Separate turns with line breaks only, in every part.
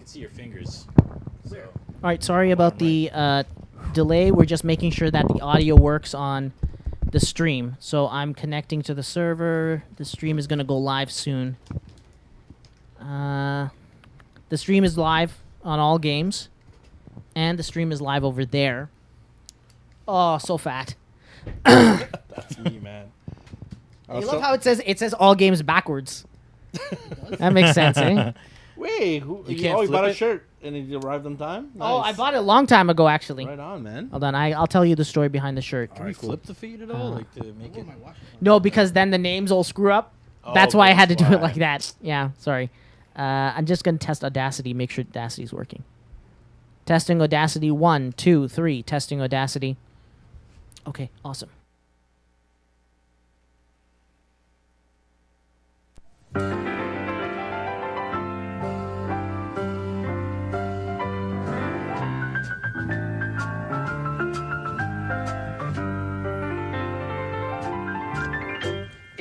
See your fingers. So.
All right, sorry about the delay. We're just making sure that the audio works on the stream. So I'm connecting to the server. The stream is going to go live soon. The stream is live on all games. And the stream is live over there. Oh, so fat.
That's me, man.
You love how it says all games backwards. That makes sense, eh?
Wait, you bought a shirt and it arrived on time? Nice.
Oh, I bought it a long time ago, actually.
Right on, man.
Hold on, I'll tell you the story behind the shirt.
Can we flip the feed at all, like to make it?
No, because then the names all screw up. That's why I had to do it like that. Yeah, sorry. I'm just gonna test Audacity, make sure Audacity's working. Testing Audacity 1, 2, 3. Testing Audacity. Okay, awesome.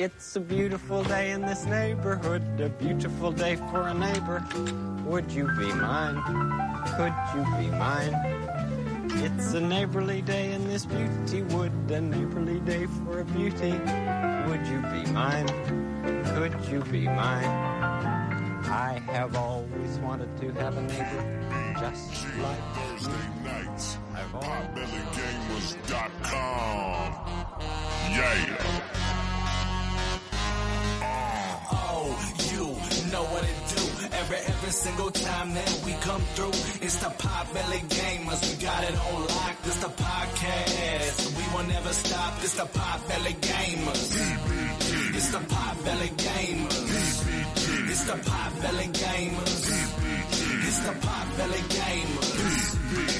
It's a beautiful day in this neighborhood, a beautiful day for a neighbor. Would you be mine? Could you be mine? It's a neighborly day in this beauty wood, a neighborly day for a beauty. Would you be mine? Could you be mine? I have always wanted to have a neighbor just like
Thursday nights at PotBellyGamers.com. Yeah.
Know what it do every single time that we come through. It's the Potbelly Gamers, we got it on lock. This the podcast, we will never stop. This the Potbelly Gamers. It's the Potbelly Gamers. It's the Potbelly Gamers. It's the Potbelly Gamers.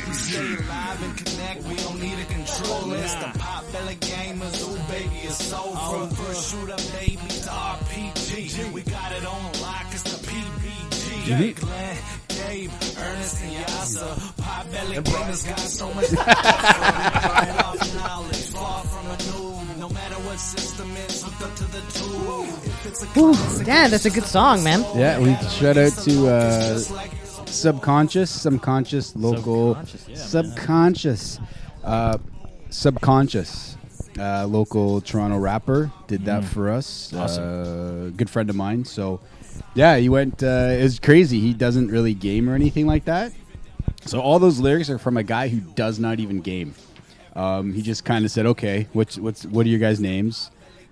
We stay alive and connect, we don't need a controller. It's the Potbelly Gamers, ooh baby, it's so from first shoot up baby to RPG. We got it on lock, it's the PBG. Yeah. Glenn, Gabe, Ernest, and Yasa. Pot-belly gamers got so much right off knowledge. Far from a noob. No matter what system is hooked up to the tool. If it's a classic,
Damn, that's a good song, man.
Yeah, we shout out to Subconscious, local, Subconscious, local Toronto rapper did that for us.
Awesome.
Good friend of mine. So, yeah, he went. It was crazy. He doesn't really game or anything like that. So all those lyrics are from a guy who does not even game. He just kind of said, "Okay, what are your guys' names?"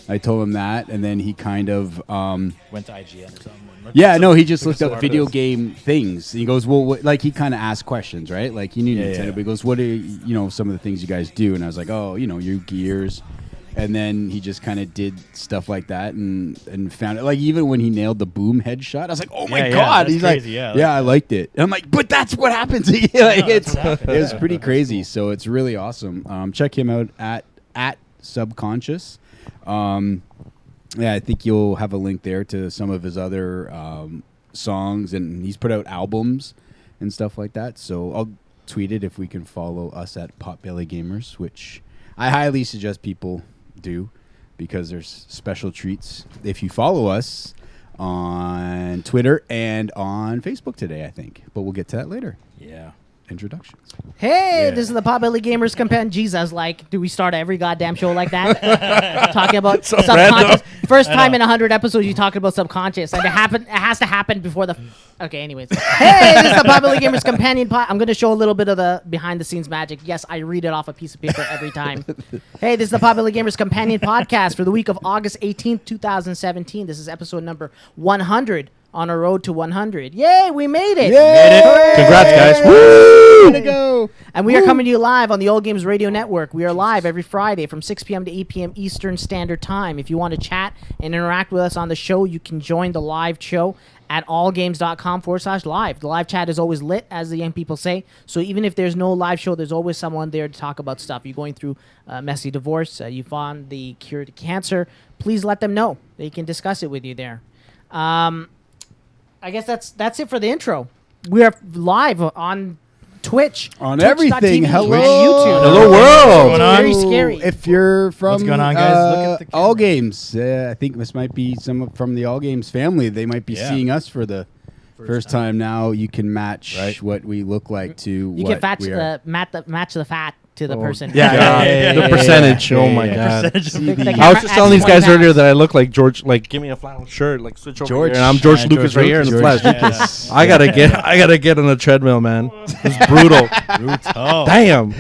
I told him that, and then he kind of
Went to IGN or something.
yeah, no, he just looked up video game things. He goes, well, like he kind of asked questions, right? Like he knew Nintendo, but he goes, what are some of the things you guys do? And I was like, oh, your Gears. And then he just kind of did stuff like that and found it. Like even when he nailed the boom headshot, I was like, oh my god!
That's
He's
crazy,
like, I liked it. And I'm like, but that's what happens. Like it was pretty crazy. So it's really awesome. Check him out at Subconscious. Yeah, I think you'll have a link there to some of his other songs, and he's put out albums and stuff like that. So I'll tweet it if we can follow us at Potbelly Gamers, which I highly suggest people do because there's special treats if you follow us on Twitter and on Facebook today, I think. But we'll get to that later.
Yeah.
Introductions.
Hey, this is the Potbelly Gamers Companion. Jesus, like, do we start every goddamn show like that? Talking about subconscious. First time in 100 episodes you talking about subconscious, and it has to happen before the. Okay, anyways. Hey, this is the Potbelly Gamers Companion. I'm going to show a little bit of the behind the scenes magic. Yes, I read it off a piece of paper every time. Hey, this is the Potbelly Gamers Companion podcast for the week of August 18th, 2017. This is episode number 100. On a road to 100. Yay, we made it.
Yay! Congrats, guys.
Woo! Way to go.
And we are coming to you live on the Old Games Radio Network. We are live every Friday from 6 p.m. to 8 p.m. Eastern Standard Time. If you want to chat and interact with us on the show, you can join the live show at allgames.com/live. The live chat is always lit, as the young people say. So even if there's no live show, there's always someone there to talk about stuff. You're going through a messy divorce, you found the cure to cancer, please let them know. They can discuss it with you there. I guess that's it for the intro. We are live on Twitch.
On everything. Hello.
And YouTube.
Hello, world.
What's going on?
Very scary.
If you're from
What's going on, guys? Look at the camera.
All Games, I think this might be some from the All Games family. They might be seeing us for the first time now. You can match what we look like to
You
what
can
we are.
match the fat to the person.
The percentage. Oh my god.
The
I was just telling these guys
camera
earlier that I look like George. Like, give me a flannel shirt. Like, switch over
George.
here, and I'm George
Yeah,
Lucas
George
right here in the
Lucas.
flesh.
Lucas.
I gotta get on the treadmill, man. It's brutal.
Brutal.
Damn.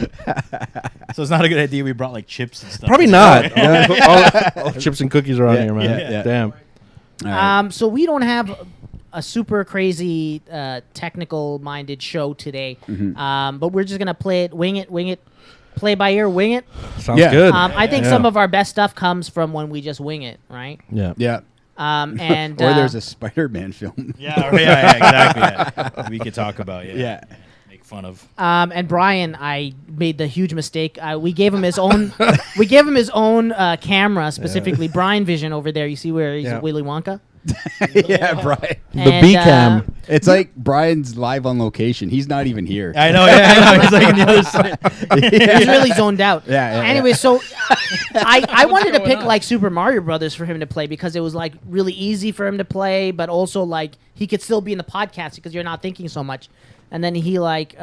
So it's not a good idea we brought like chips and stuff.
Probably not. all the chips and cookies are on here, man.
yeah.
Damn.
All right.
So we don't have a super crazy technical minded show today, but we're just gonna play it, wing it, play by ear, wing it.
Sounds
Yeah.
good.
I think
Yeah.
some of our best stuff comes from when we just wing it, right?
Yeah.
Yeah.
And
Or there's a Spider-Man film.
Yeah, exactly. Yeah. We could talk about make fun of.
and Brian, I made the huge mistake. We gave him his own. We gave him his own camera, specifically Brian Vision over there. You see where he's Willy Wonka.
Yeah, Brian.
The B cam.
It's like Brian's live on location. He's not even here.
I know. Yeah, I know. He's like on the other side.
He's really zoned out.
Yeah.
Anyway, so I wanted to pick like Super Mario Brothers for him to play because it was like really easy for him to play, but also like he could still be in the podcast because you're not thinking so much. And then he like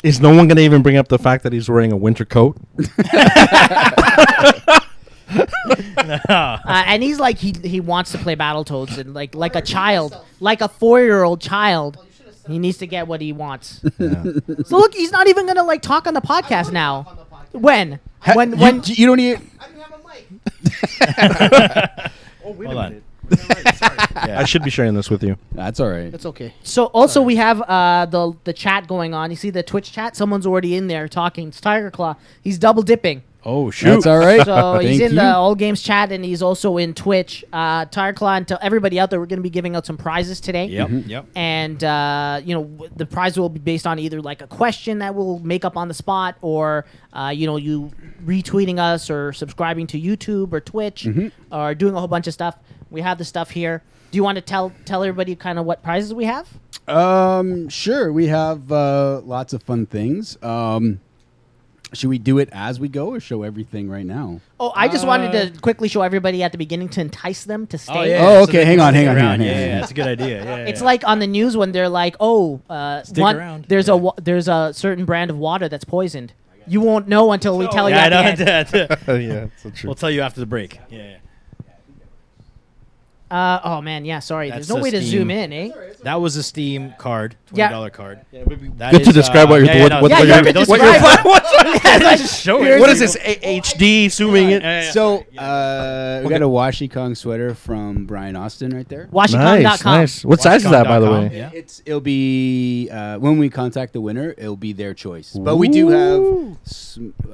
Is no one gonna even bring up the fact that he's wearing a winter coat?
and he's like he wants to play Battletoads and like a child, like a 4-year-old child. He needs to get what he wants.
Yeah.
So look, he's not even gonna like talk on the podcast now. When
you don't even.
I don't have a mic.
Hold on.
I should be sharing this with you.
That's all right.
That's okay. So also we have the chat going on. You see the Twitch chat? Someone's already in there talking. It's Tiger Claw. He's double dipping.
Oh shoot.
That's all right.
So he's
Thank
in
you.
the All Games chat and he's also in Twitch. Tiger Claw, and to everybody out there, we're going to be giving out some prizes today.
Yep. Yep.
And the prize will be based on either like a question that we'll make up on the spot, or you retweeting us or subscribing to YouTube or Twitch or doing a whole bunch of stuff. We have the stuff here. Do you want to tell everybody kind of what prizes we have?
Sure. We have lots of fun things. Should we do it as we go or show everything right now?
Oh, I just wanted to quickly show everybody at the beginning to entice them to stay.
Oh, yeah.
Oh,
So
okay.
they
Hang
can
on.
stick
Hang on.
around.
Hang on.
Yeah, that's a good idea. Yeah,
It's
yeah.
like on the news when they're like, "Oh,
Stick around.
there's a certain brand of water that's poisoned." You won't know until we tell you
Yeah,
at
I
the
know.
end.
Yeah, so true.
We'll tell you after the break. Yeah.
Oh man, yeah. Sorry,
That's
there's no
a
way to
Steam.
zoom in, eh?
That was a Steam card,
Yeah.
$20 card.
Yeah, maybe
That
Good to
is,
describe what you're
yeah,
what,
no,
you have to
don't
describe
describe
it.
Just show
What is this HD zooming it?
So we got a Washikong sweater from Brian Austin right there.
Washington.com.
Nice, nice. What size is that, by the
Washington.com.
way?
Yeah.
It'll be when we contact the winner, it'll be their choice. But we do have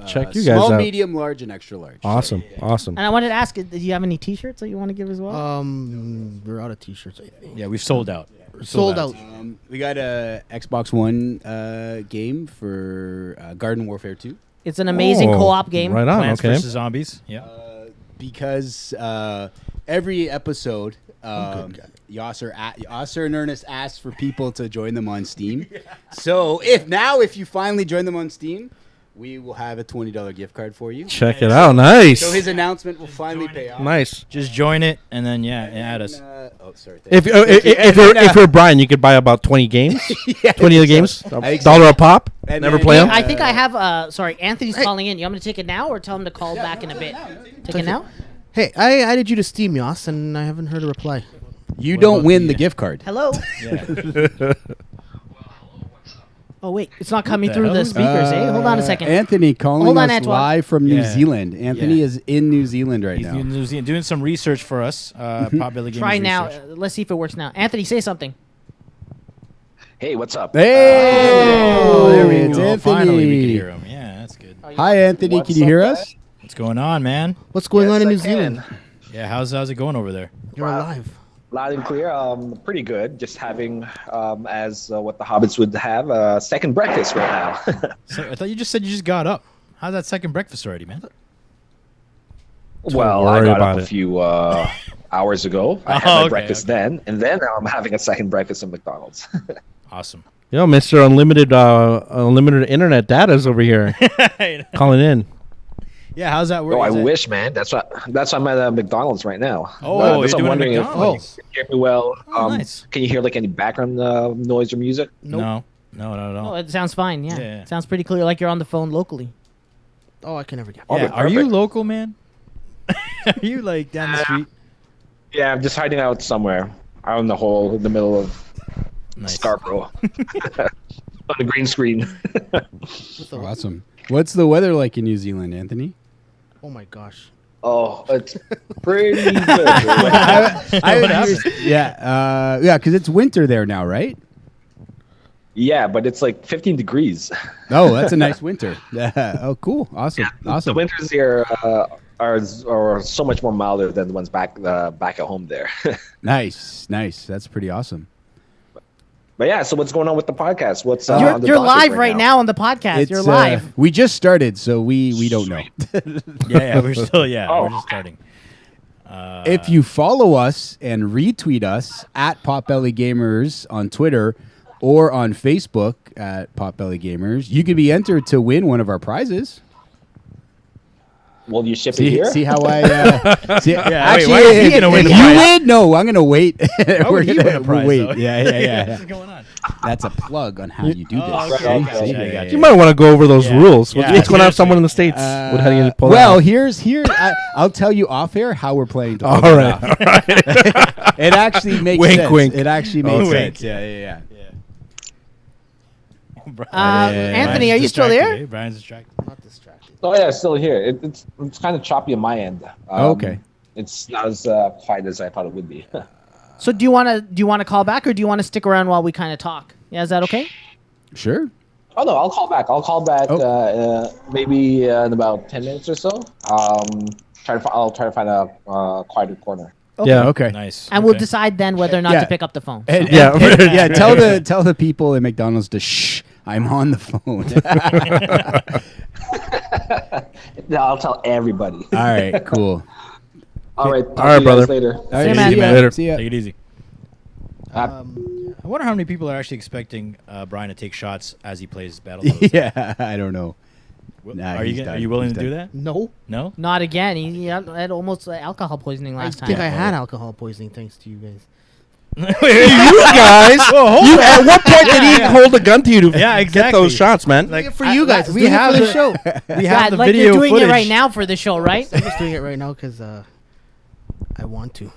Check you guys
small,
out.
medium, large, and extra large.
Awesome, awesome.
And I wanted to ask, do you have any T-shirts that you want to give as well?
we're out of t-shirts, I think.
Yeah, we've sold out.
Sold out.
We got a Xbox One game for Garden Warfare 2
It's an amazing
Oh,
co-op game.
Right on.
Plants
Okay.
vs. Zombies. Yeah.
because every episode Yasser and Ernest asked for people to join them on Steam. So if you finally join them on Steam, we will have a $20 gift card for you.
Check it out. Nice.
So his announcement will finally pay off.
Nice.
Just join it and then add us.
Sorry.
If you're Brian, you could buy about 20 games. 20 of the games. $1 a pop.
And
Never
then-
play them.
I think I have. Sorry, Anthony's calling in. You want me to take it now or tell him to call back in a bit? Take it now.
Hey, I added you to Steam, Yas, and I haven't heard a reply.
You
What
don't
about
win
the-
the gift card.
Hello.
Yeah.
Oh wait, it's not coming
the
through
hell?
the speakers, eh? Hold on a second.
Anthony calling
Hold on,
us
Antoine.
live from New
Yeah.
Zealand. Anthony
Yeah.
is in New Zealand right
He's
now.
in New Zealand doing some research for us. Potbelly Gamers
Try now.
research.
Let's see if it works now. Anthony, say something.
Hey, what's up?
Hey, there he is,
Oh,
Anthony.
finally we can hear him. Yeah, that's good.
Hi, Anthony.
What's
Can you
up,
hear
guys?
us?
What's going on, man?
What's going
Yes,
on in
I
New
can.
Zealand?
Yeah, how's it going over there?
You're
Wow.
alive.
Loud and clear. Pretty good. Just having, as what the hobbits would have, second breakfast right now.
So, I thought you just said you just got up. How's that second breakfast already, man?
Well, I
worry
got
about
up
it.
a few hours ago. I had
Oh,
my
okay,
breakfast
okay.
then, and then now I'm having a second breakfast at McDonald's.
Awesome.
Yo, Mr. Unlimited internet data's over here calling in.
Yeah, how's that work?
Oh, I
Is that-
wish, man. That's why I'm at McDonald's right now.
Oh,
That's
you're
what I'm
doing
wondering if
McDonald's.
you can hear me well.
Oh, nice.
Can you hear like any background noise or music?
No, not at all.
Oh, it sounds fine. Yeah.
Yeah.
It sounds pretty clear, like you're on the phone locally.
Oh, I can never get.
Oh,
Yeah,
but
are you
perfect.
local, man? Are you like down the street?
Yeah, I'm just hiding out somewhere out in the middle of
Nice.
Scarborough on the green screen.
Awesome. What's the weather like in New Zealand, Anthony?
Oh my gosh.
Oh, it's pretty good.
Yeah, because it's winter there now, right?
Yeah, but it's like 15 degrees.
Oh, that's a nice winter. Yeah. Oh, cool. Awesome.
The
Awesome.
winters here are so much more milder than the ones back at home there.
Nice. That's pretty awesome.
But yeah, so what's going on with the podcast? What's
You're
on the
you're
docket
live right now on the podcast. You're live.
We just started, so we don't know.
Yeah, we're still
Oh.
we're just starting.
If you follow us and retweet us at Potbelly Gamers on Twitter or on Facebook at Potbelly Gamers, you could be entered to win one of our prizes.
Will you ship it
See,
here?
see how I? See,
wait, why is he gonna win
if
the
you
prize?
win, no, I'm gonna wait.
would he win a prize,
wait.
though?
Yeah.
What's going on?
That's a plug on how you do this.
Oh,
okay,
See?
okay,
See?
I got
You might want to go over those
Yeah.
rules.
Yeah,
What's going on with
seriously.
someone in the States? What how do you pull
Well,
that
here I'll tell you off air how we're playing. To
off?
pull
All
it
right.
off. It actually makes
Wink,
sense.
wink.
It actually makes
Wink.
sense. Yeah.
Anthony, are you still there?
Brian's distracted.
Not distracted.
Oh yeah, it's still here. It's kind of choppy on my end.
Okay.
It's not as quiet as I thought it would be.
So do you want to call back or do you want to stick around while we kind of talk? Yeah, is that okay?
Sure.
Oh no, I'll call back. I'll call back maybe in about 10 minutes or so. I'll try to find a quieter corner.
Yeah.
Okay.
Nice.
And we'll
Okay.
decide then whether or not
Yeah.
to pick up the phone.
And,
Yeah.
yeah. Tell the people at McDonald's to shh. I'm on the phone.
Yeah, I'll tell everybody.
All right. Cool.
All right,
All right, brother.
Later.
All right,
See you, man.
see ya.
Later.
See ya.
Take it easy. I wonder how many people are actually expecting Brian to take shots as he plays Battletoads.
Yeah, I don't know. Nah,
Are you willing to do that?
No.
No?
Not again. He had almost alcohol poisoning last time.
I think I had alcohol poisoning thanks to you guys.
You guys. At what point did he hold a gun to you to get those shots, man?
Like for you guys,
we have
the show.
We have the
like
video
you're doing
footage.
it right now for the show, right?
I'm just doing it right now because I want to.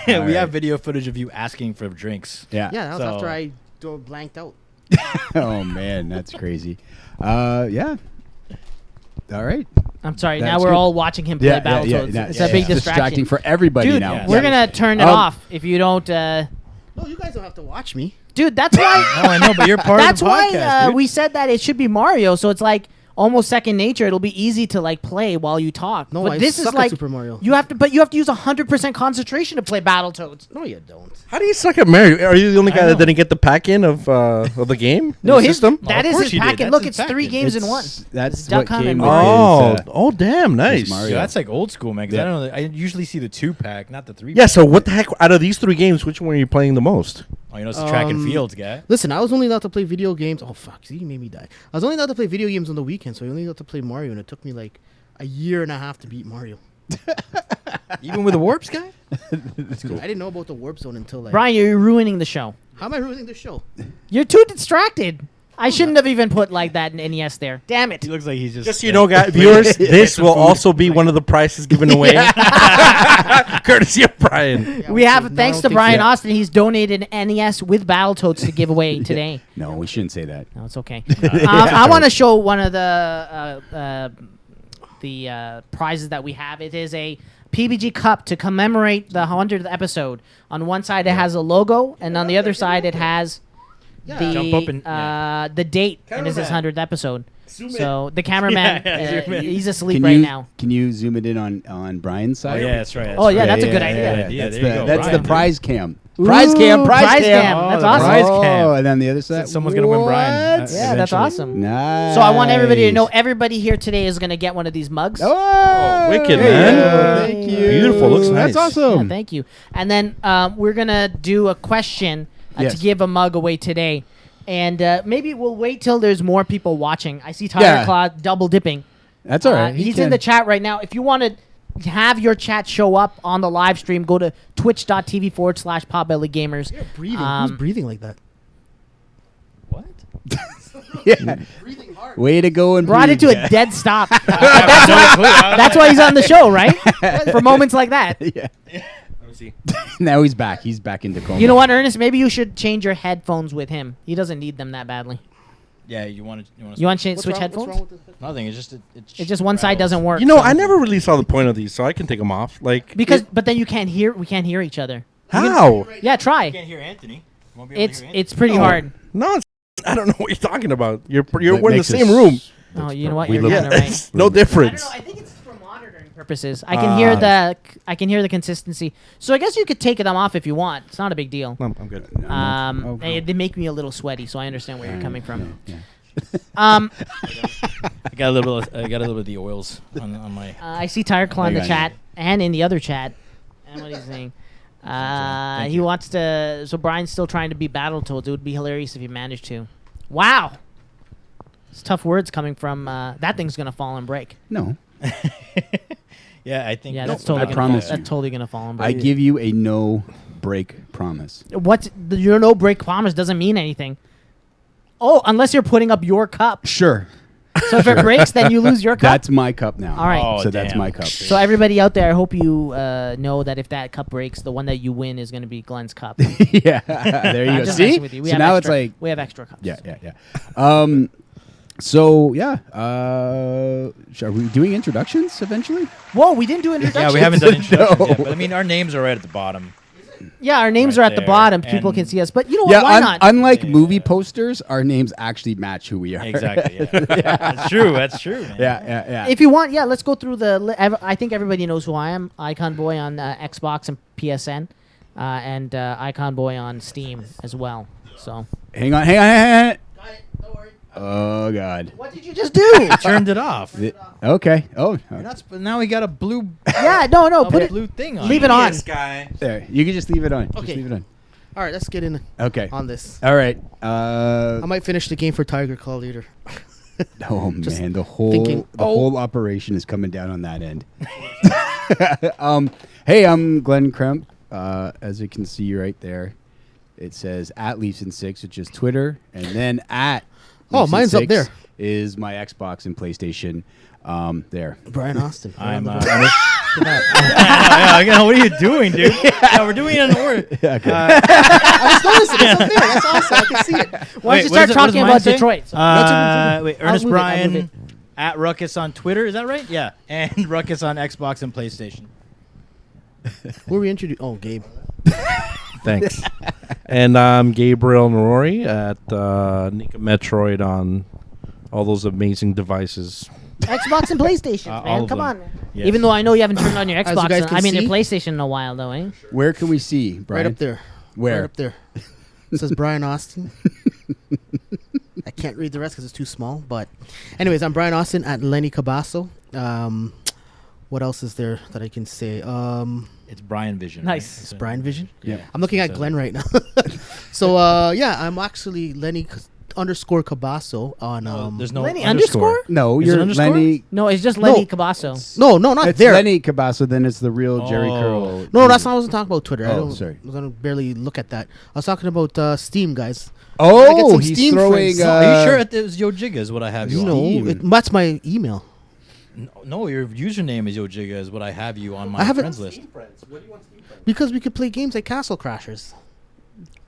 We have video footage of you asking for drinks.
Yeah.
Yeah, that was after I blanked out.
Oh man, that's crazy. Yeah. All right.
I'm sorry.
That's
now we're
good.
all watching him play Battletoads. It's a big distraction
for everybody
Dude,
now.
we're gonna turn it off if you don't.
No, you guys don't have to watch me.
Dude, that's why.
No, I know, but you're part
that's
of the podcast.
why
Dude.
we said that it should be Mario. So it's like almost second nature. It'll be easy to like play while you talk.
No,
but
I
this
suck
is
at
like
Super Mario.
you have to use 100% concentration to play Battletoads.
No, you don't.
How do you suck at Mario? Are you the only guy that didn't get the pack in of the game?
No,
the
his
system.
that is his packet. Look, it's 3 games in one.
That's
It's Duck
what
Hunt
came
and
with
Mario.
his,
Oh, damn, nice.
Mario.
Yeah, that's like old school, man. Because
Yeah.
I don't know. I usually see the 2-pack, not the 3.
Yeah, so what the heck? Out of these 3 games, which one are you playing the most?
Oh, you know, it's the track and fields guy.
Listen, I was only allowed to play video games. Oh fuck! See, you made me die. I was only allowed to play video games on the weekend, so I only allowed to play Mario, and it took me like a year and a half to beat Mario.
Even with the warps guy.
I didn't know about the warp zone until like.
Brian, you're ruining the show.
How am I ruining the show?
You're too distracted. I shouldn't have even put like that in NES there. Damn it.
He looks like he's just.
Just so you know, guys, viewers, this will also be one of the prizes given away, courtesy of Brian.
We have,
no,
thanks
I
to
don't
Brian
think so.
Austin, he's donated an NES with Battletoads to give away today.
No, we shouldn't say that.
No, it's okay. I want to show one of the prizes that we have. It is a PBG cup to commemorate the 100th episode. On one side, it has a logo, and on the other side, it has
Jump up and-
the date, and this is 100th episode. So the cameraman,
zoom in.
he's asleep
Can
right
you
now.
can you zoom it in on Brian's
Oh
side?
yeah, that's right.
Oh, yeah, that's a good idea.
Yeah,
That's
there you
the
go.
that's
Brian,
the
dude.
prize cam. Prize cam.
Ooh,
Prize
prize
cam.
cam.
Oh,
That's
the
awesome.
prize cam.
Oh, and then the other side.
Someone's gonna win Brian.
What?
Yeah, that's
eventually.
awesome.
Nice.
So I want everybody to know everybody here today is going to get one of these mugs.
Oh,
wicked,
there you
man.
go. Thank you.
Beautiful. Looks
That's
nice.
Yeah,
awesome.
thank you. And then we're going to do a question
Yes.
to give a mug away today. And maybe we'll wait till there's more people watching. I see Tyler
Yeah.
Claude double dipping.
That's all right.
He's in the chat right now. If you want to have your chat show up on the live stream, go to twitch.tv/PotBellyGamers.
You're breathing. Who's breathing like that?
What?
Yeah.
Breathing hard.
Way to go and
Brought it
breathe.
to a dead stop. That's why he's on the show, right? For moments like that.
Yeah.
Let me see.
Now he's back. He's back in Tacoma.
You know what, Ernest? Maybe you should change your headphones with him. He doesn't need them that badly.
Yeah, you want to.
You want to
What's
switch
wrong- what's
headphones?
wrong with this?
Nothing. It's just.
It's just one side doesn't work.
You know,
so-
I never really saw the point of these, so I can take them off. Like
but then you can't hear. We can't hear each other.
how?
Yeah, try.
hear Anthony. Won't be able to hear Anthony.
It's pretty
No.
hard.
No, I don't know what you're talking about. You're
That
we're in the
makes
same
us-
room.
Oh, you know what?
We
You're
look-
kind of
Yeah,
right.
it's no
I don't
difference.
know. I think it's for monitoring purposes. I can hear the consistency. So I guess you could take them off if you want. It's not a big deal.
No, I'm good.
They make me a little sweaty, so I understand where you're coming from.
Yeah.
Um,
I got a little bit. I got a little bit of the oils on my.
I see Tire Claw in the
Hang on,
chat and in the other chat. And what he's saying. He wants to. So Brian's still trying to beat Battletoads. It would be hilarious if he managed to. Wow. It's tough words coming from. That thing's gonna fall and break.
No.
Yeah, I think.
Yeah,
no,
that's totally
I
gonna
promise
fall.
you.
That's totally gonna fall and
I
break.
give you a no break promise.
What your no break promise doesn't mean anything. Oh, unless you're putting up your cup.
Sure.
So if it breaks, then you lose your cup.
That's my cup now.
All right.
Oh,
So that's
damn.
my cup.
So everybody out there, I hope you know that if that cup breaks, the one that you win is going to be Glenn's cup.
Yeah. There you
I'm
go.
just
See?
messing with you. We
So
have
now
extra,
it's like
we have extra cups.
yeah. So yeah. Are we doing introductions eventually?
Whoa, we didn't do introductions.
Yeah, we haven't done introductions
No.
yet, but I mean, our names are right at the bottom.
Yeah, our names
Right
are at the
there.
bottom. People
And-
can see us. But you know what?
Yeah.
Why not?
Unlike movie posters, our names actually match who we are.
Exactly. Yeah. That's true. That's true. Man.
Yeah.
If you want, yeah, let's go through I think everybody knows who I am. Icon Boy on Xbox and PSN, and Icon Boy on Steam as well. So.
Hang on.
Got it. Don't worry.
Oh God.
What did you just do?
Turned it off.
Okay. Oh.
But now we got a blue.
Yeah, no, put it.
blue thing on.
Leave it on.
guy.
There. You can just leave it on. Just
Okay.
leave it on.
All right, let's get in
Okay.
on this.
All right.
I might finish the game for Tiger Claw later.
Oh man, the whole
thinking,
whole operation is coming down on that end. Hey, I'm Glenn Kremp. As you can see right there, it says at Leafs in 6, which is Twitter, and then at Leafs in
mine's up
6
there.
is my Xbox and PlayStation. There.
Brian Austin.
I'm. Yeah, what are you doing, dude? Yeah, we're doing it in order.
Yeah, okay.
I was noticing. It's up there. That's awesome. I can see it.
Why don't you start talking about Detroit?
Wait, Ernest
move it, I'll move
Bryan
it.
at Ruckus on Twitter. Is that right? Yeah, and Ruckus on Xbox and PlayStation.
Who are we introducing? Oh, Gabe.
Thanks. And I'm Gabriel Norori at Nika Metroid on all those amazing devices.
Xbox and PlayStation,
all
man.
of
Come
them.
on.
Yes.
Even though I know you haven't turned on your
As you
Xbox,
guys can
your
see-
PlayStation in a while, though, eh?
Where can we see, Brian?
Right up there.
Where?
Right up there. It says Brian Austin. I can't read the rest because it's too small. But, anyways, I'm Brian Austin at Lenny Cabasso. What else is there that I can say?
It's Brian Vision.
Nice.
Right?
It's Brian Vision.
Yeah.
I'm looking at
So-
Glenn right now. So, I'm actually Lenny _ Cabasso on.
There's no
Lenny
underscore.
No,
Is it
you're
underscore?
Lenny.
No, it's just
No.
Lenny Cabasso.
No, not
It's
there.
Lenny Cabasso. Then it's the real Jerry
Oh.
Curl.
No, that's not what I was talking about. Twitter. I
Oh,
don't.
sorry.
I was gonna barely look at that. I was talking about Steam, guys. I get
Oh,
some
he's
Steam
throwing.
friends.
Are you sure it was Yo Jigga is what I have you on?
No,
Steam.
that's my email.
No, your username is Yo Jigga is what I have you on my
I haven't-
friends list.
Because we could play games like Castle Crashers.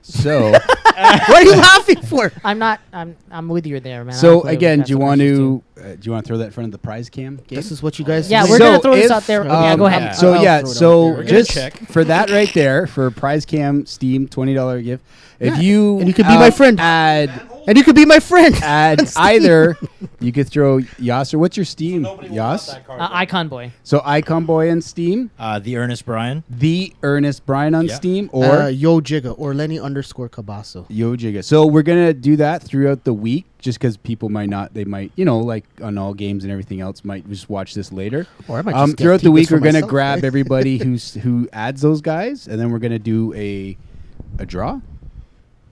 So,
What are you laughing for?
I'm not. I'm with you there, man. I
so
don't play with
again, do you
Castle
want
Crashers,
to throw that in front of the prize cam? Gabe?
This is what you guys.
Yeah,
do.
we're
So
gonna throw this
if,
out there. Yeah, go ahead.
yeah.
So
I'll
yeah,
throw it out
so
there.
We're gonna
just
check.
for that right there for prize cam Steam $20 gift. If
Yeah,
you
and you could be my friend.
add
And you could be my friend.
add
Steam.
either you could throw Yasser. What's your Steam, Yas?
Icon Boy.
So Icon Boy on Steam,
The Ernest Bryan.
the Ernest Bryan on
Yeah.
Steam, or
Yo Jigga or Lenny _ Cabasso.
Yo Jigga. So we're gonna do that throughout the week, just because people might not, they might, like on all games and everything else, might just watch this later.
Or I might just
Throughout the
keep
week,
this for
we're gonna
myself.
grab everybody who adds those guys, and then we're gonna do a draw.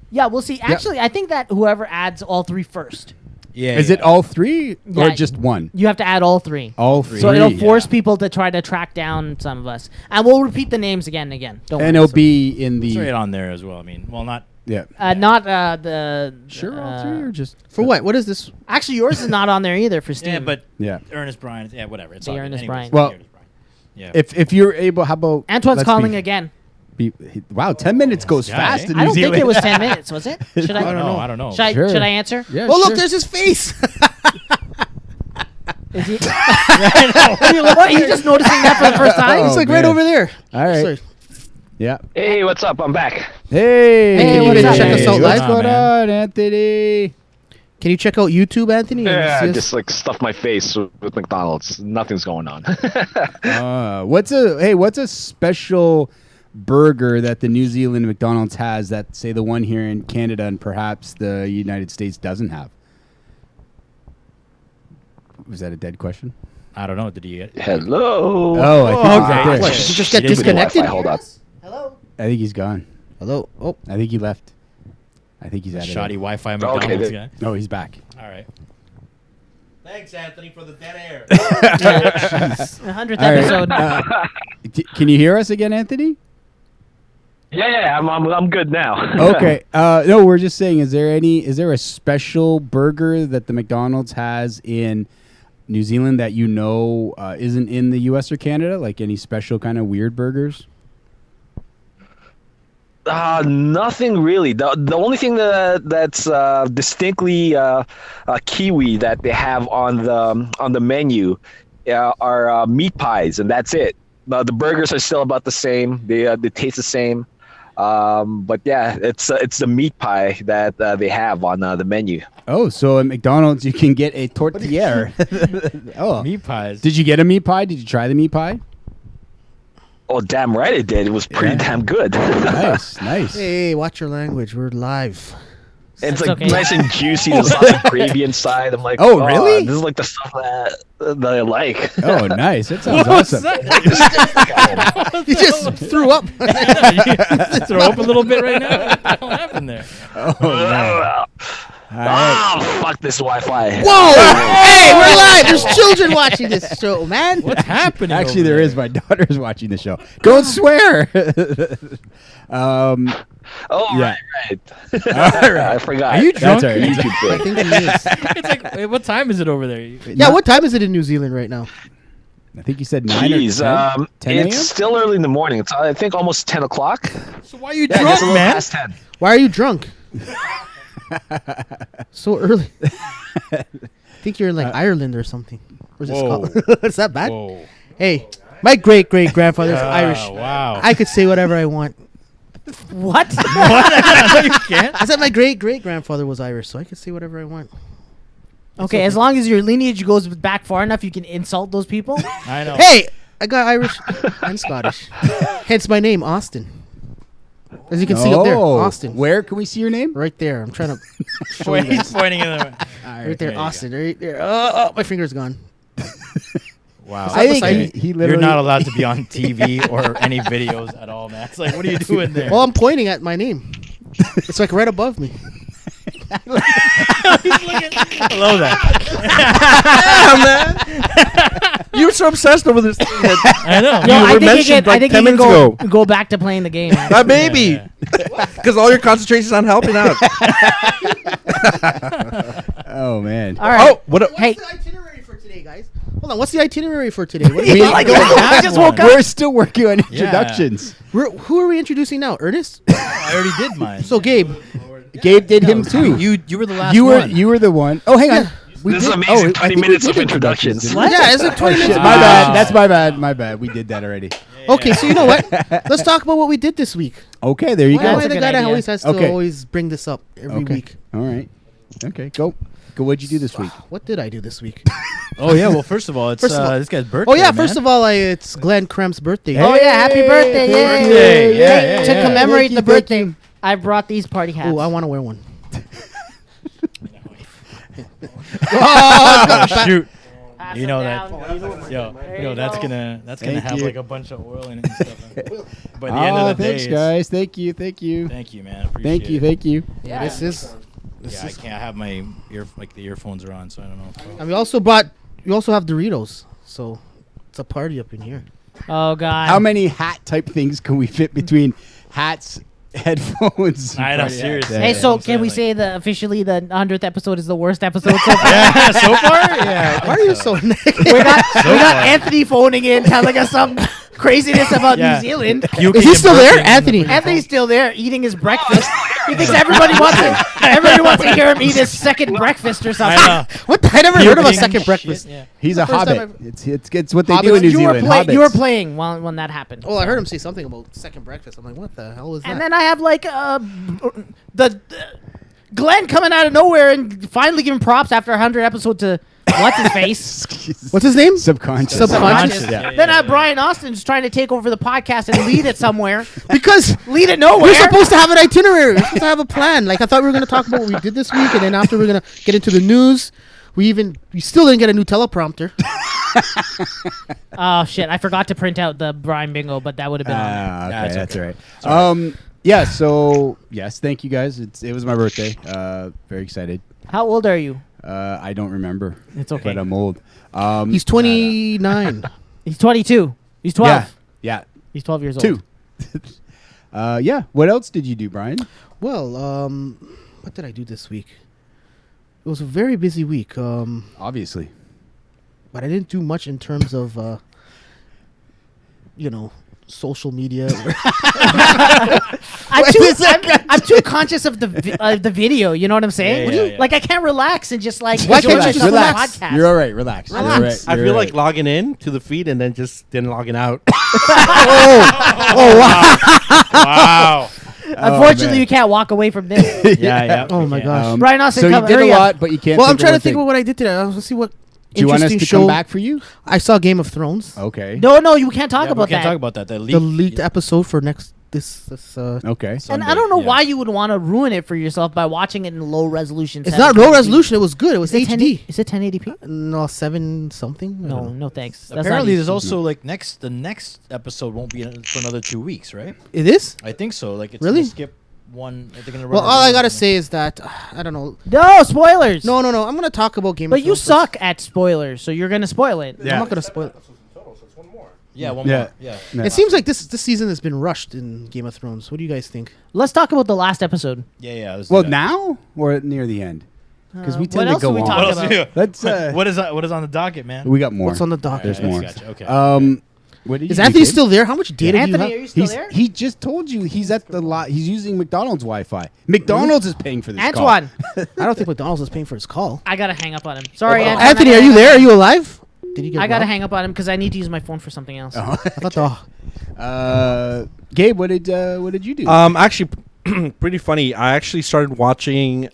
Yeah, we'll see. Actually, I think that whoever adds all three first,
Yeah.
Is it all three or
Yeah.
just one?
you have to add all three.
All three.
So it'll
Yeah.
force people to try to track down some of us, and we'll repeat the names again and again. Don't
And
worry.
it'll be in the
It's right on there as well. I mean, well, not.
yeah.
Not the.
Sure, all three or just
For what? What is this?
Actually, yours is not on there either for Steam.
Yeah, but
yeah.
Ernest Bryan. Yeah, whatever. It's
The
all good.
Ernest
Anyways,
Bryan.
Well,
the Ernest Bryan. Yeah.
If you're able, how about
Antoine's
let's
calling
be-
again.
Wow, 10 minutes goes
Yeah,
fast
eh?
in
I
New
don't
Zealand.
think it was 10 minutes, was it? Should
I
I?
don't know. I don't know.
Sure.
Should I answer?
Yeah,
Oh,
sure.
look, there's his face.
Is he? What are you looking? Are you just noticing that for the first time?
Oh,
It's like right
man.
over there.
All right.
Sorry.
Yeah.
Hey, what's up? I'm back.
Hey,
Hey,
Can you
what's up?
check us out
what's
live?
going
man?
on, Anthony?
Can you check out YouTube, Anthony? and
Yeah,
see
I
us?
just like stuff my face with McDonald's. Nothing's going on.
What's a special burger that the New Zealand McDonald's has that, say, the one here in Canada and perhaps the United States doesn't have? Was that a dead question?
I don't know. Did he get?
Hello.
Oh, I think he's
okay.
up there.
What, did you just
He
get
didn't get
disconnected?
Wi-Fi, hold up.
Hello.
I think he's gone.
Hello. Oh,
I think he left. I think he's out of
Shoddy
it.
Wi-Fi
Okay,
McDonald's
there-
guy.
Oh, he's back.
All right.
Thanks, Anthony, for the dead air.
100th
All right.
episode.
Can you hear us again, Anthony?
Yeah, I'm good now.
Okay. No, we're just saying, is there a special burger that the McDonald's has in New Zealand that isn't in the US or Canada? Like any special kind of weird burgers?
Nothing really. The only thing that's distinctly Kiwi that they have on the menu are meat pies, and that's it. The burgers are still about the same. They taste the same. But yeah, it's the meat pie that they have on the menu.
Oh, so at McDonald's you can get a tortilla. Oh,
Meat pies.
did you get a meat pie? Did you try the meat pie?
Oh, damn right it did. It was pretty
Yeah.
damn good.
Nice, nice.
hey, watch your language. We're live.
It's
It's
like
okay.
nice and juicy. There's lots of gravy inside. I'm like,
Oh, really?
This is like the stuff that I like.
Oh, nice. That sounds
What's
awesome.
that?
You just threw up.
You throw up a little bit right now. What the hell happened there?
Oh, man. All right.
Oh, fuck this Wi-Fi.
Whoa! Hey, we're live. There's children watching this show, man.
What's happening?
Actually,
over
there is. My daughter's watching the show. Don't swear.
Oh,
Yeah.
right.
All right.
I forgot.
Are you drunk?
That's all right.
YouTube
I
thing.
think he is.
It's like, wait, what time is it over there?
Yeah, what time is it in New Zealand right now?
I think you said 9
Jeez,
or 10. 10 a.m.?
it's still early in the morning. It's I think almost 10 o'clock.
So why are you
Yeah,
drunk,
just a little
man?
past 10.
Why are you drunk? So early. I think you're in like Ireland or something. Or is it
Whoa.
Scotland? Is that bad?
Whoa.
Hey, my great great grandfather's Irish.
Wow.
I could say whatever I want.
What?
you can't.
I said my great great grandfather was Irish, so I could say whatever I want.
Okay, as long as your lineage goes back far enough, you can insult those people.
I know.
Hey, I got Irish and Scottish. Hence my name, Austin. As you can see up there, Austin.
Where can we see your name?
Right there. I'm trying to show
Wait,
you
he's
guys.
pointing in the.
Right there,
you
Austin. Right there. Oh, my finger's gone.
Wow.
I think
he
You're
literally.
not allowed to be on TV or any videos at all, man. It's like, what are you doing there?
Well, I'm pointing at my name. It's like right above me.
Below that.
Yeah, man. You're so obsessed over this thing.
I know.
Yo,
You
I
were
think you
mentioned
can, I
like
think
10
you can
minutes ago.
go back to playing the game.
Maybe. Because all your concentration's on helping out.
Oh, man.
All right.
Oh, what?
Hey,
What's the itinerary for today, guys? Hold on. What's the itinerary for today? What are
We-
we,
I just woke up.
We're still working on introductions.
who are we introducing now? Ernest?
I already did mine.
So Gabe.
Gabe did him too.
You were the last
You were
one.
you were the one. Oh, hang on. We
This is
did-
amazing.
I
20
think we
minutes
did
of introductions.
didn't we?
What?
Yeah, it's like 20
Shit,
minutes.
my bad.
Wow.
That's my bad. My bad. We did that already.
Okay, so you know what? Let's talk about what we did this week.
Okay, there you
Why
go.
am I
That's a
the
good
guy that
idea.
always has to
Okay.
always bring this up every
Okay.
week?
All right. Okay, go. Go. What'd you do this week?
What did I do this week?
Oh yeah. Well, first of all, it's
First of all-
this guy's birthday.
Oh yeah, first of all, it's Glenn Krem's birthday.
Oh yeah, happy birthday! Yay.
Birthday, yeah,
Hey,
yeah,
to
yeah.
commemorate
Thank you,
the
thank
birthday,
you.
I brought these party hats.
Oh, I want to wear one.
Oh, shoot.
Pass
You know
them
that.
down.
Yo,
There
yo,
you
that's
go.
gonna
Thank
have
you.
like a bunch of oil in it and stuff. By the end
Oh,
of the day,
thanks,
it's-
guys. Thank you. Thank you.
Thank you, man. Appreciate
Thank you.
it.
Thank you.
Yeah, this is.
Yeah, I can't have my the earphones are on, so I don't know.
And we also have Doritos, so it's a party up in here.
Oh god.
How many hat type things can we fit between hats, headphones?
I know,
party hats?
seriously.
Hey,
Yeah,
so
I'm
can
saying,
we
like-
say the officially the 100th episode is the worst episode so far?
Yeah, so far, yeah.
Why are you so negative?
we got
So
we got
far.
Anthony phoning in, telling us some craziness about
Yeah.
New Zealand.
Puking
Is he
and
still there,
burping in the
Anthony?
freaking
Anthony's still there eating his breakfast. He thinks everybody wants to hear him eat his second breakfast or
I
something.
know.
What? I never heard of a
Puking
second
shit,
breakfast.
yeah.
He's a
the first time
hobbit.
I've-
It's what they
Hobbits?
do in New
You
Zealand.
you were
Hobbits.
playing when that happened.
Oh, I heard him say something about second breakfast. I'm like, what the hell is that?
And then I have like the Glenn coming out of nowhere and finally giving props after 100 episode to what's his face.
What's his name?
Subconscious.
Subconscious.
Yeah.
Then I have Brian Austin's trying to take over the podcast and lead it somewhere.
Because
Lead it nowhere.
we're supposed to have an itinerary. We're supposed to have a plan. Like I thought we were going to talk about what we did this week, and then after we're going to get into the news. We still didn't get a new teleprompter.
Oh shit! I forgot to print out the Brian Bingo, but that would have been on there.
Okay,
That's
that's
okay.
all right. Yeah. So yes, thank you guys. It was my birthday. Very excited.
How old are you?
I don't remember.
It's okay.
But I'm old.
He's 29.
He's 22. He's 12.
Yeah.
He's 12 years old.
2. Yeah. What else did you do, Brian?
Well, what did I do this week? It was a very busy week.
Obviously.
But I didn't do much in terms of, social media.
I'm too conscious of the video. You know what I'm saying?
Yeah, yeah.
Like I can't relax and just like
Why
enjoy
can't you
myself
just
on the
relax?
podcast.
You're all right. Relax. You're all right.
Relax.
I
You're
feel
all
like
right.
logging in to the feed and then just didn't logging out.
Wow.
Unfortunately,
man.
you can't walk away from this.
Yeah.
Oh my gosh.
Brian Austin,
So you
come,
did
hurry
a
up.
lot, but you can't.
Well, I'm trying to
one
think
thing.
of what I did today. I want to see what
Do you want us
interesting
to
show.
come back for you?
I saw Game of Thrones,
Okay.
No, you can't talk
We
about
can't
that.
talk about that. The
the leaked episode for next this.
Okay.
And
Sunday,
I don't know
yeah.
why you would want to ruin it for yourself by watching it in low resolution.
It's not low resolution. It was good. It was
Is it
HD.
Is it 1080p?
No, 7 something. I
No,
don't know.
no thanks. That's
Apparently,
not
there's
HD.
also like the next episode won't be for another 2 weeks, right?
It is.
I think so. Like it's
Really?
gonna skip one. They're gonna run
Well,
a
all I
new
gotta
one.
say is that I don't know.
No spoilers.
No. I'm gonna talk about Game of
But you
Thrones first.
suck at spoilers, so you're gonna spoil it.
I'm not gonna spoil it.
Yeah, one
Yeah.
more. Yeah.
Yeah.
It seems like this season has been rushed in Game of Thrones. What do you guys think?
Let's talk about the last episode.
Yeah. Let's do
Well,
that.
now or near the end? Because we
what
tend to
else
go
do we
on.
talk
What else
about?
do you-
Let's.
what is on the docket, man?
We got more.
What's on the docket?
There's more.
Gotcha. Okay.
What did
Is
you
Anthony
do, Gabe?
still there? How much data do you
Anthony, are
have?
you still there?
He just told you he's at the lot. He's using McDonald's Wi-Fi. McDonald's is paying for this.
Antoine,
I don't think McDonald's is paying for his call.
I gotta hang up on him. Sorry, Antoine.
Anthony,
I
are
gotta
you
hang
there?
up.
Are you alive? Did you get
I gotta
robbed?
hang up on him because I need to use my phone for something else.
I thought
Gabe, what did you do?
Actually, pretty funny. I actually started watching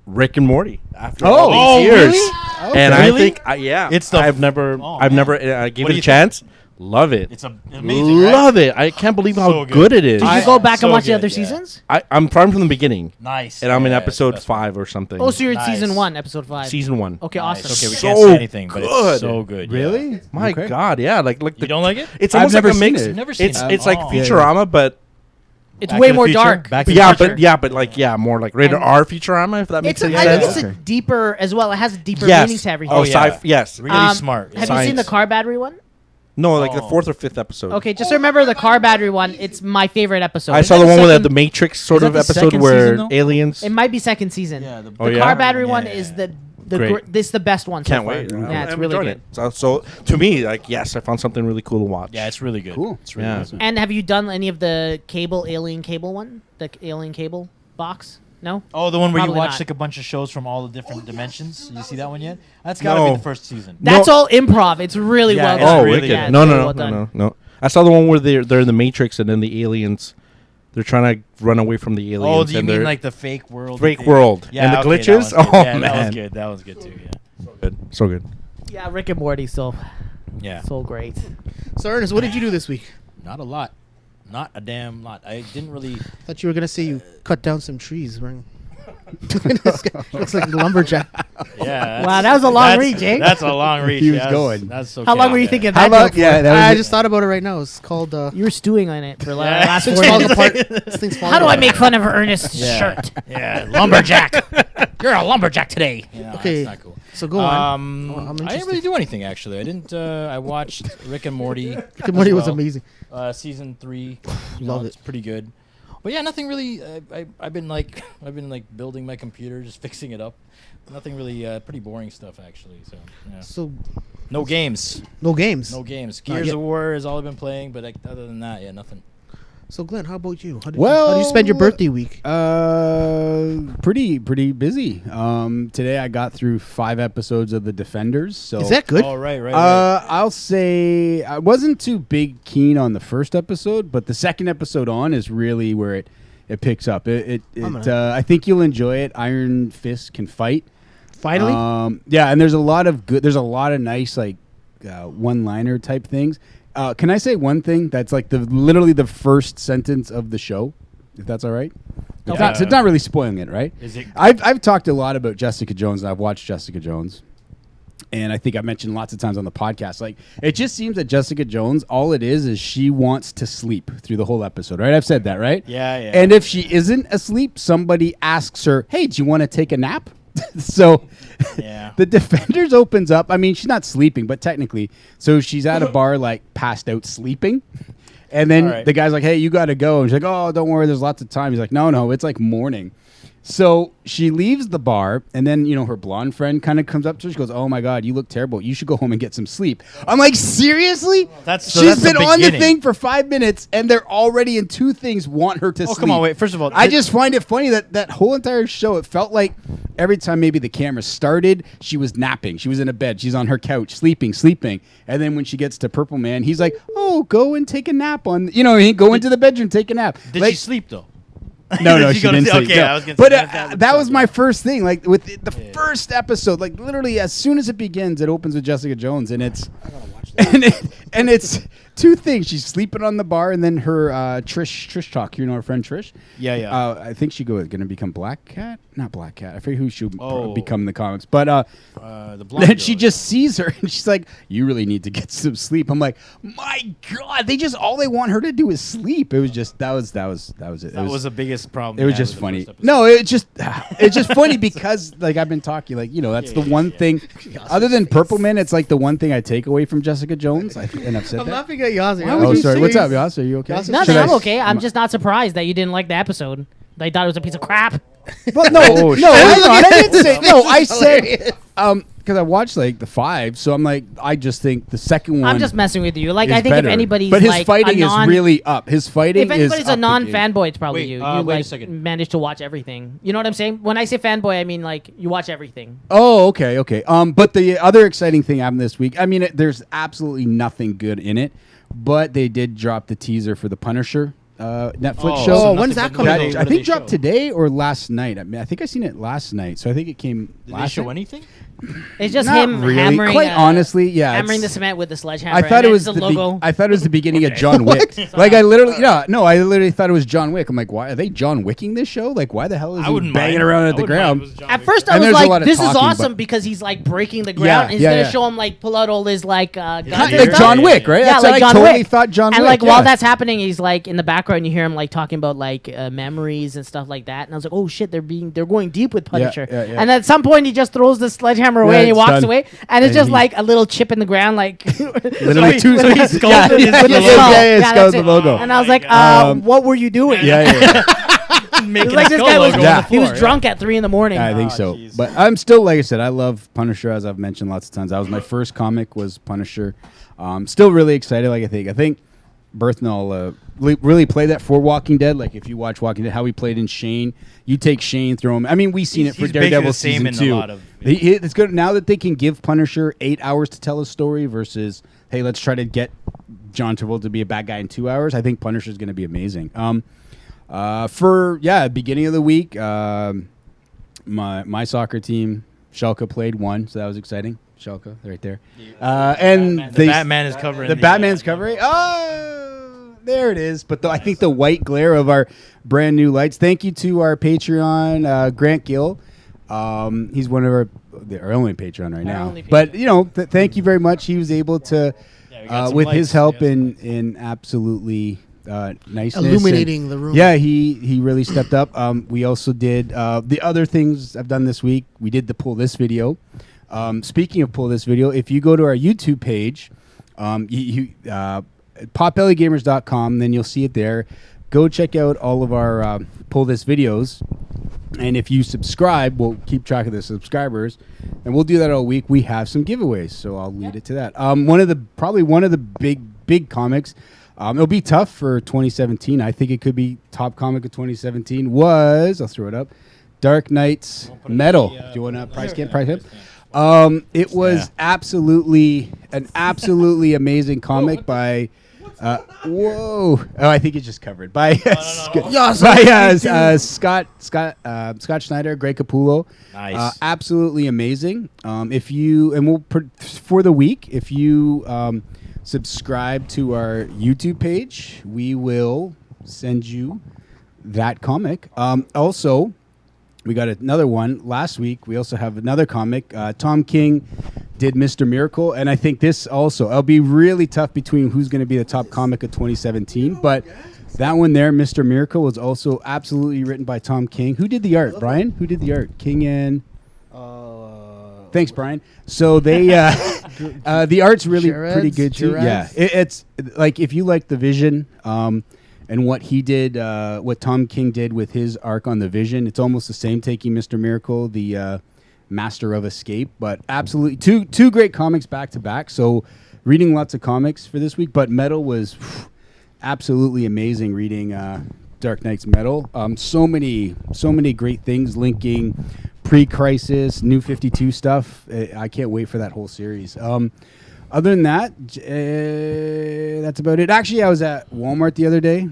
Rick and Morty after all these years,
really?
and
Really?
I think, yeah,
It's the-
I've never,
Oh,
I've
man.
never gave
What
it
do
a
you
chance. Love it.
It's amazing. Right?
Love it. I can't believe how
So good.
good it is.
Did you go back
so
and watch the
good,
other
yeah.
seasons?
I'm starting from the beginning,
Nice.
and I'm in
Yeah,
episode
that's fine.
5 or something.
Oh, so you're in
Nice.
season 1, episode 5.
Season 1.
Okay,
Nice.
awesome.
Okay, we
So
can't say anything, but
good.
it's so good. yeah.
Really?
My
Okay.
God, yeah, like
You don't like it?
It's
I've
almost
never
like a
seen
mix.
it.
Never seen
It's
it.
it's like
Oh.
Futurama, but
It's
Back
way
to the
more
Future?
dark.
Back to the
yeah,
Future?
but more like rated
And-
R Futurama, if that makes
It's
any
I
sense.
think it's a deeper as well. It has a deeper
Yes.
meaning to everything.
Oh,
yeah.
yes.
Really smart.
Have you seen the
Science.
car battery one?
No, like the
Oh.
4th or 5th episode.
Okay, just remember the car battery one. It's my favorite episode.
I
Is
saw
that
the one with
second-
the Matrix sort
Is
of
that the
episode
second
where
season, though?
aliens.
It might be second season.
Yeah, the-
the
Oh, yeah?
car battery one
Yeah.
is the
Great.
this is the best one.
Can't
so far.
wait.
Yeah, it's
I'm
really
enjoying
good.
it. So to me, like, yes, I found something really cool to watch.
Yeah, it's really good.
Cool.
It's really
Yeah.
good.
And have you done any of the alien cable one? The alien cable box? No.
Oh, the one where
Probably
you watch
not.
like a bunch of shows from all the different dimensions. You see that one yet? That's got to
No.
be the first season.
That's all improv. It's really
Yeah,
well
it's
done.
Oh,
really
wicked!
good.
No,
it's
no,
really
no,
well
no,
done.
no, no. I saw the one where they're in the Matrix and then the aliens, they're trying to run away from the aliens.
Oh, do you
and
mean
they're
like the fake world?
fake
thing?
world
Yeah,
and the
okay, that
glitches?
was good.
Oh
Yeah,
man,
that was good. That was good too. Yeah.
good, so good.
Yeah, Rick and Morty, so
Yeah.
great.
So Ernest, what did you do this week?
Not a lot. Not a damn lot. I didn't really.
Thought you were gonna say you cut down some trees. Right? This guy looks like a lumberjack.
Yeah.
Wow, that was a long
that's-
reach, eh?
That's a long reach.
He was
yeah,
going.
That's okay.
How long were you
yeah.
thinking of
How
that
long?
joke for?
Yeah, that was
I
it.
just thought about it right now. It's called.
You were stewing on it for the
Yeah.
last
This
4
thing's
days.
falling apart. This thing's falling
How do I
apart.
make fun of Ernest's
Yeah.
shirt?
Yeah, lumberjack. You're a lumberjack today. Yeah,
Okay.
That's not cool.
So go on.
I'm
I'm
I didn't
interested.
really do anything actually. I didn't. I watched Rick and Morty.
Rick and Morty
as
was
well.
amazing.
Season 3.
Love
It's
it.
pretty good. But yeah, nothing really. I've been like building my computer, just fixing it up. Nothing really. Pretty boring stuff actually. So yeah.
So
No games.
no games.
No games.
Not
Gears
yet.
of War is all I've been playing, but other than that, yeah, nothing.
So Glenn, how about you? How did
Well,
you spend your birthday week?
Pretty busy. Today I got through 5 episodes of The Defenders. So
Is that good?
Oh right.
I'll say I wasn't too keen on the first episode, but the second episode on is really where it picks up. I think you'll enjoy it. Iron Fist can fight.
Finally,
Yeah, and there's a lot of nice like one-liner type things. Can I say one thing that's like literally the first sentence of the show, if that's all right? So it's not really spoiling it, right?
Is it?
I've talked a lot about Jessica Jones, and I've watched Jessica Jones. And I think I mentioned lots of times on the podcast, like, it just seems that Jessica Jones, all it is she wants to sleep through the whole episode, right? I've said that, right?
Yeah.
And if she isn't asleep, somebody asks her, hey, do you want to take a nap? So
Yeah.
the Defenders opens up. I mean, she's not sleeping, but technically. So she's at a bar, like, passed out sleeping. And then
All right.
the guy's like, hey, you got to go. And she's like, oh, don't worry, there's lots of time. He's like, no, it's like morning. So she leaves the bar, and then, her blonde friend kind of comes up to her. She goes, oh, my God, you look terrible. You should go home and get some sleep. I'm like, seriously? She's been on the thing for 5 minutes, and they're already in 2 things want her to sleep.
Oh, come on, wait. First of all,
I just find it funny that whole entire show, it felt like every time maybe the camera started, she was napping. She was in a bed. She's on her couch, sleeping. And then when she gets to Purple Man, he's like, oh, go and take a nap go into the bedroom, take a nap.
Did
Like,
she sleep though?
No,
Did
she
go to
didn't
sleep?
sleep.
Okay,
no.
I was gonna
But
say
that was my first thing. Like with the first episode, like literally as soon as it begins, it opens with Jessica Jones, and it's and it's two things. She's sleeping on the bar, and then her Trish Talk. You know her friend Trish.
Yeah.
I think she's going to become Black Cat. Not Black Cat. I forget who she'll become in the comics. But
The blonde
then
girl,
she just sees her, and she's like, "You really need to get some sleep." I'm like, "My God!" They just all they want her to do is sleep. It was just that was it.
That was the biggest problem.
It was just funny. No, it's just funny because like I've been talking, like that's the one thing. Other than Purple Man, it's like the one thing I take away from Jessica Jones. And I've said
I'm
that.
laughing at Yasser.
Oh, sorry. What's up, Yas? Are you okay?
Yas-
Nothing. I'm okay. I'm just not surprised that you didn't like the episode. I thought it was a piece of crap.
Well, no, I didn't say. No, I said because I watched like the 5, so I'm like, I just think the second one.
I'm just messing with you. Like
is
I think
better.
if anybody's
but his
like
fighting
a
is really up. His fighting
if anybody's
is
a
up
non-fanboy, it's probably
Wait,
you.
wait
You
a
like
second.
managed to watch everything. You know what I'm saying? When I say fanboy, I mean like you watch everything.
Oh, okay. But the other exciting thing happened this week. I mean, there's absolutely nothing good in it, but they did drop the teaser for the Punisher Netflix show.
so when's that coming out?
I think dropped today or last night. I mean, I think I seen it last night, so I think it came.
Did
last
they show
night.
anything?
It's just
Not
him
really.
hammering.
Quite honestly, yeah,
hammering the
it's-
cement with the sledgehammer.
I thought
and
it was
the
the
logo.
I thought it was the beginning of John Wick. Like I literally, I literally thought it was John Wick. I'm like, why are they John Wicking this show? Like, why the hell is
I
he
wouldn't
banging
mind.
around
I
at the
wouldn't mind if it
ground?
was John
At
Wick.
first, I
And
was
there's a lot
like,
of
"This is
talking,
awesome"
but-
because he's like breaking the ground. He's
yeah,
gonna
yeah.
show him like pull out all his like guns.
Like
and stuff.
John Wick, right?
Yeah,
That's
like
what
John
I totally
Wick.
thought John
and
Wick.
like while
yeah.
that's happening, he's like in the background. You hear him like talking about like memories and stuff like that. And I was like, "Oh shit, they're going deep with Punisher."
yeah, yeah.
And at some point, he just throws the sledgehammer away
Yeah,
and he
it's
walks
done.
away, and it's
And
just
he-
like a little chip in the ground, like
Literally two.
with his skull, with his
yeah,
skull.
it's
that's
got the
it.
logo.
And I was like,
God.
"What were you doing?"
Yeah.
Making
It's like
a
this
skull
guy was.
logo
Yeah.
on the
He was
floor,
drunk at 3 in the morning.
I think so.
jeez.
But I'm still, like I said, I love Punisher, as I've mentioned lots of times. That was my first comic, was Punisher. Still really excited. Like I think Berthnall really played that for Walking Dead. Like if you watch Walking Dead, how he played in Shane, you take Shane, throw him. I mean, we've seen it for
He's basically
Daredevil
the same
season
in a
2.
lot of-
It's good now that they can give Punisher 8 hours to tell a story versus, hey, let's try to get John Travolta to be a bad guy in 2 hours. I think Punisher is going to be amazing. Beginning of the week, my soccer team, Schalke, played 1, so that was exciting. Schalke, right there. And
The Batman is covering
the Batman's covering. Oh, there it is. But I think the white glare of our brand new lights. Thank you to our Patreon, Grant Gill. He's one of our only Patreon right now.
only
But thank you very much. He was able to,
we got some
with
lights.
his help
We got some
in absolutely niceness,
Illuminating
and-
the room.
Yeah, he really stepped up. We also did the other things I've done this week. We did the pull this video. Speaking of pull this video, if you go to our YouTube page, potbellygamers.com, then you'll see it there. Go check out all of our pull this videos. And if you subscribe, we'll keep track of the subscribers, and we'll do that all week. We have some giveaways, so I'll lead it to that. One of the big comics. It'll be tough for 2017. I think it could be top comic of 2017. I'll throw it up, Dark Knight's Metal. Do you want to price him? It was absolutely amazing comic by. Whoa! Oh, I think it's just covered by Scott Schneider, Greg Capullo.
Nice.
Absolutely amazing. For the week, if you subscribe to our YouTube page, we will send you that comic. Also, we got another one last week. We also have another comic. Tom King did Mr. Miracle, and I think this also, it'll be really tough between who's going to be the top comic of 2017, but that one there, Mr. Miracle, was also absolutely written by Tom King. Who did the art? Brian? Who did the art? King and... Thanks, Brian. So they, the art's really pretty good too. Yeah, it's like if you like the Vision, and what he did, what Tom King did with his arc on the Vision, it's almost the same. Taking Mr. Miracle, the Master of Escape, but absolutely two great comics back to back. So reading lots of comics for this week, but Metal was absolutely amazing. Reading Dark Knight's Metal, so many great things linking pre-crisis, New 52 stuff. I can't wait for that whole series. Other than that, that's about it. Actually, I was at Walmart the other day,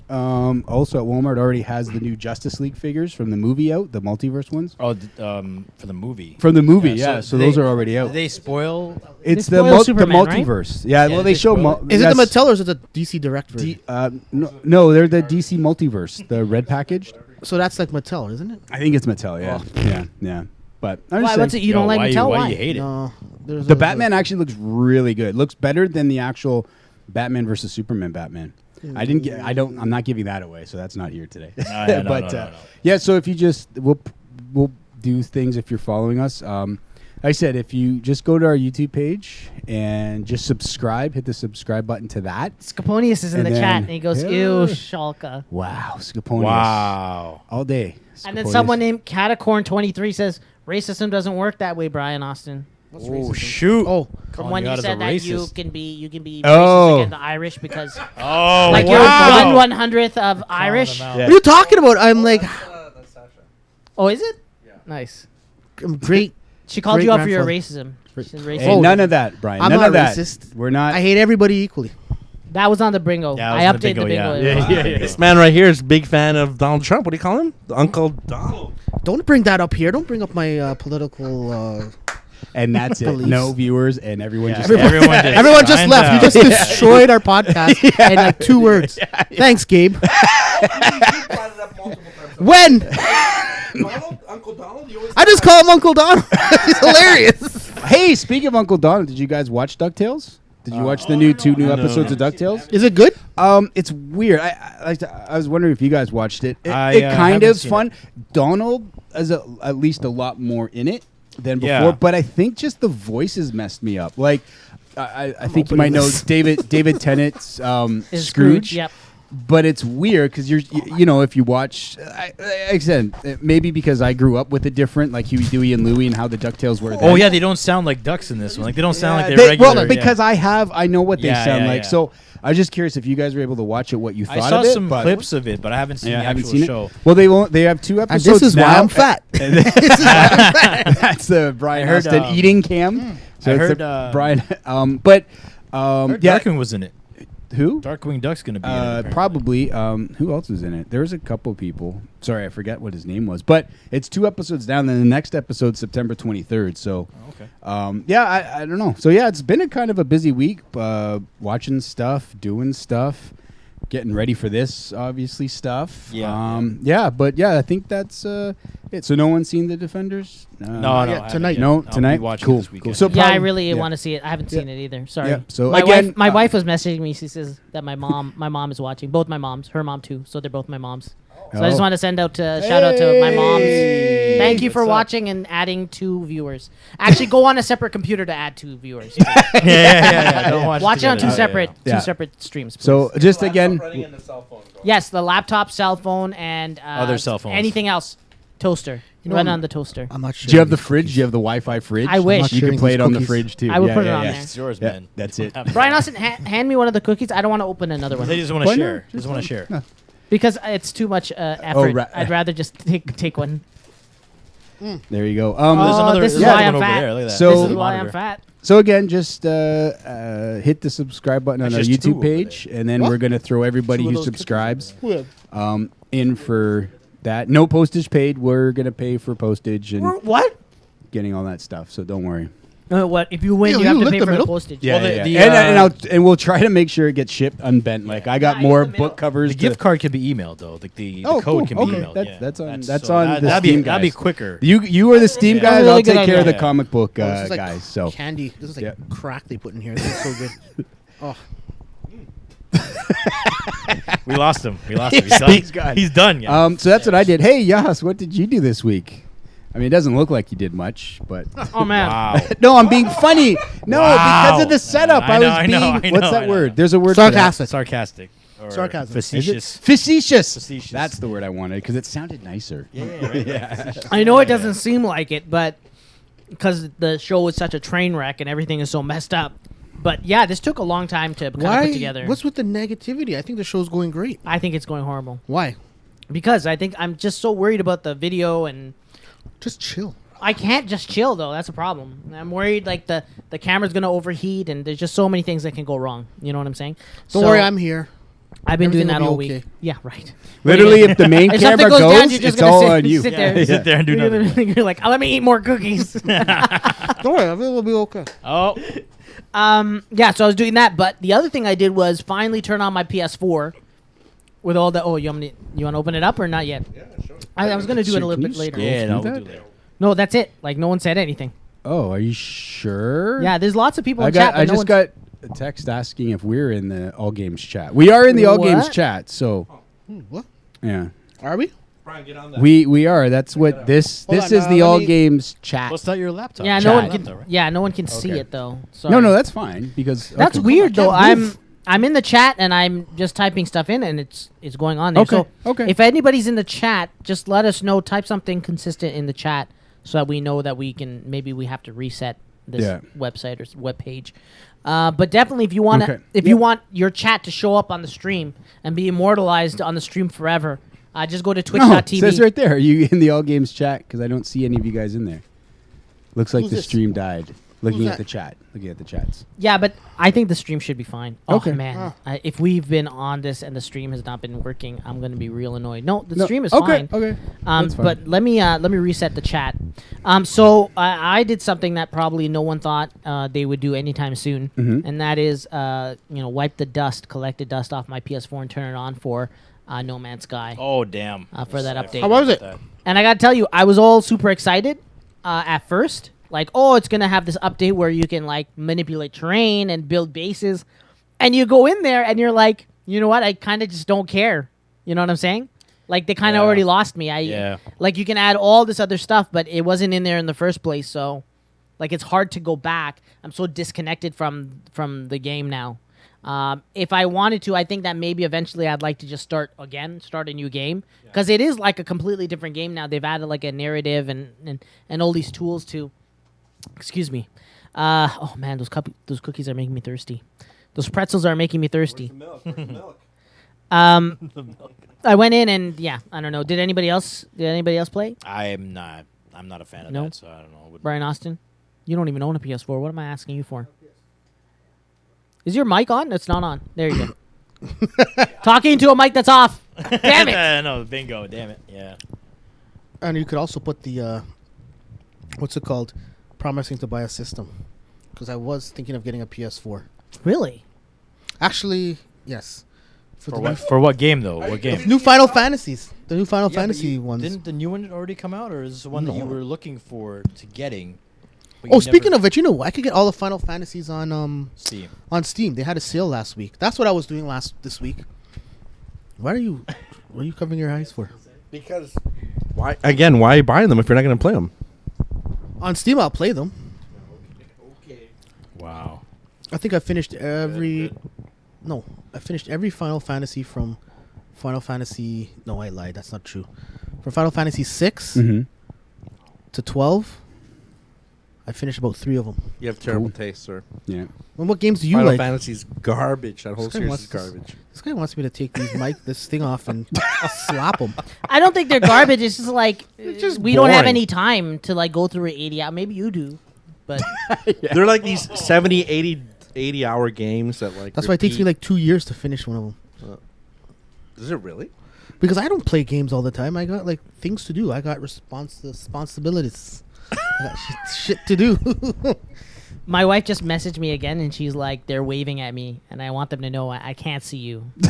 also at Walmart already has the new Justice League figures from the movie out, the multiverse ones.
Oh, for the movie.
From the movie, yeah. So those are already out.
Did they spoil?
It's
They
the
spoil Superman, right?
multiverse. Yeah,
Yeah,
well,
did
they
they
show.
spoil
Is it the Mattel or is it the DC Direct version?
No, they're the DC multiverse, the red package.
So that's like Mattel, isn't it?
I think it's Mattel. Yeah, yeah. But I'm
Why?
just
What's
saying,
it? You don't like Mattel?
Why do you hate it?
No. There's
the Batman actually looks really good. Looks better than the actual Batman versus Superman Batman. I'm not giving that away, so that's not here today.
No.
Yeah. So if you we'll do things if you're following us. Like I said, if you just go to our YouTube page and just subscribe, hit the subscribe button to that.
Scaponius is in
And
the chat,
then-
and he goes,
Yeah.
"Ew, Schalke."
Wow, Scaponius.
Wow.
All day.
And then
Scaponius.
someone named Catacorn23 says, "Racism doesn't work that way, Brian Austin."
Oh shoot!
Oh,
From
Calling
when
you
you
out as
said
a
that you
racist.
can be
Oh.
racist against the Irish because
Oh,
like
wow.
you're 1/100th of Irish.
them out.
Yeah.
what are you talking about? I'm like,
Oh, is it? Nice.
I'm great.
She called you out for your
Great-grandfather.
racism. She said racist.
Hey, none of that, Brian.
I'm
none
not
of that.
racist.
We're not.
I hate everybody equally.
That was on the Bringo.
Yeah,
I
it was on the
updated the
Bingo,
Bingo.
yeah.
This man right here is a big fan of Donald Trump. What do you call him? Uncle Donald.
Don't bring that up here. Don't bring up my political.
And that's it.
Beliefs.
No viewers, and everyone just.
Everyone just
signs
left. You
out.
just destroyed our podcast in like 2 words. Thanks, Gabe. When?
Uncle Donald? You always
I just call him Uncle Donald. He's hilarious.
Hey, speaking of Uncle Donald, did you guys watch DuckTales? Did you watch the two new episodes of DuckTales?
Is it good?
It's weird. I was wondering if you guys watched it. It
I,
kind
haven't
of
seen
fun.
it.
Donald has at least a lot more in it than before,
Yeah.
but I think just the voices messed me up. Like, I think you
opening
might know
this.
David Tennant's
Is
Scrooge.
Yep.
But it's weird because you know, if you watch, like I said, maybe because I grew up with it different, like Huey, Dewey, and Louie, and how the DuckTales were.
Oh
then.
yeah, they don't sound like ducks in this one. Like they don't sound like they're
They-
regular.
well, because I know what they
Yeah,
sound
yeah,
like.
yeah.
So I was just curious if you guys were able to watch it, what you thought
I saw
of it.
some
but-
clips of it, but I haven't seen
Yeah,
the
I haven't
actual
seen
show.
it. Well, they have 2
And
episodes.
this is
now,
why I'm fat.
and that's the Brian
I heard,
Austin eating cam.
I
it's the
heard,
Brian.
Heard
Yeah,
Darkwing was in it.
who?
Darkwing Duck's gonna be in it. apparently.
Probably. Who else is in it? There's a couple people. Sorry, I forget what his name was. But it's 2 episodes down. Then the next episode, September 23rd. So,
Oh, okay.
yeah, I don't know. So yeah, it's been a kind of a busy week. Watching stuff, doing stuff, getting ready for this, obviously stuff.
Yeah.
Yeah, but yeah, I think that's it. So no one's seen The Defenders?
No,
yeah,
I haven't
tonight.
yet.
No,
I'll be
tonight?
watching
Cool,
this
cool.
weekend.
So
Yeah, I
probably-
really
yeah.
want to see it. I haven't seen it either. Sorry.
Yeah, so
my
again,
my wife was messaging me. She says that my mom is watching. Both my moms, her mom too. So they're both my moms. So I just
Oh.
want to send out shout out to my moms.
Hey!
Thank you for
What's up?
watching and adding 2 viewers. Actually, go on a separate computer to add 2 viewers.
yeah. Don't
Watch it on
together.
2 separate
Yeah.
2 separate streams. Please.
So just again,
yes, the laptop, cell phone, and
Other cell phones.
Anything else, toaster.
You know,
Run
I'm-
on the toaster.
I'm not sure.
do you have the fridge? Do you have the Wi-Fi fridge?
I wish.
not
You
sharing
can play
these
it on the
cookies.
fridge too.
I would
Yeah,
put it
yeah,
on
yeah.
there.
It's yours,
Yeah,
man.
that's it.
Brian Austin, hand me one of the cookies. I don't want to open another one
They just want to
Why not?
share. Just want to share.
because it's too much effort.
right.
I'd rather just take one.
There you go.
There's another.
this is
there's
why
another
I'm
one
fat.
Over there. Look at that.
So-
This
This
is why I'm
monitor.
fat.
So again, just hit the subscribe button on our
That's just 2
YouTube
over
page, and then
What?
we're gonna throw everybody
2 of
who
those cookies
subscribes
Well,
in for that. No postage paid. We're gonna pay for postage and
What?
getting all that stuff. So don't worry.
What if you win?
Ew,
you
you
have to
lit
pay
the
for
middle?
the postage.
Well, the- the,
and we'll try to make sure it gets shipped unbent. Like I got
Yeah,
more
in the middle.
book covers.
The
to-
gift card can be emailed though. Like the
Oh,
code
cool.
can be
Okay.
emailed.
That's-
yeah.
that's on-
So
that's on the
that'd
Steam
That'd be
guys.
quicker.
You are the Steam
Yeah.
guys.
Really
I'll
good
take care of the
idea.
comic book
this is like
guys. So
candy. This is like
Yeah.
crack they put in here. This is so good. Oh,
We lost him. He's done.
He's gone.
He's done. Yeah.
so that's what I did. Hey, Yas, what did you do this week? I mean, it doesn't look like you did much, but
Oh man.
wow.
no, I'm being funny. No,
Wow.
because of the setup,
I
I
know,
was
I
being.
know, I
what's
know,
that
I know.
word? There's a word. for that.
sarcastic.
Sarcastic. Or
Sarcasm.
Is it?
Facetious.
Facetious.
Facetious.
That's the word I wanted because it sounded nicer.
Yeah.
I know it doesn't seem like it, but because the show is such a train wreck and everything is so messed up. But yeah, this took a long time to kind of
Why?
put together.
What's with the negativity? I think the show's going great.
I think it's going horrible
Why?
because I think I'm just so worried about the video and
Just chill.
I can't just chill though. That's a problem. I'm worried like the camera's gonna overheat and there's just so many things that can go wrong. You know what I'm saying?
Don't worry, I'm here.
I've been doing
Everything
that
will
all
be
week.
okay.
Yeah, right.
Literally, if the main
If
camera
something goes down,
goes,
you're just
it's
gonna
all
sit-
on you.
sit there.
Yeah, sit there and do nothing.
You're like, let me eat more cookies.
Don't worry, everything will be okay.
Oh,
Yeah, so I was doing that, but the other thing I did was finally turn on my PS4 with all the. Oh, you want to open it up or not yet? Yeah, sure. I was gonna do it a little
Can
bit
you
later.
scroll
yeah, no,
through
we'll do
that?
that.
No, that's it. Like no one said anything.
Oh, are you sure?
Yeah, there's lots of people
I
in chat.
got. I
but no
just
one's-
got a text asking if we're in the All Games chat. We are in the All Games
What?
chat. So
What?
yeah,
Are we?
Brian, get on that.
we are. That's what this
Hold
this
on,
is the
let
All
me-
Games chat.
What's that? Your laptop?
Yeah,
Chat.
no one can.
Laptop, right?
Yeah, no one can see
Okay.
it though. Sorry.
No, that's fine because
That's
okay.
weird though.
I can't move.
I'm in the chat and I'm just typing stuff in and it's going on there.
Okay,
So
okay.
if anybody's in the chat, just let us know. Type something consistent in the chat so that we know that we can. Maybe we have to reset this
Yeah.
website or web page. But definitely, if you want to,
Okay.
if you want your chat to show up on the stream and be immortalized on the stream forever, just go to
No, it
twitch.tv.
says right there. Are you in the All Games chat? Because I don't see any of you guys in there. Looks like
Who's
the
this?
stream died. Looking
Who's
at
that?
the chat. Looking at the chats.
Yeah, but I think the stream should be fine. Oh,
Okay.
man. If we've been on this and the stream has not been working, I'm going to be real annoyed. No, the
No,
stream is
okay,
fine.
Okay. That's fine.
But let me reset the chat. So I did something that probably no one thought they would do anytime soon,
Mhm.
and that is wipe the dust, collect the dust off my PS4 and turn it on for No Man's Sky.
Oh, damn.
For that update.
How was it?
And I gotta tell you, I was all super excited at first. Like, oh, it's gonna have this update where you can like manipulate terrain and build bases, and you go in there and you're like, you know what? I kind of just don't care. You know what I'm saying? Like they kind of
Yeah.
already lost me.
Yeah.
Like you can add all this other stuff, but it wasn't in there in the first place. So, like it's hard to go back. I'm so disconnected from the game now. If I wanted to, I think that maybe eventually I'd like to just start a new game because it is like a completely different game now. They've added like a narrative and all these tools to. Excuse me. Oh man, those cookies are making me thirsty. Those pretzels are making me thirsty. I went in and yeah, I don't know. Did anybody else play?
I'm not a fan of
No?
that, so I don't know.
Brian Austin, you don't even own a PS4. What am I asking you for? Is your mic on? It's not on. There you go. Talking to a mic that's off. Damn it.
No, bingo. Damn it. Yeah.
And you could also put the what's it called? Promising to buy a system, because I was thinking of getting a PS4.
Really?
Actually, yes.
For what game though? What game?
New Final Fantasies. The new Final
Yeah, but
Fantasy ones.
Didn't the new one already come out, or is this the one that you
No.
were looking for to getting?
Oh, speaking of it, you know, I could get all the Final Fantasies on
Steam.
On Steam, they had a sale last week. That's what I was doing this week. What are you covering your eyes for?
Because why are you buying them if you're not going to play them?
On Steam, I'll play them.
Wow.
I think I finished every. No, I finished every Final Fantasy from Final Fantasy. No, I lied. That's not true. From Final Fantasy 6
Mhm.
to 12, I finished about 3 of them.
You have terrible taste, sir.
Yeah.
And what games do you
Final
like?
Fantasy's garbage. That whole
This guy
series
wants
is
to-
garbage.
This guy wants me to take this thing off and slap him.
I don't think they're garbage. It's just like
just
we don't have
boring.
any time to like go through it 80 hours. Maybe you do, but
They're like these 70, 80 hour games that like.
That's why it takes me
repeat.
like 2 years to finish one of them.
Is it really?
Because I don't play games all the time. I got like things to do. I got responsibilities. I got shit to do.
my wife just messaged me again, and she's like, "They're waving at me, and I want them to know I can't see you." So.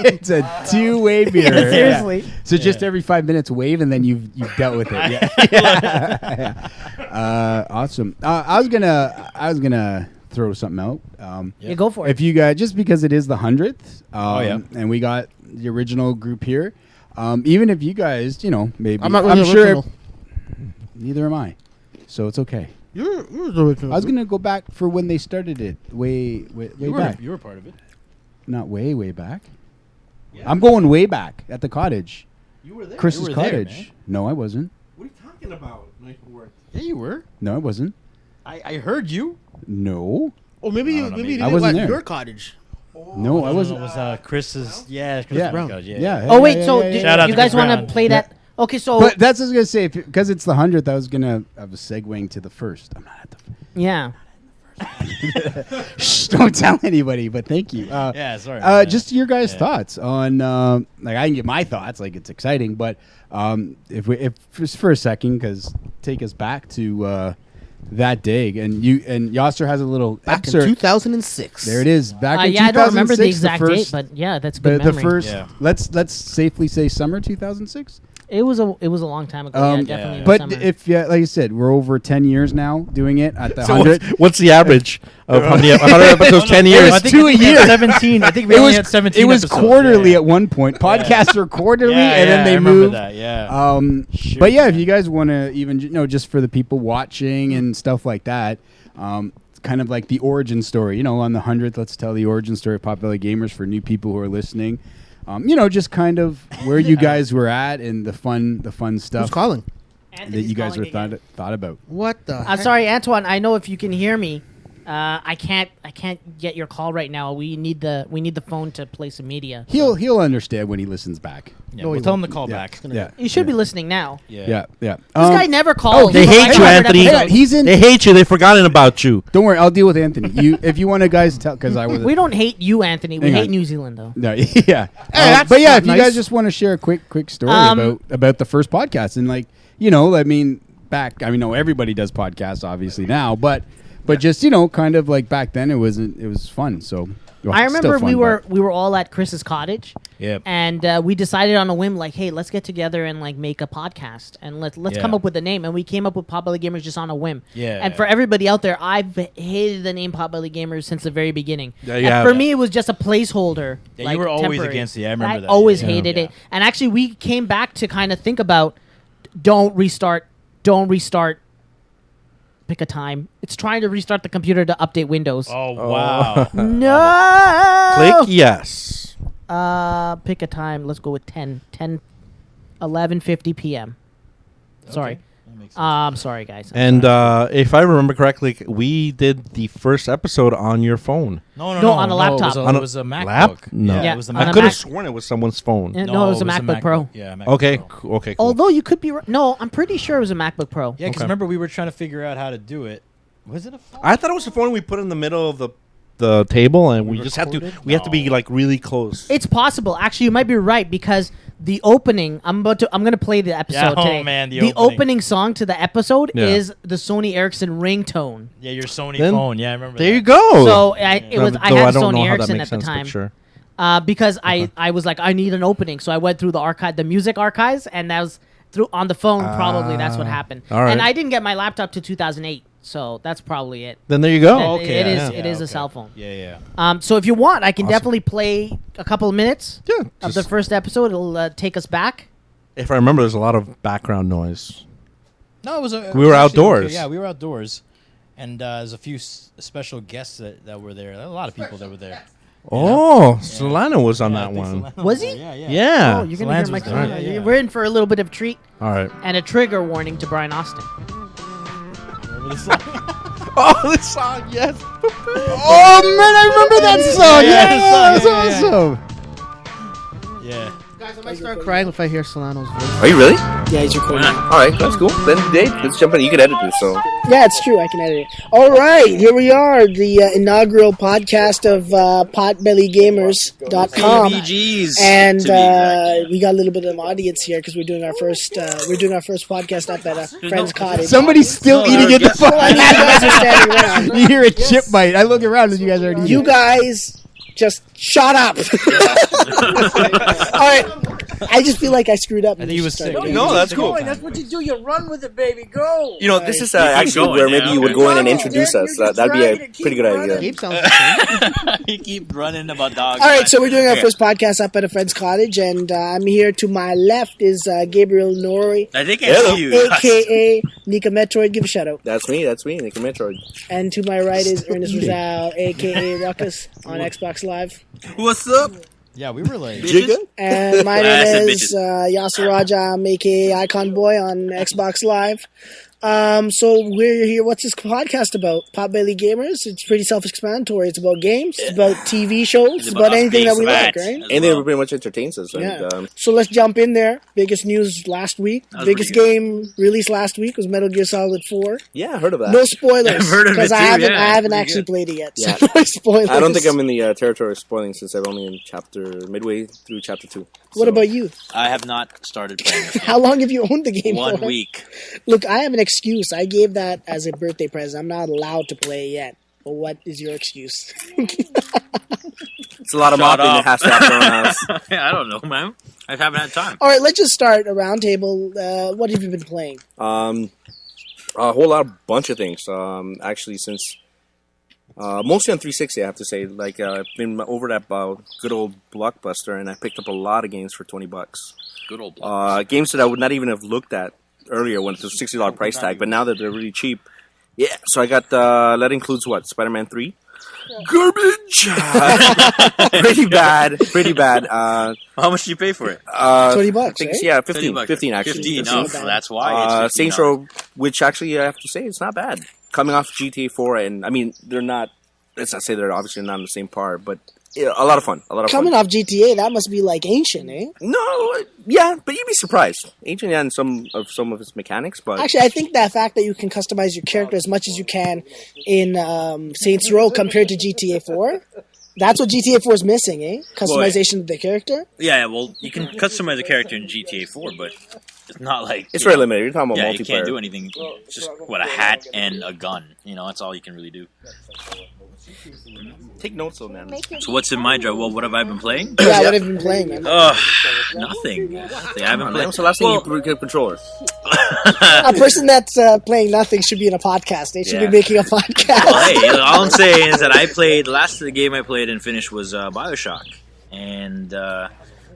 It's a two-way mirror.
Yeah, seriously.
So just every 5 minutes, wave, and then you've dealt with it. Yeah. Yeah. Awesome. I was gonna throw something out.
Yeah, go for it.
If you guys, just because it is the 100th,
yeah.
and we got the original group here, even if you guys, maybe
I'm not really
sure.
original.
Neither am I, so it's okay.
You're the original.
I was gonna go back for when they started it, way back.
You were part of it.
Not way back. I'm going way back at the cottage.
You were there.
Chris's
You were there,
cottage.
man.
No, I wasn't.
What are you talking about? No, you weren't.
Yeah, you were.
No, I wasn't.
I heard you.
No.
Or maybe you
don't know,
maybe
maybe.
you did
I
it
wasn't
at
there.
your cottage.
No, I
It
wasn't.
was Chris's. Yeah, Chris
Yeah.
Brown.
Brown.
Yeah.
Oh wait, so
yeah,
did
Shout out
you
to
guys
Chris
want to
Brown.
play that? Okay, so
But that's what I was gonna say because it's the 100th. I was segueing to the first. I'm not at the.
yeah.
Shh, don't tell anybody. But thank you.
Yeah, sorry.
Just your guys' thoughts on like I can get my thoughts. Like it's exciting, but if just for a second, because take us back to that day, and Yasser has a little
Back
excerpt.
in 2006.
There it is. Back in
yeah,
2006.
I don't remember the exact
first,
date, but yeah, that's good
the
memory.
first.
Yeah.
Let's safely say summer 2006.
It was a long time ago. Yeah, definitely. in the
But
summer.
if like you said, we're over 10 years now doing it at the
So
100.
what's the average of how many 100 episodes? 10 years.
I think
two
we
a
had
year.
17. I think we only had 17.
It was
episodes.
quarterly
Yeah.
at one point. Podcasts are quarterly,
Yeah,
and then
I
they
remember
moved.
that, yeah. Shoot,
But yeah, if
man.
you guys want to even just for the people watching and stuff like that, it's kind of like the origin story. On the 100th, let's tell the origin story of Pop Belly Gamers for new people who are listening. Just kind of where you guys were at and the fun stuff
Who's calling?
that you guys are thought about.
What the?
I'm sorry, Antoine. I know if you can hear me, I can't get your call right now. We need the phone to play some media.
He'll understand when he listens back.
Yeah, we'll tell him to call
Yeah.
back.
Yeah,
You should be listening now.
yeah.
This guy never calls.
They
He's
hate
like
you,
100
Anthony.
episodes.
He's in.
They hate you. They've forgotten about you.
Don't worry, I'll deal with Anthony. If you want to guys tell, because I was.
We don't hate you, Anthony. We
Hang
hate
on.
New Zealand, though.
No, yeah.
that's
but yeah,
not
if you
nice.
guys just want to share a quick story about the first podcast and back. Everybody does podcasts obviously now, but just kind of like back then it was fun. So
I
it's
remember
still
we
fun,
were all at Chris's cottage.
Yep.
And we decided on a whim, like, hey, let's get together and like make a podcast and let's
Yeah.
come up with a name. And we came up with Pop Belly Gamers just on a whim.
Yeah.
And for everybody out there, I've hated the name Pop Belly Gamers since the very beginning.
Yeah,
And
you have.
for me, it was just a placeholder.
Yeah,
like,
you were always
temporary.
against it. I remember that.
always
Yeah.
hated
Yeah.
it. And actually, we came back to kind of think about don't restart. Pick a time. It's trying to restart the computer to update Windows.
Oh wow.
No.
Click yes.
Pick a time. Let's go with 11:50 p.m. Sorry.
That makes sense.
I'm sorry, guys.
And if I remember correctly, we did the first episode on your phone.
No, on a laptop.
It was a MacBook.
Lap? No.
Yeah,
it was the
on a
I
MacBook.
could have
Mac-
sworn it was someone's phone.
No, it was a MacBook Pro.
Yeah, MacBook
Okay,
Pro.
okay, cool.
Although you could be no, I'm pretty sure it was a MacBook Pro.
Yeah, because
Okay.
remember we were trying to figure out how to do it. Was it a phone?
I thought it was the phone we put in the middle of the table, and we just had to.
recorded?
We have to be like really close.
It's possible. Actually, you might be right because the opening. I'm gonna play the episode
oh,
today.
man, the
the
opening.
opening song to the episode
Yeah.
is the Sony Ericsson ringtone.
Yeah, your Sony
Then
phone. Yeah, I remember.
There
that.
you go.
So I had
don't know
Sony
how that
Ericsson
makes
at the
sense, but
time.
Sure.
Because I was like, I need an opening, so I went through the music archives, and that was through on the phone. Probably that's what happened.
all right.
And I didn't get my laptop to 2008, so that's probably it.
Then there you go.
It-
okay,
it is.
yeah.
It is
Yeah,
a cell phone.
Yeah, yeah.
So if you want, I can
Awesome.
definitely play a couple of minutes
Yeah.
of the
just-
first episode. It'll take us back.
if I remember, there's a lot of background noise.
No, it was a.
We were
actually
outdoors.
okay. Yeah, we were outdoors, and there's a few special guests that were there. There were a lot of people that were there.
Oh, Solano was on
Yeah, I
that
think
one.
Solano
Was
there.
he?
Yeah, yeah.
Yeah.
Oh, you're gonna hear
Solange
my
was there.
car.
Yeah, yeah.
We're in for a little bit of treat
All right.
and a trigger warning to Brian Austin.
Remember this song?
Oh, this song, yes.
Oh man, I remember that song.
Yeah,
Yeah,
the song,
that's
yeah,
awesome.
Yeah.
Guys, I might start crying if I hear Solano's voice.
Are you really?
Yeah, he's recording.
All right, that's cool. Then, Dave, let's jump in. You can edit this, so.
Yeah, it's true. I can edit it. All right, here we are, the inaugural podcast of potbellygamers.com.
PBGs.
And we got a little bit of an audience here because we're doing our first podcast up at a friend's cottage.
Somebody's still eating at the
So, I mean, you guys are standing around.
You hear a chip bite. I look around and you guys are already
You
eating.
guys just shut up. All right. I just feel like I screwed up.
I think he was sick.
No, that's cool.
That's what you do. You run with it, baby. Go.
You know, this is actually where maybe you would go in and introduce us. That'd be a pretty good idea.
Gabe sounds the same.
You keep running about dogs.
All right, so we're doing our first podcast up at a friend's cottage, and I'm here. To my left is Gabriel Nori,
I think
Hello.
I see you.
a.k.a. Nika Metroid. Give a shout out.
That's me, Nick Metroid.
And to my right is Ernest Rizal, a.k.a. Ruckus, on Xbox Live.
What's up?
Yeah, we were like.
Jigga?
And my
I
name
said
is Yasser Raja, I'm a.k.a. Icon Boy on Xbox Live. So we're here. What's this podcast about? Potbelly Gamers. It's pretty self-explanatory. It's about games. It's about TV shows. It's about anything that we like, right?
Anything that pretty much entertains us.
Yeah.
And,
So let's jump in there. Biggest news last week. Biggest game released last week was Metal Gear Solid 4.
Yeah, I heard of that.
No spoilers.
I've heard of it
because
too,
I haven't
yeah.
actually played it yet.
Yeah.
So no spoilers.
I don't think I'm in the territory of spoiling since I'm only in midway through chapter 2.
What about you?
I have not started playing this game.
How long have you owned the game
1
for?
week.
Look, I have an excuse. I gave that as a birthday present. I'm not allowed to play it yet. But what is your excuse?
It's a lot of mopping that has to happen around house.
I don't know, man. I haven't had time.
All right, let's just start a round table. What have you been playing?
A whole bunch of things. Actually, since mostly on 360, I have to say. Like I've been over that good old Blockbuster, and I picked up a lot of games for $20.
Good old Blockbuster.
Games that I would not even have looked at earlier when it was a $60 price tag, but now that they're really cheap, yeah. So I got that includes what? Spider-Man 3. Garbage. Pretty bad.
How much did you pay for it?
$20,
I think,
right?
yeah, 15 actually.
15. No, that's why. It's
Saints Row, which actually I have to say it's not bad. Coming off GTA 4, and I mean they're not. Let's not say they're obviously not on the same par, but yeah, a lot of fun.
Coming off GTA, that must be like ancient, eh?
No, yeah, but you'd be surprised. Ancient and some of its mechanics, but
Actually, I think that fact that you can customize your character as much as you can in Saints Row compared to GTA 4, that's what GTA 4 is missing, eh? Customization of the character.
Yeah, well, you can customize a character in GTA 4, but it's not like...
it's very limited. You're talking about multiplayer.
You can't do anything. It's just, a hat and a gun. That's all you can really do.
Take notes, though, man.
So what's in my job? Well, what have I been playing?
Yeah, what have you been playing, man?
Nothing. I haven't played.
When was the last time you get controller?
A person that's playing nothing should be in a podcast. They should be making a podcast.
Well, hey, all I'm saying is that the last of the game I played and finished was BioShock, and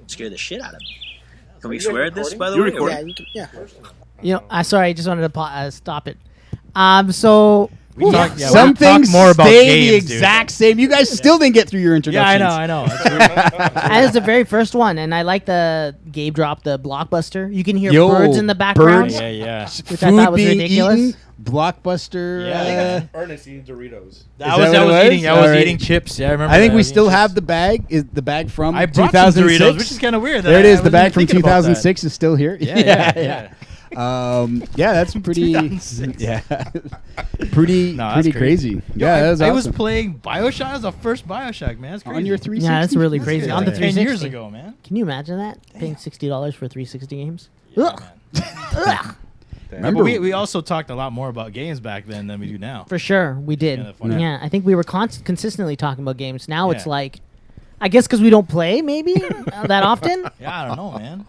scared the shit out of me. Can we swear at this, by the way?
Yeah, you can, yeah.
Sorry, I just wanted to stop it. So...
Some things
more about
stay
games,
the exact same. You guys still didn't get through your introductions.
Yeah, I know.
That is the very first one, and I like the Gabe drop, the Blockbuster. You can hear birds in the background.
Yeah.
Which I thought was ridiculous.
Eaten, Blockbuster.
Yeah, Ernest eating Doritos.
I was eating chips. Yeah, I remember.
I think we still have the bag. Is the bag from
I brought some
2006?
Doritos, which is kind of weird.
There it is. The bag from 2006 is still here.
Yeah.
That's pretty.
2006.
Yeah, pretty crazy. Yeah, that was awesome.
I was playing BioShock. That was the first BioShock, man. That's crazy.
On your 360.
Yeah, that's really crazy. On the
10
360.
years ago, man.
Can you imagine that? Paying $60 for 360 games?
Yeah,
Ugh.
Remember,
we also talked a lot more about games back then than we do now.
For sure, we did.
Yeah,
I think we were consistently talking about games. Now it's like, I guess because we don't play, maybe, that often?
Yeah, I don't know, man.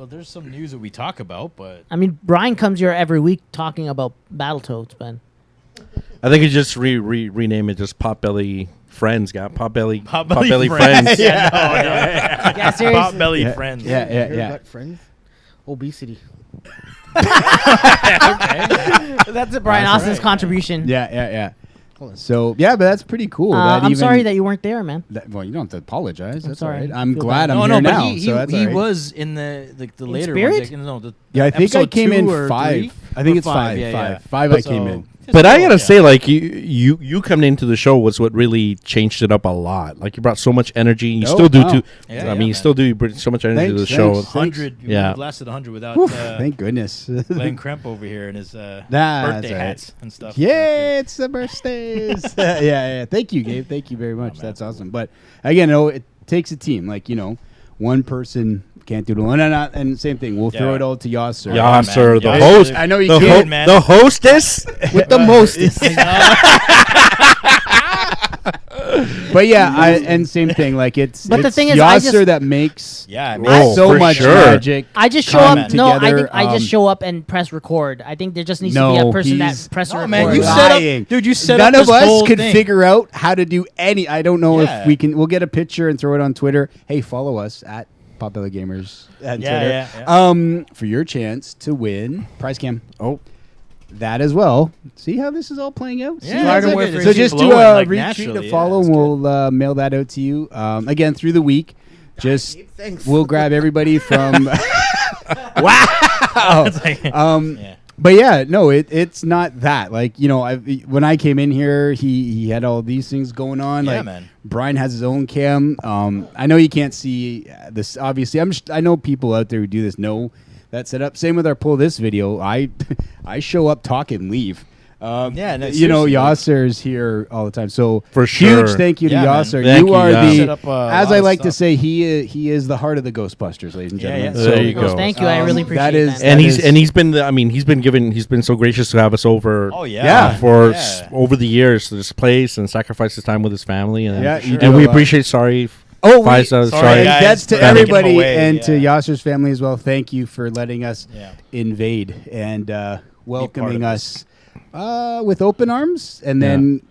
There's some news that we talk about, but...
I mean, Brian comes here every week talking about Battletoads, Ben.
I think you just rename it just Potbelly Friends. Got Potbelly
Friends.
Friends.
Yeah, seriously.
Potbelly Friends.
Yeah. Friends? Obesity.
That's Brian Austin's contribution.
Yeah. So but that's pretty cool.
I'm sorry that you weren't there, man.
Well, you don't have to apologize. That's all
sorry.
right. I'm
Feel
glad
bad.
I'm here
but
now.
he
so that's all right.
was in the later
Spirit?
ones.
I think I came in 5. I think it's 5.
Yeah.
5 I came in.
But I gotta say, like you coming into the show was what really changed it up a lot. Like you brought so much energy. You still do too. You still do. You bring so much energy to the show.
100.
Yeah,
blasted 100 without.
Thank goodness.
Glenn Kremp over here and his birthday hats and stuff.
Yeah, it's the birthdays. Yeah. Thank you, Gabe. Thank you very much. That's awesome. But again, it takes a team. Like one person can't do it alone. And same thing. We'll throw it all to Yasser.
Yasser, the host.
I know you
can't,
man.
The hostess
with the mostest.
But and same thing. Like it's
the thing is,
Yasser that makes
so
much
sure.
magic.
I just show up.
together.
No, I think I just show up and press record. I think there just needs to be a person that press record.
Man, you set
None
up
of
this
us
whole
could
thing.
figure out how to do any. I don't know if we can. We'll get a picture and throw it on Twitter. Hey, follow us at Potbelly Gamers at Twitter.
Yeah.
For your chance to win prize cam. That as well. See how this is all playing out?
Yeah,
so just do a retweet, a follow, and we'll mail that out to you. Again, through the week. Just we'll grab everybody from. Wow. But yeah, no, it's not that. Like, you know, when I came in here, he had all these things going on.
Yeah,
like,
man.
Brian has his own cam. I know you can't see this. Obviously, I know people out there who do this know that setup. Same with our pull this video. I show up, talk, and leave.
Yeah, no,
you know,
seriously,
Yasser's here all the time. So
For
huge
sure.
thank you to
Yeah, man.
Yasser.
Thank
You
you,
are
yeah.
the,
Set up, a
as
lot
I
of
like to
stuff.
say, he is the heart of the Ghostbusters, ladies and
Yeah,
gentlemen.
yeah.
So,
There you
Well,
go.
thank you. I really appreciate
that is-
that.
And
that
he's been so gracious to have us over.
Oh yeah.
Yeah.
For
Yeah.
over the years to this place and sacrifice his time with his family. And
Yeah, you
and
do
we
a lot.
appreciate. Sorry.
Oh,
Faisal,
sorry,
and
guys,
that's to
for taking him
everybody
away,
and to
yeah.
Yasser's family as well. Thank you for letting us
Yeah.
invade and welcoming
of
us with open arms and then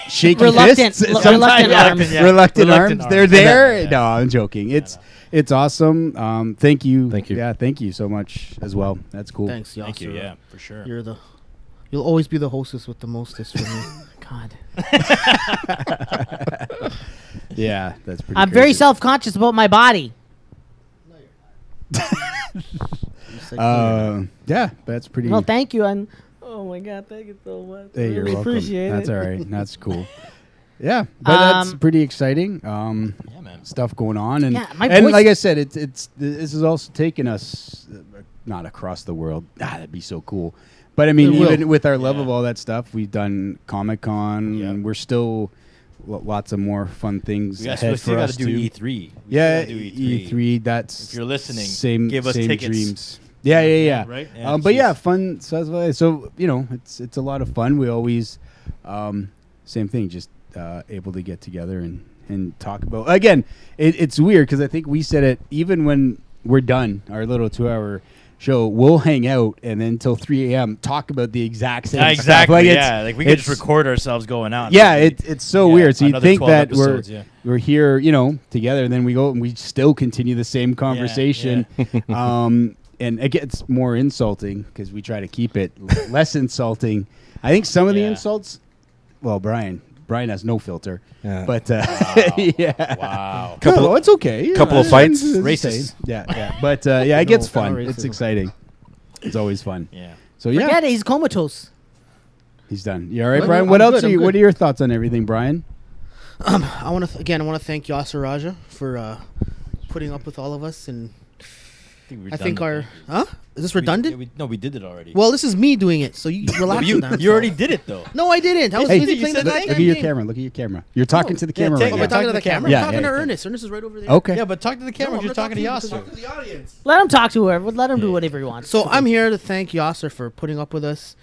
shaking
Reluctant-
fists.
reluctant
Sometimes,
arms.
Yeah.
Reluctant
Reluctant
arms. They're
arms.
there.
Yeah.
No, I'm joking. It's awesome. Thank you.
Thank you.
Yeah, thank you so much as well. That's cool.
Thanks, Yasser.
Thank you. Yeah, for sure.
You'll always be the hostess with the mostest for me.
God.
Yeah, that's pretty.
I'm very
crazy.
self-conscious about my body.
Yeah, that's pretty.
Well, thank you. Oh my God, thank you so much.
Hey,
I
you're
really
welcome.
appreciate
That's
it.
all right. That's cool. Yeah, but that's pretty exciting.
Yeah, man.
Stuff going on, and
Yeah, my
and
voice-
like I said, this is also taking us not across the world. That'd be so cool. But I mean,
It will.
even with our love
Yeah.
of all that stuff, we've done Comic-Con.
Yeah.
And we're still lots of more fun things
We
ahead
still
for
got
us
to do
too.
E3. We
Yeah,
still gotta do
E3. That's
If you're listening,
same
give us
same
tickets.
dreams. Yeah.
Right? Yeah,
But yeah,
jeez.
fun. So you know, it's a lot of fun. We always same thing. Just able to get together and talk about. Again, it's weird because I think we said it even when we're done our little 2-hour show. We'll hang out and then until 3 a.m. talk about the exact same stuff.
Exactly.
Like,
Yeah, like we could just
it's-
record ourselves going out.
Yeah,
Like,
it's so
yeah,
weird. So you
another
think
12
that
episodes, yeah.
we're here, you know, together, and then we go and we still continue the same conversation. And it gets more insulting because we try to keep it less insulting. I think some of the
Yeah.
insults. Well, Brian has no filter.
Yeah.
But yeah.
Wow.
No, it's okay.
couple of fights.
It's
Racist.
insane. Yeah. But yeah, it gets
No,
fun.
not
It's
racism.
exciting. It's always fun.
Yeah.
So yeah,
Forget it. He's comatose.
he's done. You all right,
I'm
Brian?
good,
What
I'm
else?
good, I'm
What
good.
are your thoughts on everything, Brian?
I want to thank Yasser Raja for putting up with all of us, and I think our is this redundant?
We did it already.
Well, this is me doing it, so you relax.
you,
with that.
you already did it though.
No, I didn't. I was
Hey,
busy
you
playing
said
the
that.
goddamn
Look at your
game.
camera. Look at your camera. You're talking to the camera
take
right
Oh, am I
it.
now.
talking to the camera?
Yeah,
I'm talking
yeah.
to Ernest. Ernest is right over there.
Okay.
Yeah, but talk to the camera.
No,
if you're
I'm
talking to
not
Yasser.
talking to the audience.
Let him talk to whoever. Let him do whatever he wants.
So I'm here to thank Yasser for putting up with us,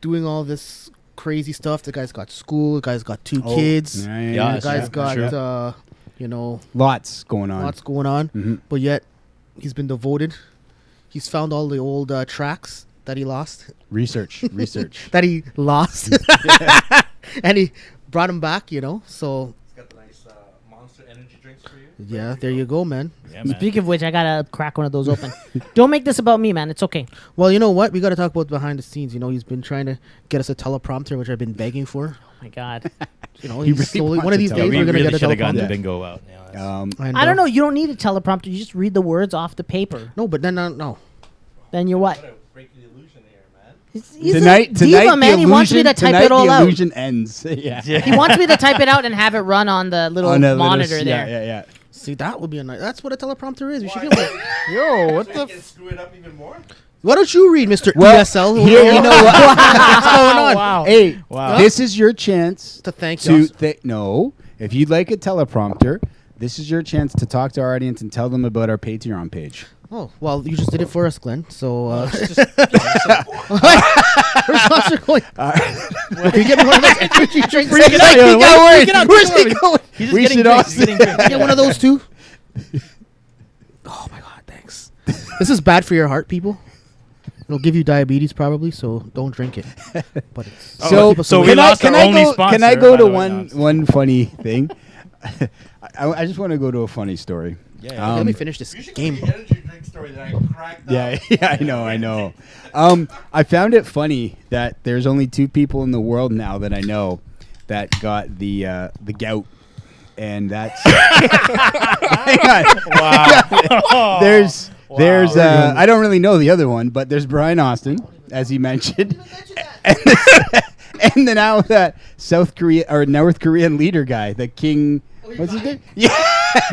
doing all this crazy stuff. The guy's got school. The guy's got 2 kids.
Yeah,
Yeah,
The guy's
yeah,
got
sure.
Lots going on.
lots going on.
Mhm.
But yet he's been devoted. He's found all the old tracks that he lost.
Research.
That he lost. And he brought him back, So
Got the nice Monster energy drinks for you.
yeah, there you go, man.
Yeah, man.
Speaking of which, I gotta crack one of those open. Don't make this about me, man. It's okay.
Well, you know what? We got to talk about behind the scenes. He's been trying to get us a teleprompter, which I've been begging for.
Oh my God.
He's
really
slowly,
wants
one of
a
these
teleprompter.
days
we
we're gonna
really
get a
should have gotten the
teleprompter.
bingo out. Yeah, that's-
And,
I don't know. You don't need a teleprompter. You just read the words off the paper.
No, but then no.
Then you're what?
Break the illusion here, man.
He's
Tonight,
a diva, man.
the
He wants me to
illusion-
type it all
the
out.
illusion ends. Yeah.
He wants me to type it out and have it run on the little
On a little
monitor there.
Yeah.
See, that would be a nice. That's what a teleprompter is. You should get one.
Yo, what the?
Screw it up even more.
Why don't you read, Mr.
Well,
ESL?
here, you know what?
What's going on?
Wow.
Hey,
Wow.
this is your chance
To thank
to
you.
no. If you'd like a teleprompter, this is your chance to talk to our audience and tell them about our Patreon page.
Oh, well, you just did it for us, Glenn. So,
It's just-
where's Monster going? Can you get me one of those energy drinks?
Where's he going? Where's he going?
He's just
We
getting
should
drinks.
all
He's getting drinks.
Get one of those too. Oh my God, thanks. This is bad for your heart, people. It'll give you diabetes probably, so don't drink it. But it's
So we lost our only sponsor,
Can I
by
go
the
to
way,
one funny thing? I just want to go to a funny story.
Yeah.
let me finish this game.
Energy drink story that I cracked
Yeah, I know. I found it funny that there's only 2 people in the world now that I know that got the gout, and that's hang on.
Wow.
There's There's I don't really know the other one, but there's Brian Austin, as he mentioned, and then now that North Korean leader guy, the King. What's his name? Yeah,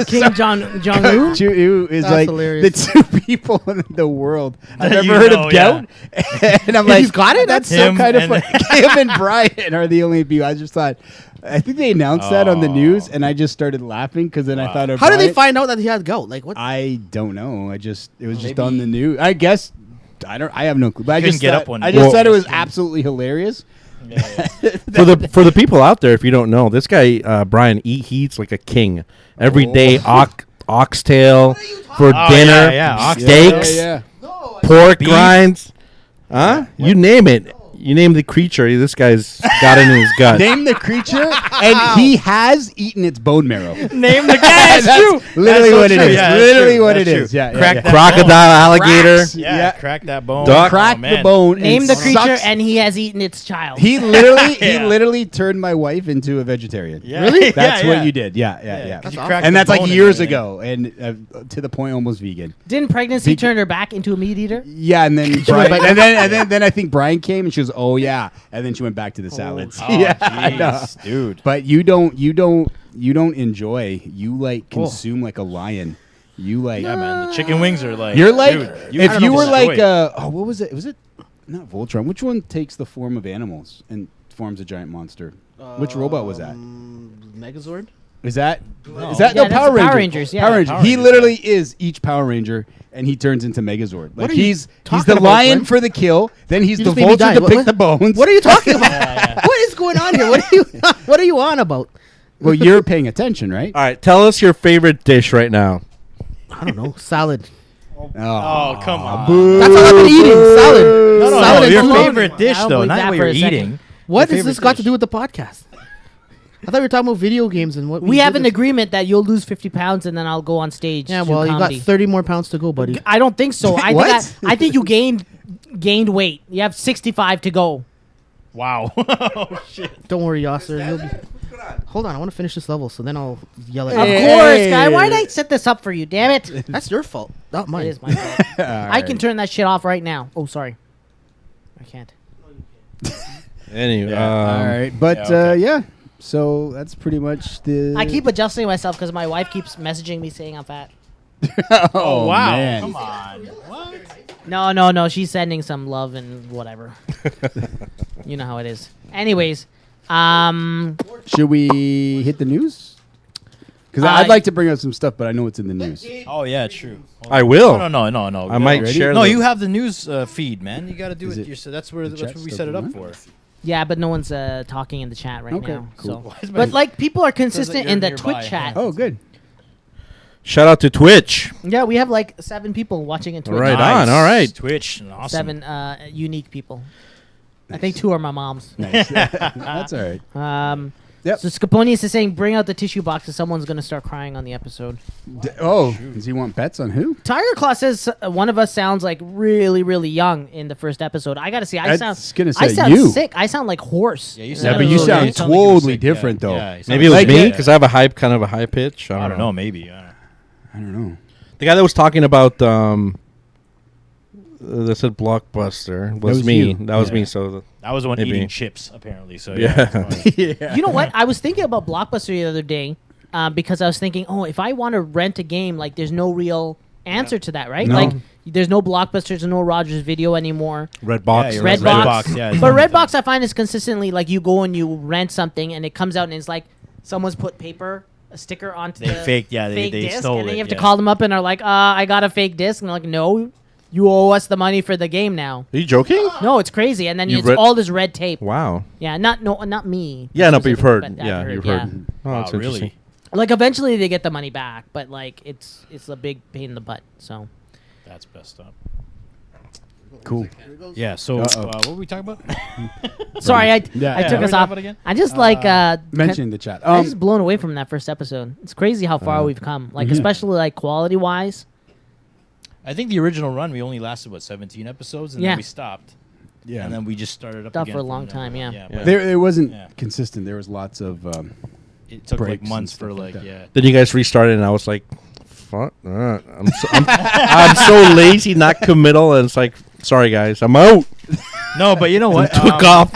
King Jong-un?
Who is
That's
like
hilarious.
the two people in the world I've
That
ever
you
heard
know,
of gout. And I'm like,
He's got it?
That's
Him
so kind of
and-
funny. Him and Brian are the only people. I just thought, I think they announced that on the news, and I just started laughing because then I thought of
How did they
Brian.
find out that he had gout? Like what?
I don't know. It was just on the news. I guess I have no clue. But I
Couldn't
just
get
thought,
up one
I
day.
just
Well-
thought it was absolutely hilarious.
For the people out there, if you don't know, this guy Brian, he eats like a king every day. Oxtail for dinner, steaks, pork rinds, you name it. You name the creature, this guy's got it in his gut.
Name the creature, and he has eaten its bone marrow.
Name the guy. That's true.
Literally
That's so
what it
true.
is.
Yeah, that's
Literally
true.
what
That's
it
true.
is. Yeah,
Crack
yeah.
that
Crocodile,
bone.
alligator.
Cracks. Yeah,
Yeah.
crack that bone.
Duck.
Crack
Oh,
the
man.
bone.
Name
and
the creature,
sucks.
and he has eaten its child.
He literally turned my wife into a vegetarian.
Yeah. Really?
That's
Yeah,
what
yeah.
you did. Yeah.
That's
And that's like years ago, and to the point almost vegan.
Didn't pregnancy turn her back into a meat eater?
Yeah, and then Brian, and then I think Brian came and she was, oh yeah, and then she went back to the salads.
Oh,
yeah, I know.
jeez, dude.
But you don't enjoy. You like consume like a lion. You like
Yeah, man. The chicken wings are like.
You're like
dude,
if you were like
destroyed.
what was it? Was it not Voltron? Which one takes the form of animals and forms a giant monster? Which robot was that?
Megazord?
Is that
No.
is that
Yeah,
no
that's
Power
the
Ranger?
Power Rangers, yeah.
Power Ranger.
Power
He
Rangers,
literally is each Power Ranger, and he turns into Megazord. Like
are you
he's
talking
the
about,
lion
Glenn?
for the kill. Then he's
You
the
just made me
vulture
die.
to
What-
pick
what-
the bones.
What are you talking about? What is going on here? What are you on about?
Well, you're paying attention, right?
All right, tell us your favorite dish right now.
I don't know. Salad.
Oh, come on.
That's all I've been eating. Salad.
No,
Salad and
your
bologna.
favorite dish
I don't
though,
believe
not
that
what
for
you're
a second.
eating.
What
Your
has this
favorite
got to
dish.
do with the podcast? I thought we were talking about video games and what
We
did
have an
this-
agreement that you'll lose 50 pounds and then I'll go on stage.
Yeah,
do
well, you got
comedy.
30 more pounds to go, buddy.
I don't think so.
What?
I think you gained weight. You have 65 to go.
Wow. Oh shit.
Don't worry, Yasser. You'll be... Hold on, I want to finish this level, so then I'll yell at
Of
you.
course, guy. Why did I set this up for you? Damn it!
That's your fault, not
It
mine.
is my fault. I can turn that shit off right now. Oh, sorry. I can't.
Anyway,
All right, but
yeah, okay.
yeah. So that's pretty much the.
I keep adjusting myself because my wife keeps messaging me saying I'm fat.
oh
wow.
man.
Come on. What?
No. She's sending some love and whatever. You know how it is. Anyways,
Should we hit the news? Because I'd like to bring up some stuff, but I know it's in the news.
Oh yeah, true. Hold
I
on.
will.
No.
I might
ready?
share.
No,
the-
you have the news feed, man. You got to do
Is
it
it
yourself. That's where
the chat
we
stuff
set it up
on
for.
yeah, but no one's talking in the chat right
Okay,
now.
cool.
So,
Why is my-
but like people are
that
consistent
you're
in the
nearby.
Twitch chat.
Oh, good.
Shout out to Twitch.
Yeah, we have like 7 people watching in Twitch.
Right on. All right.
Twitch. Awesome.
7 unique people. I think 2 are my mom's.
Nice. That's all right. Yep.
So Scaponius is saying, bring out the tissue box, or someone's going to start crying on the episode.
Does he want bets on who?
Tiger Claw says one of us sounds like really, really young in the first episode. I got to see. I sound
you.
sick. I sound like hoarse.
Yeah, you
Yeah, but you sound totally different, though.
Yeah, you sound
Maybe it was
like-
me because I have a kind of a high pitch.
I don't know. Maybe.
I don't know.
The guy that was talking about that said Blockbuster was me.
you.
That was
Yeah.
me. So
I was the one
Maybe.
eating chips, apparently. So
Yeah.
that's fine.
Yeah.
You know what? I was thinking about Blockbuster the other day because I was thinking, if I want to rent a game, like there's no real answer to that, right?
No.
Like there's no Blockbuster, there's no Rogers Video anymore.
Redbox.
Yeah, you're
Redbox.
right. Redbox, yeah,
But
it's
Redbox, I find, is consistently like you go and you rent something and it comes out and it's like someone's put a sticker onto
They
the
faked- yeah,
fake
they
disc,
stole
and then
it,
you have to
yeah.
call them up and are like, I got a fake disc, and they're like, no, you owe us the money for the game now.
Are you joking?
No, it's crazy, and then
You've
it's
read-
all this red tape.
Wow.
Yeah, not me.
Yeah, no, but you've heard.
specifically, but
Yeah,
I've
you've
yeah.
heard. Oh,
Wow,
that's interesting.
really?
Like eventually they get the money back, but like it's a big pain in the butt. So
That's messed up.
Cool.
Yeah. So
Uh-oh.
what were we talking about?
sorry, I
Yeah.
took
Where
us
we
off.
off it again?
I just
Mention the chat.
I'm just blown away from that first episode. It's crazy how far we've come. Like especially like quality wise.
I think the original run we only lasted 17 episodes, and
Yeah.
then we stopped.
Yeah.
And then we just started up
Stuff
again
for a
from
long
there.
time, yeah.
but
There, it wasn't
Yeah.
consistent. There was lots of.
it took like
breaks
months
and
for
stuff like
like
that.
yeah.
Then you guys restarted, and I was like, fuck? I'm so lazy, not committal, and it's like, sorry guys, I'm out.
No, but you know what?
Took off.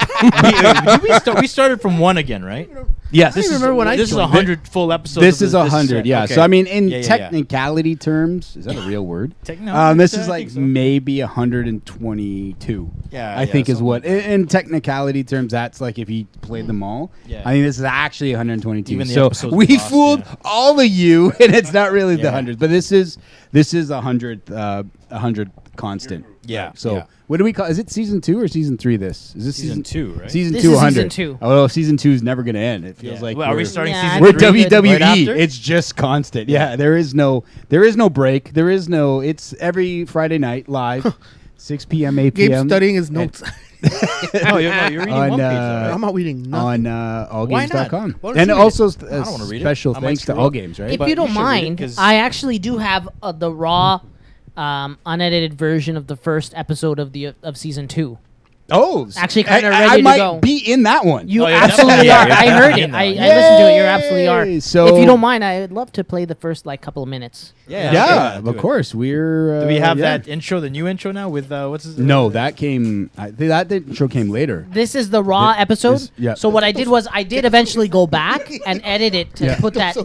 We started from 1 again, right?
Yes.
This is 100 full episodes.
This is 100, yeah.
Okay.
So, I mean, in
Yeah.
technicality terms, is that a real word?
Technicality,
this
I
is
think
like
so.
maybe 122. I think is what. In technicality terms, that's like if he played them all.
Yeah.
I think this is actually 122.
Even the
so
episodes
we
we lost,
fooled all of you, and it's not really the
Yeah.
100. But this is 100 constant.
Yeah,
So
yeah.
what do we call? Is it season 2 or season 3? This is this
Season 2, right?
Season
This
2,
is
100.
season 2.
Oh, well, season 2 is never going to end. It feels like
Well, are we
we're-
starting
Yeah,
season
we're
3
WWE.
right after?
It's just constant. Yeah, there is no break. There is no. It's every Friday night live, 6 p.m., 8
Gabe's
p.m.
studying his notes.
No, you're reading
on,
one page, though, right?
I'm not reading nothing.
on
Why not?
allgames.com.
Why don't
And
you read
also
it? I don't wanna read it.
special
I might
thanks to
screw up.
Allgames, right?
If
But
you don't
you should read it,
mind,
'cause-
I actually do have the raw, unedited version of the first episode of season 2.
Oh,
Actually kinda
I
ready to
might
go.
be in that one.
You
Oh, yeah,
absolutely
definitely.
are.
Yeah,
I
you're
heard
definitely
it.
in
I
that one.
listened to it. You absolutely are.
Yay. So-
if you don't mind, I'd love to play the first couple of minutes.
Yeah,
do
of
it.
course. We're.
Do we have
yeah.
that intro, the new intro now with what's his?
No, that came. That intro came later.
This is the raw episode.
yeah.
So what I did was I did eventually go back and edit it to
Yeah.
put that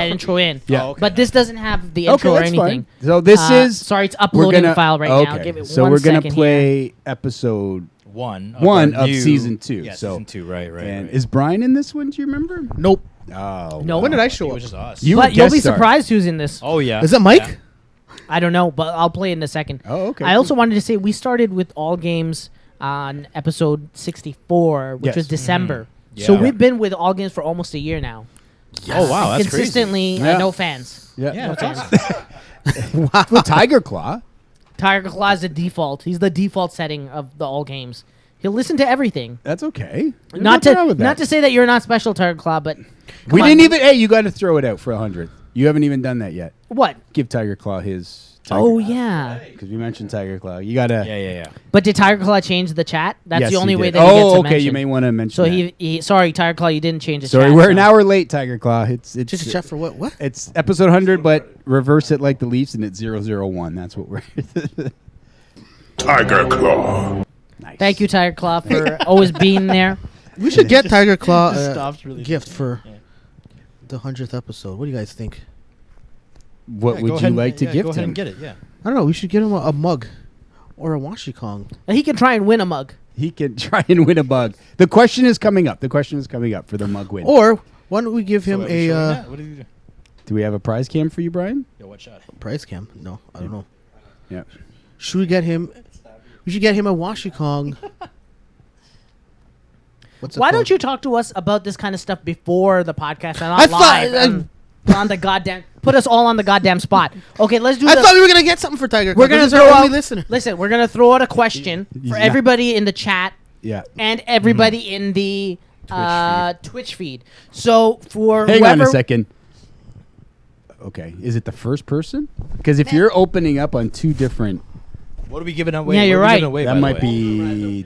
intro in.
Yeah. Oh, okay.
But this doesn't have the intro or
that's
anything.
fine. So this is.
Sorry, it's
we're
uploading
gonna-
the file right now. Give it
so
one
we're gonna
second
play episode
one
one
our
of
new-
season 2.
Yeah,
so
season 2, right.
and
right.
is Brian in this one? Do you remember?
Nope.
Oh,
No.
When did I
It
show
was
up?
just us.
You were
But you'll
guest
be
star.
surprised who's in this.
Oh yeah.
Is that Mike?
Yeah.
I don't know, but I'll play it in a second.
Oh, okay.
I also wanted to say we started with All Games on episode 64, which
Yes.
was December.
Mhm.
So
Yeah.
we've been with All Games for almost a year now.
Oh wow, that's crazy.
Consistently,
Yeah.
no fans.
Yeah.
Yeah,
No
that's
fans.
awesome.
Well, Tiger Claw.
Tiger Claw is the default. He's the default setting of the All Games. He'll listen to everything.
That's okay. There's
Not
nothing wrong with
to
that.
not to say that you're not special, Tiger Claw, but
We
come on.
didn't even. Hey, you got to throw it out for 100. You haven't even done that yet.
What?
Give Tiger Claw his.
Oh yeah.
Because we mentioned Tiger Claw. You gotta.
Yeah.
But did Tiger Claw change the chat? That's
Yes,
the only
he
way
did.
that he gets
Oh,
a
okay.
mention.
You may want to mention.
So
that.
he sorry, Tiger Claw, you didn't change the
Sorry,
chat.
we're
so-
an hour late, Tiger Claw. It's
Just a chat for what? What?
it's episode 100, but reverse it like the Leafs, and it's 001. That's what we're.
Tiger Claw.
Nice.
Thank you, Tiger Claw, for always being there.
We should get Tiger Claw
just
a
stops really
gift
fast.
for
Yeah.
the 100th episode. What do you guys think?
What
Yeah, go
would
ahead
you
and-
like to
yeah,
gift
Go ahead
him?
and get it. Yeah.
I don't know. We should get him a mug or a washi Kong.
He can try and win a mug.
He can try and win a bug. The question is coming up. The question is coming up for the mug win.
Or why don't we give him
So are we showing
a
that? What did you do?
Do we have a prize cam for you, Brian?
Yo, what shot?
prize cam? No, I don't know.
Yeah.
Should we get him? We should get him a washi Kong. What's it
Why
called?
don't you talk to us about this kind of stuff before the podcast and not
I thought-
live? On the goddamn, put us all on the goddamn spot. Okay, let's do.
I thought we were gonna get something for Tiger Claw.
We're gonna
This is
throw
our
out.
only listener.
Listen, we're gonna throw out a question for
Yeah.
everybody in the chat
Yeah.
and everybody in the Twitch feed. So for
Hang
whoever,
on a second. Okay. Is it the first person? Because if you're opening up on two different,
What are we giving away?
Yeah,
What
you're
are we
right.
giving away,
that
by the
might
way?
be.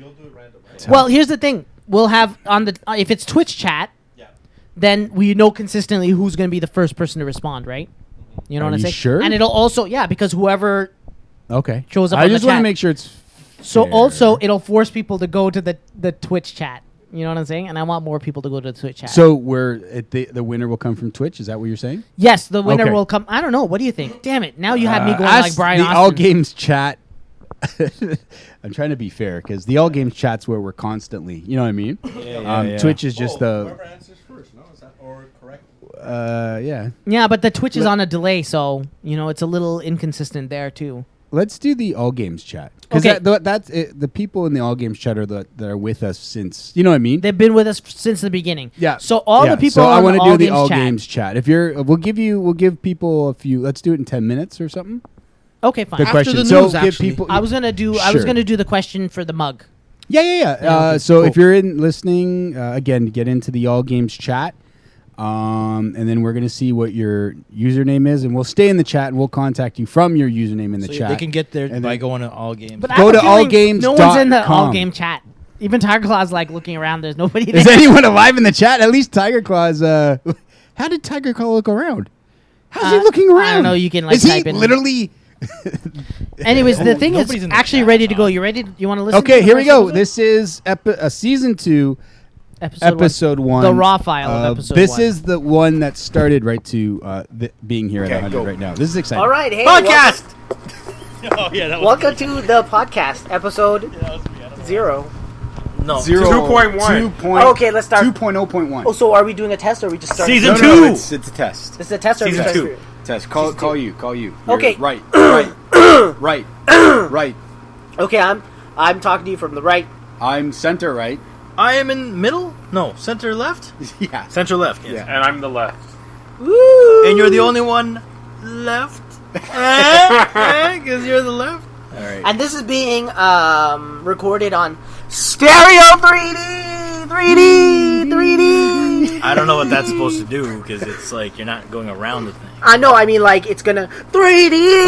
well, here's the thing: we'll have on the if it's Twitch chat, then we know consistently who's gonna be the first person to respond, right? You know
Are
what I'm
you
saying?
sure?
And it'll also because whoever
Okay.
shows up
I
on the
just want to
chat.
make sure it's.
So
fair.
also it'll force people to go to the Twitch chat. You know what I'm saying? And I want more people to go to the Twitch chat.
So the winner will come from Twitch. Is that what you're saying?
yes, the winner
Okay.
will come. I don't know. What do you think? Damn it! Now you have me going
Ask
like Brian
the
Austin.
All Games chat. I'm trying to be fair because the All Games chat's where we're constantly. You know what I mean?
yeah.
Twitch is just the.
Whoever answers first, no? Is that or correct?
Yeah.
Yeah, but the Twitch is on a delay, so it's a little inconsistent there too.
Let's do the All Games chat because
Okay.
that's it, the people in the All Games chat are that are with us since. You know what I mean?
They've been with us since the beginning.
Yeah.
So all
Yeah,
the people
So I
on
want
the
to do
All
the
Games
All
chat.
Games chat. If you're, we'll give people a few. Let's do it in 10 minutes or something.
Okay, fine.
The
After
question.
the
so
news,
give
actually.
people.
I was gonna do the question for the mug.
Yeah.
okay,
So if
cool.
you're in listening, again, get into the All Games chat, and then we're gonna see what your username is, and we'll stay in the chat, and we'll contact you from your username in the
So
chat.
they can get there
And
by
then-
going to all games.
But
Go
I have
to
a feeling
allgames.com.
No one's in the All Game chat. Even Tiger Claw's like looking around. There's nobody there.
Is anyone alive in the chat? At least Tiger Claw's. How did Tiger Claw look around? How's he looking around?
I don't know. You can like
Is he
type in.
literally?
Anyways, the thing is
Nobody's in the
actually
chat.
ready to go. You ready? You want to listen?
Okay,
to the
here we
first
go.
episode?
This is season 2, episode 1.
The raw file of episode
This
1.
is the one that started right to being here at 100 right now. This is exciting.
All right, hey,
Podcast.
Oh yeah, that was
welcome to the podcast, episode 0.
No.
2.1.
Okay, let's start.
2.0.1.
Oh, so are we doing a test or are we just starting?
Season
No,
2.
no, it's a test.
This is a test or are we
Season
starting?
2.
Test. Call you. You're
Okay.
Right. Right.
Okay, I'm talking to you from the right.
I'm center right.
I am in middle. No, center left.
Yeah.
Center left. Yes.
Yeah.
And I'm the left.
Woo!
And you're the only one left. Because you're the left.
All right.
And this is being recorded on stereo 3D.
I don't know what that's supposed to do because it's like you're not going around the thing.
I know. I mean, like it's gonna 3D.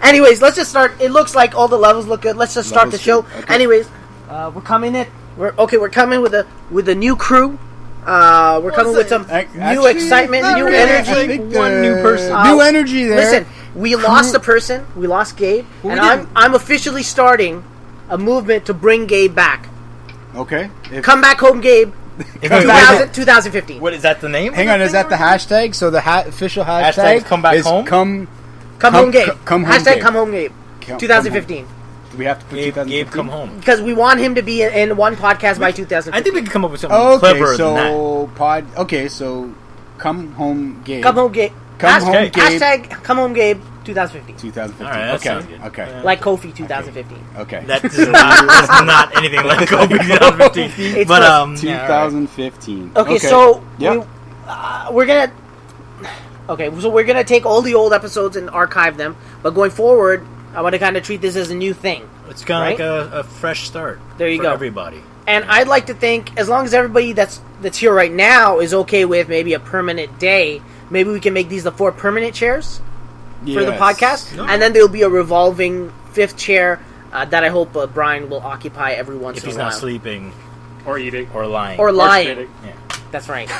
Anyways, let's just start. It looks like all the levels look good. Let's just start the
Levels
show.
good. Okay.
Anyways, we're coming in. We're coming with a new crew. We're coming with some new excitement, new energy.
One new person.
New energy there.
Listen, we lost a person. We lost Gabe,
Well,
and
we didn't.
I'm officially starting a movement to bring Gabe back.
Okay.
Come back home, Gabe.
Come back.
2015.
What is that? The name?
Hang on, is that the hashtag? So the official hashtag
come back
is
home?
Come home, Gabe.
Come home,
Hashtag
Gabe.
come home, Gabe.
Come
2015.
Do we have to put
Gabe,
2015?
come home.
Because we want him to be in one podcast by 2015.
I think we can come up with something
Okay,
cleverer than that.
so come home, Gabe.
Come home, Gabe.
Come home, Gabe.
Hashtag come home, Gabe. 2015.
2015.
All right, that sounds
okay.
good.
Okay.
Like Kofi 2015.
Okay.
That is not anything like Kobe 2015.
It's
But
close.
2015.
Okay, so
Yep.
we're gonna. Okay, so we're gonna take all the old episodes and archive them. But going forward, I want to kind of treat this as a new thing.
It's kind of
Right?
like a fresh start.
There you
for
go.
everybody.
And I'd like to think, as long as everybody that's here right now is okay with maybe a permanent day, maybe we can make these the 4 permanent chairs for the
Yes.
podcast,
No.
and then there'll be a revolving 5th chair that I hope Brian will occupy every once
If
in
he's
a while.
not sleeping
Or eating.
or lying.
Or lying.
spitting.
Yeah.
That's right.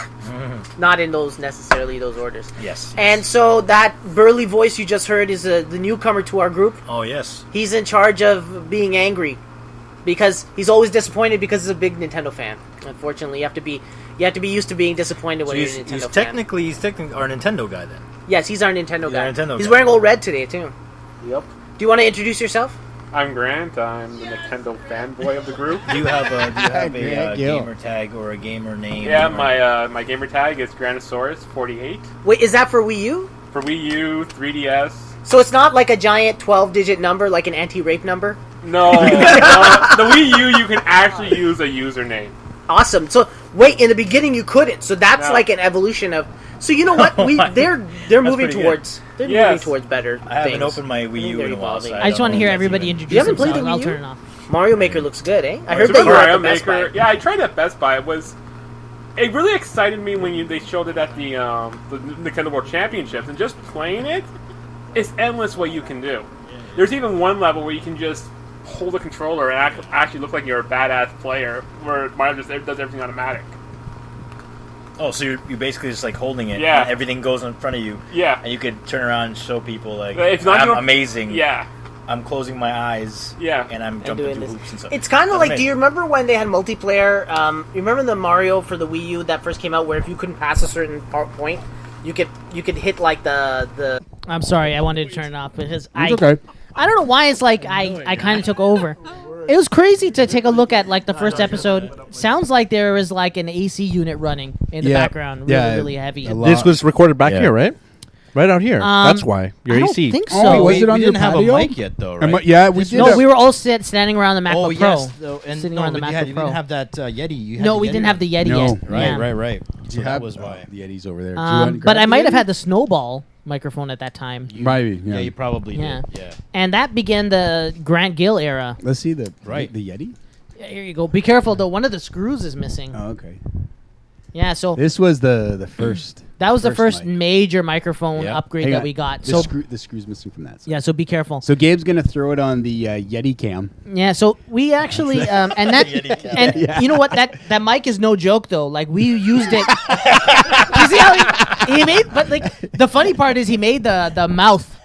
Not in those necessarily those orders.
Yes.
And so that burly voice you just heard is the newcomer to our group.
Oh yes.
He's in charge of being angry because he's always disappointed because he's a big Nintendo fan. Unfortunately, you have to be used to being disappointed
So
when you're a
he's
Nintendo fan.
technically our Nintendo guy then.
Yes, he's our Nintendo
He's
guy.
our Nintendo
he's
guy.
wearing all red today too.
Yep.
Do you want to introduce yourself?
I'm Grant. I'm the Nintendo fanboy of the group.
Do you have a
Grant Gill.
gamer tag or a gamer name?
Yeah,
or-
my gamer tag is Grantosaurus48
Wait, is that for Wii U?
for Wii U, 3DS.
So it's not like a giant 12-digit number, like an anti-rape number?
No, the Wii U you can actually use a username.
Awesome. So wait, in the beginning you couldn't. So that's
No.
like an evolution of. So you know what? They're moving
pretty
towards. They're
Yes.
moving towards better.
I haven't
things.
opened my
I
Wii
think
U
they're
in a while.
evolving.
So
I just want to
don't
hear
know if that's
everybody
even-
introduce
You haven't played
themselves.
the
I'll
Wii U?
turn it off.
Mario Maker looks good, eh? I heard
Super
that you were at
Mario
the Best Buy.
Maker. Yeah, I tried it at Best Buy. It really excited me when they showed it at the Nintendo World Championships, and just playing it, it's endless what you can do. There's even one level where you can just hold a controller and actually look like you're a badass player, where Mario just does everything automatic.
Oh, so you're basically just like holding it.
Yeah.
And everything goes in front of you.
Yeah.
And you could turn around and show people like,
It's not
I'm
your-
amazing.
Yeah.
I'm closing my eyes.
Yeah.
And I'm
And
jumping
doing
through
this.
hoops and stuff.
It's kind of
That's
like, do
amazing.
you remember when they had multiplayer? You remember the Mario for the Wii U that first came out, where if you couldn't pass a certain point, you could hit like the.
I'm sorry, I wanted to turn it off because I
okay.
I don't know why it's like I kind of took over. It was crazy to take a look at like the first episode. Sounds like there was like an AC unit running in the
Yeah.
background, really
Yeah,
really heavy.
a lot.
This was recorded back
Yeah.
here, right? Right out here. That's why. Your
I don't
AC.
think
Oh,
so.
was it on
we
your
didn't have
patio?
a mic yet, though, right?
Yeah, we did.
No, we were all standing around the MacBook
Oh
Pro.
yes, and
sitting
no,
around the
but
MacBook
you
Pro.
didn't have that Yeti. You had
No,
the
we
Yeti,
didn't have the Yeti
No.
yet.
Right,
yeah.
right. So
You
that
have
was why.
the Yeti's over there. Do you want to
But
grab
I
the
might have
Yeti?
had the Snowball microphone at that time.
Maybe.
Yeah, you probably
Yeah.
did. Yeah.
And that began the Grant Gill era.
Let's see the
Right.
the Yeti.
Yeah, here you go. Be careful though. One of the screws is missing.
Oh, okay.
Yeah, so
this was the first.
That was the first
mic.
major microphone
Yep.
upgrade
Hang
that
on.
we got.
The
So
the screw's missing from that.
yeah, so be careful.
So Gabe's gonna throw it on the Yeti cam.
Yeah, so we actually and that and
Yeah.
you know what, that mic is no joke though. Like we used it. You see how he made? But like the funny part is he made the mouth.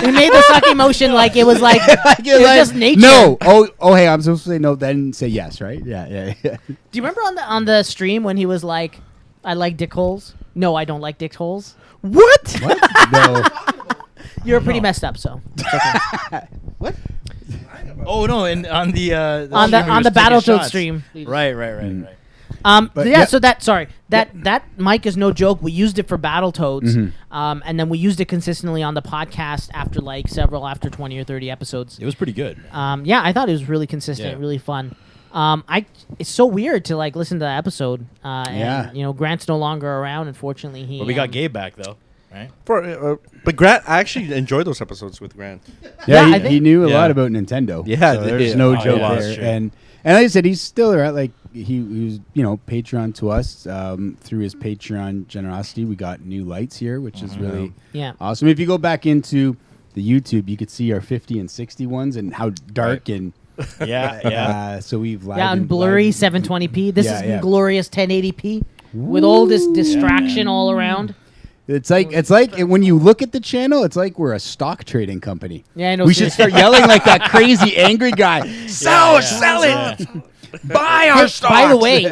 He made the sucking motion like it was like it was just nature.
No. Oh, hey, I'm supposed to say no, then say yes, right? Yeah.
Do you remember on the stream when he was like, "I like dick holes"? No, I don't like dick holes.
What?
No.
You're pretty messed up, so. It's okay.
What? Oh no! And on the
On the-
stream where he
on
was
the
taking
Battletoads
shots.
stream.
Right.
But
yeah,
yeah.
so that mic is no joke. We used it for Battletoads,
Mhm.
and then we used it consistently on the podcast after 20 or 30 episodes.
It was pretty good.
Yeah, I thought it was really consistent,
Yeah.
really fun. It's so weird to like listen to the episode.
Yeah.
And, Grant's no longer around. Unfortunately, he.
But we got Gabe back though, right?
But Grant, I actually enjoyed those episodes with Grant.
Yeah,
I
he
think-
knew a
Yeah.
lot about Nintendo.
Yeah,
so there's
yeah.
no
Oh,
joke
yeah,
there.
that's true.
And like I said, he's still right. Like he was, Patreon to us through his Patreon generosity. We got new lights here, which is really
Yeah.
awesome. If you go back into the YouTube, you could see our 50 and 60 ones and how dark and
Yeah.
so we've
Yeah, and blurry 720p. This
Yeah,
is
yeah.
glorious 1080p with all this distraction all around.
It's like when you look at the channel, it's like we're a stock trading company.
Yeah, I know.
We should start yelling like that crazy angry guy. Sell it. Buy our stock.
By the way,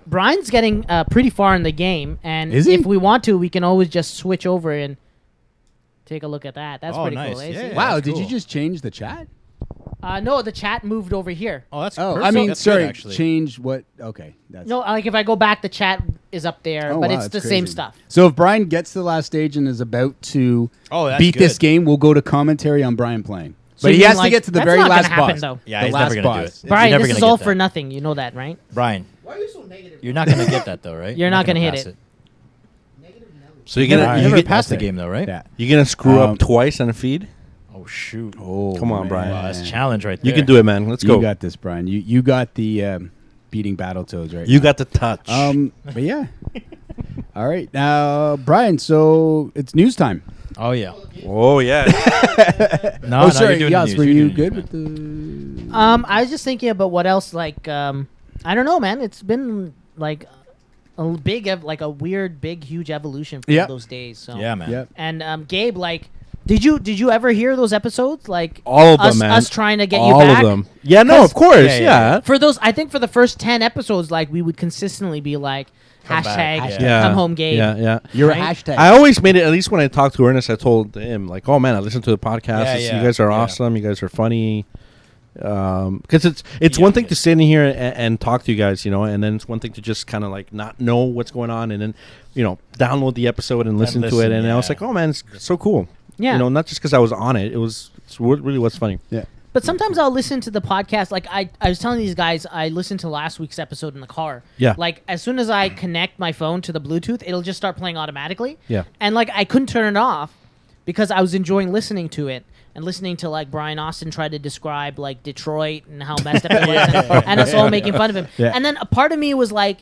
Brian's getting pretty far in the game, and
Is he?
if we want to, we can always just switch over and take a look at that. That's
Oh,
pretty
nice.
cool. Eh?
Yeah,
See?
Wow,
that's
did you
cool.
just change the chat?
No, the chat moved over here.
Oh, that's.
Oh,
perfect.
I mean,
That's good,
sorry,
actually.
change what? Okay, that's
No, like if I go back, the chat is up there,
Oh,
but
wow,
it's the
that's
same
crazy.
stuff.
So if Brian gets to the last stage and is about to
Oh, that's
beat this
good.
game, we'll go to commentary on Brian playing.
So
But
you
he
mean,
has to
like,
get to the
that's
very
not gonna
last
happen,
boss.
though.
Yeah,
the
he's
last
never gonna do
boss.
it.
Brian,
You're never
this is
gonna
all
get
for
that.
nothing. You know that, right?
Brian,
Why are you so negative?
you're not gonna get that though, right?
You're not gonna hit
pass
it.
So you're
You
gonna
never
you get,
passed the game though, right?
Yeah.
you're gonna screw
Um,
up twice on a feed.
Oh shoot!
Oh,
Come on,
man.
Brian.
Wow, that's a challenge right there.
You can do it, man. Let's
You
go.
got this, Brian. You got the beating Battletoads right
You
now.
got the touch.
But yeah. All right. Now, Brian, so it's news time.
Oh yeah.
Oh yeah.
No,
sorry.
you're doing
Yes,
the
were
news.
you
You're doing
good
the
with
news,
the
I was just thinking about what else. Like, I don't know, man. It's been like a big, a weird, big, huge evolution from
Yeah.
those days. So
Yeah, man.
Yep.
And Gabe, like, did you ever hear those episodes? Like
All of them,
us,
man.
us trying to get
All
you back.
of them. Yeah, no,
'Cause
of course.
Yeah,
Yeah.
yeah,
For those, I think for the first 10 episodes, like we would consistently be like
Come back,
hashtag
yeah.
come home Gabe.
Yeah, yeah.
You're
Right?
a hashtag.
I always made it, at least when I talked to Ernest, I told him, like, oh man, I listened to the podcast.
Yeah,
You
yeah,
guys are
yeah.
awesome. You guys are funny. Because it's one thing to sit in here and talk to you guys, and then it's one thing to just kind of like not know what's going on and then, download the episode and listen to it.
listen,
And I was
yeah.
like, oh man, it's so cool.
Yeah.
Not just because I was on it. It's really what's funny.
Yeah.
But sometimes I'll listen to the podcast. Like I was telling these guys, I listened to last week's episode in the car.
Yeah.
Like as soon as I connect my phone to the Bluetooth, it'll just start playing automatically.
Yeah.
And like I couldn't turn it off because I was enjoying listening to it and listening to like Brian Austin try to describe like Detroit and how messed up it was, and us all making fun of him.
Yeah.
And then a part of me was like,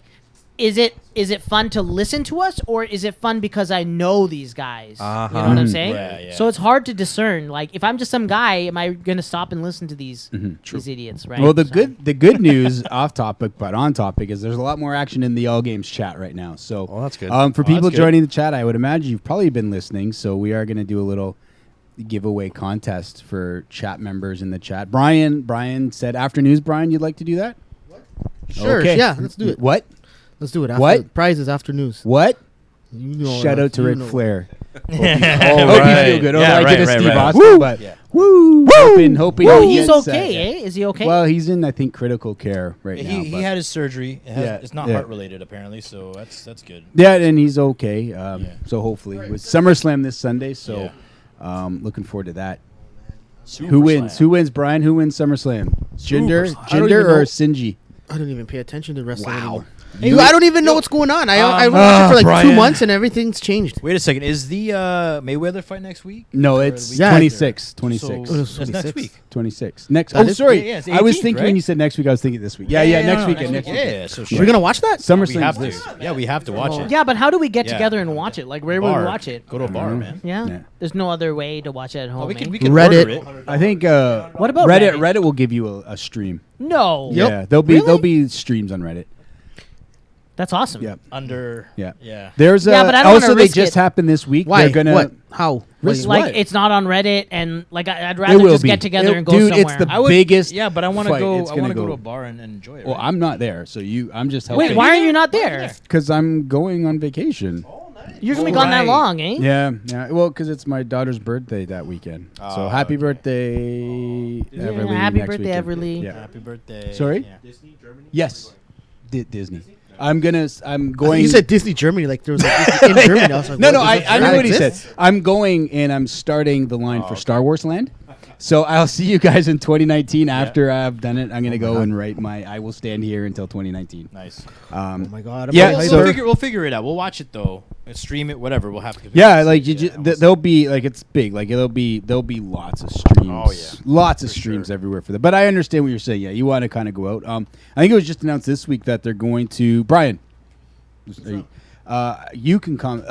is it fun to listen to us, or is it fun because I know these guys?
Uh-huh.
You know what I'm saying?
Yeah, yeah.
So it's hard to discern. Like if I'm just some guy, am I gonna stop and listen to these these idiots? Right.
Well, the
So-
good news, off topic but on topic, is there's a lot more action in the All Games chat right now. So,
Oh, that's good.
For people
that's good.
joining the chat, I would imagine you've probably been listening. So we are going to do a little giveaway contest for chat members in the chat. Brian said after news. Brian, you'd like to do that?
Sure.
Okay.
Yeah, let's do it.
What?
Let's do it. After
What?
Prizes after news.
What?
You know,
Shout out to
you
Ric
know.
Flair.
Oh,
Hope you
right.
feel good.
Yeah,
I did a
right,
Steve
right.
Austin,
Woo!
but
Yeah.
woo, hoping
Well,
he
he's
gets,
okay, eh? Is he okay?
Well, he's in, I think, critical care right now.
He
but-
had his surgery. It's not
yeah.
heart related apparently, so that's good.
Yeah, and he's okay.
Yeah.
So hopefully, with SummerSlam this Sunday, so looking forward to that. Who wins? Who wins, Brian? Who wins SummerSlam? Jinder
I don't even
or
know.
Shinji?
I don't even pay attention to wrestling anymore. I don't even know what's going on. I watched it for like 2 months and everything's changed.
Wait a second. Is the Mayweather fight next week?
No,
Or
it's
the week
26.
after?
26.
So that's next week.
26. Next.
That
Oh,
is-
sorry.
yeah, it's
I was
18th,
thinking when
right?
you said next week, I was thinking this week. Yeah, next weekend. Next weekend.
Yeah, so
We're gonna watch that.
We
SummerSlam's
have
this.
to. Yeah, we have to watch it.
Yeah, but how do we get
Yeah.
together and watch it? Like, where would we
Bar.
watch it?
Go to a bar, man.
Yeah?
Yeah.
There's no other way to watch it at home.
Oh, we could
eh?
we could
Reddit.
order it.
I think.
What about
Reddit?
Reddit?
Reddit will give you a stream.
No.
Yeah, there'll be streams on Reddit.
That's awesome.
Yeah.
Under.
Yeah.
Yeah.
There's
Yeah, but I don't
also
wanna
they
risk
just
it.
happened this week.
Why?
They're gonna
What? How?
Risk
Like,
what?
it's not on Reddit, and like I'd
It
rather
will
just
be.
get together and go
Dude,
somewhere.
it's the
I would,
biggest.
Yeah, but I want to
fight.
go.
It's
I want to
gonna
go to
go-
a bar and enjoy it.
Well,
right?
I'm not there, so I'm just helping.
Wait, why are you not there?
Because I'm going on vacation.
You're gonna be gone that long, eh?
Yeah. Well, because it's my daughter's birthday that weekend. So happy birthday, Everly.
happy
next
birthday,
weekend.
Everly.
Yeah.
Happy birthday.
Sorry?
Yeah.
Disney, Germany?
Yes. Disney. I'm going.
You said Disney Germany, like there was like Disney in Germany. I was like,
No,
what,
no,
does
I
that
know what he said.
exist?
I'm going and I'm starting the line for Star Wars Land. So I'll see you guys in 2019 after I've done it. I'm going to go and write I will stand here until 2019.
Nice.
Oh my god. I'm
Yeah,
really hyped
so-
for it.
We'll figure it out. We'll watch it though. Stream it, whatever. We'll have to.
Yeah, like there'll be like it's big. Like there'll be lots of streams.
Oh, yeah.
Lots of streams everywhere for that. But I understand what you're saying. Yeah, you want to kind of go out. I think it was just announced this week that they're going to Brian. You can come.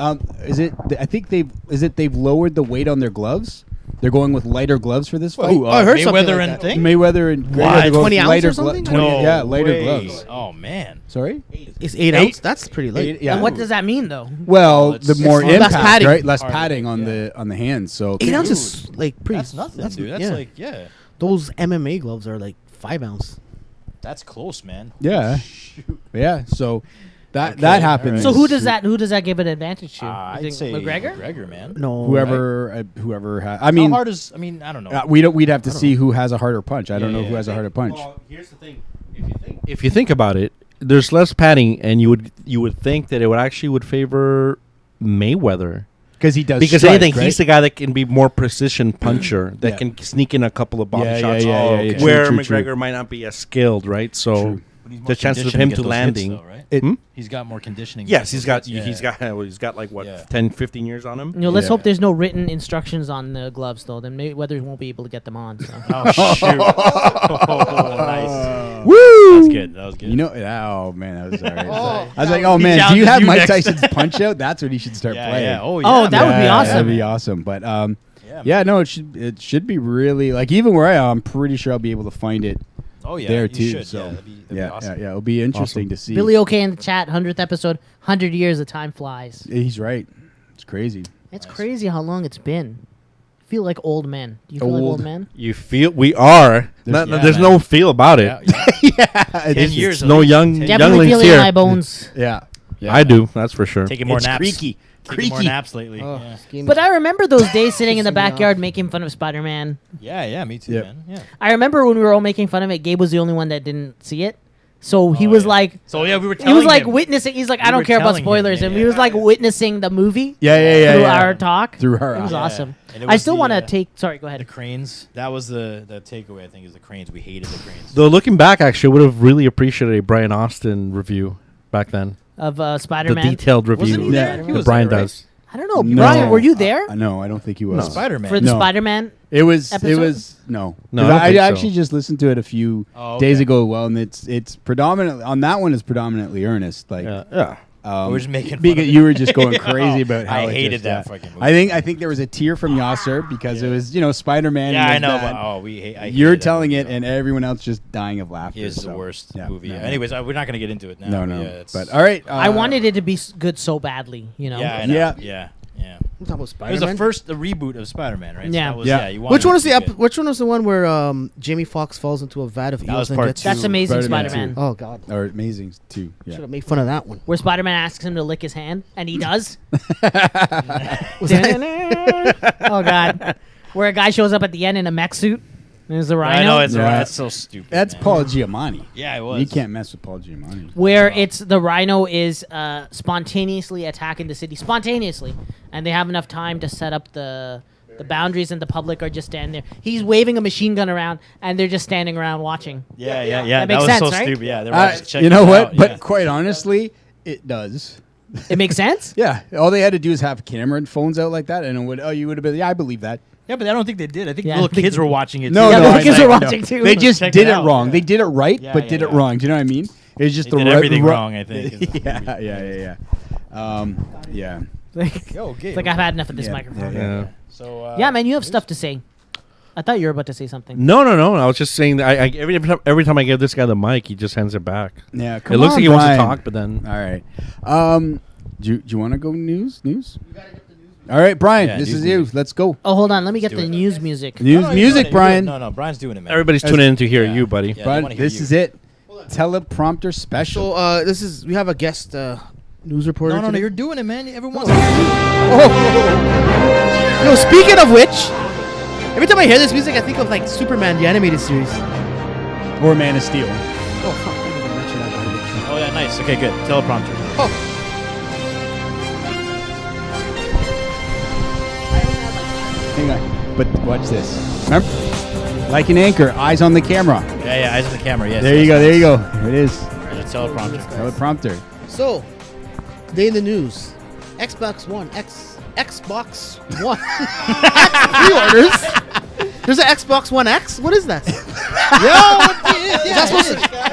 Is it? I think they've lowered the weight on their gloves. They're going with lighter gloves for this fight.
I heard something
Mayweather
like
and
that.
thing.
Mayweather and
Why?
they're going
20
with
ounce
lighter
or something?
yeah, lighter
way.
gloves.
Oh man.
Sorry.
It's 8 ounce. That's pretty light.
Yeah.
And what does that mean, though?
Well,
it's-
the more
it's
impact,
less padding.
right? Less
Hardly,
padding on
yeah.
the hands. So
8 ounces, like pretty.
That's nothing, dude. That's like yeah.
Those MMA gloves are like 5 ounce.
That's close, man.
yeah, yeah. So that
Okay,
happens.
alright.
So who does that give an advantage to? You
I'd
think
say
McGregor?
McGregor, man.
No.
Whoever has. I mean,
How hard is? I mean, I don't know.
we'd have to see who has a harder punch. I don't know
Yeah,
who has a harder punch.
Well, here's the thing.
If you think about it, there's less padding, and you would think that it would favor Mayweather.
Because he does.
Because
strike,
anything,
right?
he's the guy that can be more precision puncher, that
Yeah.
can sneak in a couple of body
Yeah,
shots.
yeah, yeah, yeah, true,
where
true,
McGregor
true.
might not be as skilled, right? So
True.
But he's more
the chances of
conditioned
him
get
to
those
landing.
hits, though, right?
It-
He's got more conditioning.
Yes,
to
he's
get
got
those hits.
he's got like what
Yeah.
10, 15 years on him.
You know, let's
Yeah.
hope there's no written instructions on the gloves, though. Then Mayweather won't be able to get them on. So.
Oh shoot! Oh, nice.
Woo!
That was good. That was good.
You know, oh man, that was alright.
Oh.
I was like, oh
He
man, do you
challenges
have
you
Mike
next.
Tyson's punch out? That's what he should start
Yeah,
playing.
yeah. Oh,
Oh,
yeah,
that would be awesome.
That'd be awesome. But
man.
no, it should be really like even where I am. I'm pretty sure I'll be able to find it.
Oh yeah,
there
you
too.
should.
So
Yeah, that'd be
yeah,
awesome.
yeah, it'll be interesting to see.
Billy OK in the chat, 100th episode, 100 years, the time flies.
He's right. It's crazy.
It's crazy how long it's been. I feel like old men. Do you feel like
Old.
old men?
You feel we are. There's
yeah,
no
man.
feel about it.
Yeah,
It's
years
It's
at
no
least.
young
Definitely
Definitely
younglings
feeling
here.
my bones.
Yeah.
I do. That's for sure.
Taking more
It's
naps.
creaky.
Taking more
Creaky.
naps lately.
Oh,
Yeah.
scheme.
But I remember those days sitting in the
Pissing me off.
backyard making fun of Spider-Man.
Yeah, me too,
Yep.
man. Yeah.
I remember when we were all making fun of it, Gabe was the only one that didn't see it. So he was like,
So yeah, we were.
he was
telling
like
him.
witnessing. He's like,
We
I don't
were
care about
telling him,
spoilers,
yeah,
and
yeah.
he was like witnessing the movie
Yeah.
through our talk.
Through her
It was
eyes.
awesome.
And it
I
was
still
the,
want to
uh,
take. Sorry, go
The
ahead.
cranes. That was the takeaway. I think is the cranes. We hated the cranes.
Though looking back, actually, I would have really appreciated a Brian Austin review back then.
Of
The
Spider-Man.
detailed review
Wasn't he there? He
that
was
Brian
there, right?
does.
I don't know,
No.
Brian. Were you there
No, I don't think he was.
Spider-Man.
for the
No.
Spider-Man?
It was. It
episode?
was no.
No,
'Cause
I don't
I
think so.
actually just listened to it a few
Oh,
days
okay.
ago. Well, and it's predominantly on that one. Is predominantly earnest. Like
Yeah.
We're just making fun
because
of it.
you were just going crazy about how
I
it
hated
just,
that
yeah.
fucking movie.
I think there was a tear from Yasser because it was Spider-Man.
Yeah, I
was
know.
bad.
But, we hate. I
You're
hated that
telling
movie,
it,
though.
and everyone else just dying of laughter.
It is the
so,
worst
yeah,
movie.
no,
Yeah.
no.
Anyways, we're not gonna get into it now.
No,
but
no.
Yeah, it's,
But all right,
I wanted it to be good so badly, you know.
Yeah, I know.
Yeah.
Yeah.
I'm talking about
It was
Spider-Man.
the reboot of Spider-Man, right? So
Yeah.
that was,
Yeah.
You wanted
Which one
it
was
to
the
be good.
which one was the one where Jamie Foxx falls into a vat of
That
eels
was
and
part
gets?
two.
That's Amazing
Spider-Man
Spider-Man.
Oh God,
or amazing too. Yeah.
should have made fun of that one.
Where Spider-Man asks him to lick his hand, and he does. Oh God. Where a guy shows up at the end in a mech suit. And there's the Rhino.
I know it's
Yeah.
that's so stupid.
That's
man.
Paul Giamatti.
Yeah, it was.
You can't mess with Paul Giamatti.
Where it's the Rhino is spontaneously attacking the city spontaneously, and they have enough time to set up the The boundaries and the public are just standing there. He's waving a machine gun around, and they're just standing around watching.
Yeah.
That makes
was
sense,
so
right?
stupid. Yeah, they were just checking
you know
it
what?
out,
But
yeah.
quite honestly, it does.
It makes sense?
Yeah. All they had to do is have camera and phones out like that, and you would have been, I believe that.
Yeah, but I don't think they did. I think
Yeah,
little
I think
kids
they
were
did.
watching it.
No,
too.
no,
the
I
kids
know,
were
I know.
watching too.
They just
Check
did
it
it
out,
wrong.
yeah.
They did it right,
Yeah,
but
yeah,
did it
yeah.
wrong. Do you know what I mean? It was just
They
the
did
right
everything wrong, I think, is what
yeah. Yeah.
Okay.
It's like I've had enough of this
Yeah,
microphone.
Yeah.
So
Yeah, man, you have stuff to say. I thought you were about to say something.
No. I was just saying that every time I give this guy the mic, he just hands it back.
Yeah,
It looks
on,
like he wants to
Brian.
talk, but then
All right. Do you want to go news? All right, Brian,
Yeah,
this
news
is you.
music.
Let's go.
Oh, hold on. Let me get
do
the
it.
news music.
News
No, no,
music,
you're
Brian.
No, Brian's doing it, man.
everybody's
That's-
tuning in to hear
yeah.
you, buddy.
Yeah, they
Brian,
wanna hear
this
you.
is it. Teleprompter special.
So we have a guest news reporter.
No,
today.
you're doing it, man. Everyone wants to hear you.
Yo, speaking of which, every time I hear this music, I think of like Superman, the animated series.
Or Man of Steel.
Oh, fuck. I didn't even mention that garbage.
Oh, yeah, nice. Okay, good. Teleprompter.
Oh,
Hang on. But watch this. Remember? Like an anchor, eyes on the camera.
Yeah, eyes on the camera, yes.
There you go. There you go. Here it is.
There's a teleprompter.
Teleprompter.
so today in the news, Xbox One Xbox One pre-orders. There's an Xbox One X. What is that?
Yeah,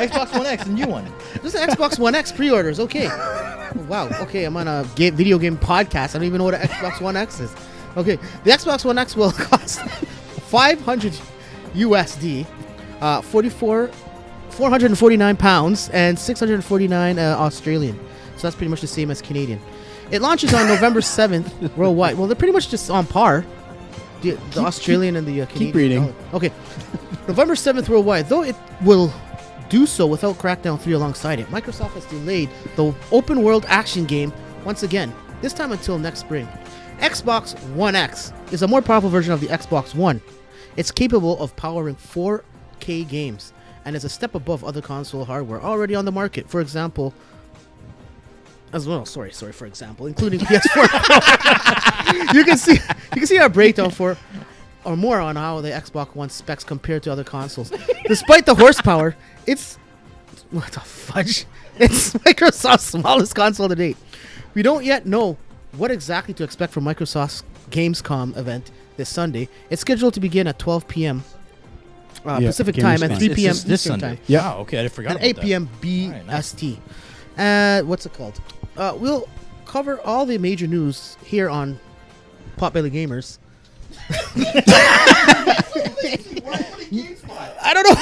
Xbox One X, the new one.
There's an Xbox One X pre-orders. Okay. Wow. Okay, I'm on a video game podcast. I don't even know what an Xbox One X is. Okay, the Xbox One X will cost $500 USD, 449 pounds, and 649 Australian. So that's pretty much the same as Canadian. It launches on November 7th worldwide. Well, they're pretty much just on par. The Australian and the Canadian.
Keep reading.
dollar. Okay. November 7th worldwide, though it will do so without Crackdown 3 alongside it. Microsoft has delayed the open world action game once again, this time until next spring. Xbox One X is a more powerful version of the Xbox One. It's capable of powering 4K games and is a step above other console hardware already on the market. For example, for example, including PS4. you can see our breakdown for or more on how the Xbox One specs compare to other consoles. Despite the horsepower, it's what the fudge? It's Microsoft's smallest console to date. We don't yet know what exactly to expect from Microsoft's Gamescom event this Sunday. It's scheduled to begin at 12 p.m. Pacific time and 3 p.m.
This
Eastern
Sunday.
time.
Yeah. Okay, I forgot
And
about
8
that.
p.m. BST. What's it called? We'll cover all the major news here on Potbelly Gamers. I don't know.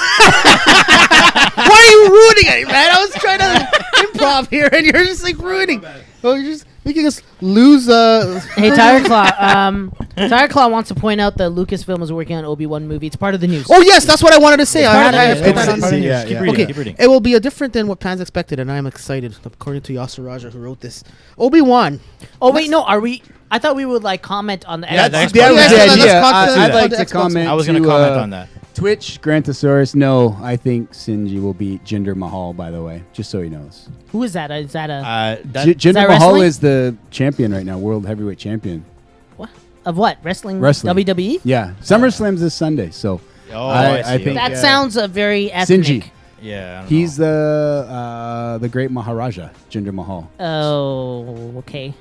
Why are you ruining it, man? I was trying to improv here, and you're just like ruining. Oh, you're just making us lose.
Hey, Tire Claw. Tire Claw wants to point out that Lucasfilm is working on Obi-Wan movie. It's part of the news.
Oh yes, that's what I wanted to say. I put that on
Keep
the
reading.
Okay,
Keep reading.
it will be different than what fans expected, and I am excited. According to Yasser Raja, who wrote this, Obi-Wan.
Oh wait, no. Are we? I thought we would like comment on the.
Yeah,
Xbox.
the
That was
Yeah,
the
let's
idea.
concentrate
I'd
on
like
the
to
Xbox
comment.
I was going to comment on that.
Twitch, Grantosaurus. No, I think Sinji will beat Jinder Mahal. By the way, just so he knows.
Who is that? Is that a
Jinder
that
Mahal
wrestling?
is the champion right now, world heavyweight champion.
what? Of what? Wrestling?
Wrestling.
WWE?
Yeah, SummerSlam's this Sunday, so
Oh, I see.
think
That sounds very ethnic.
Sinji.
Yeah. I don't
He's
know.
the great Maharaja, Jinder Mahal.
Oh, okay.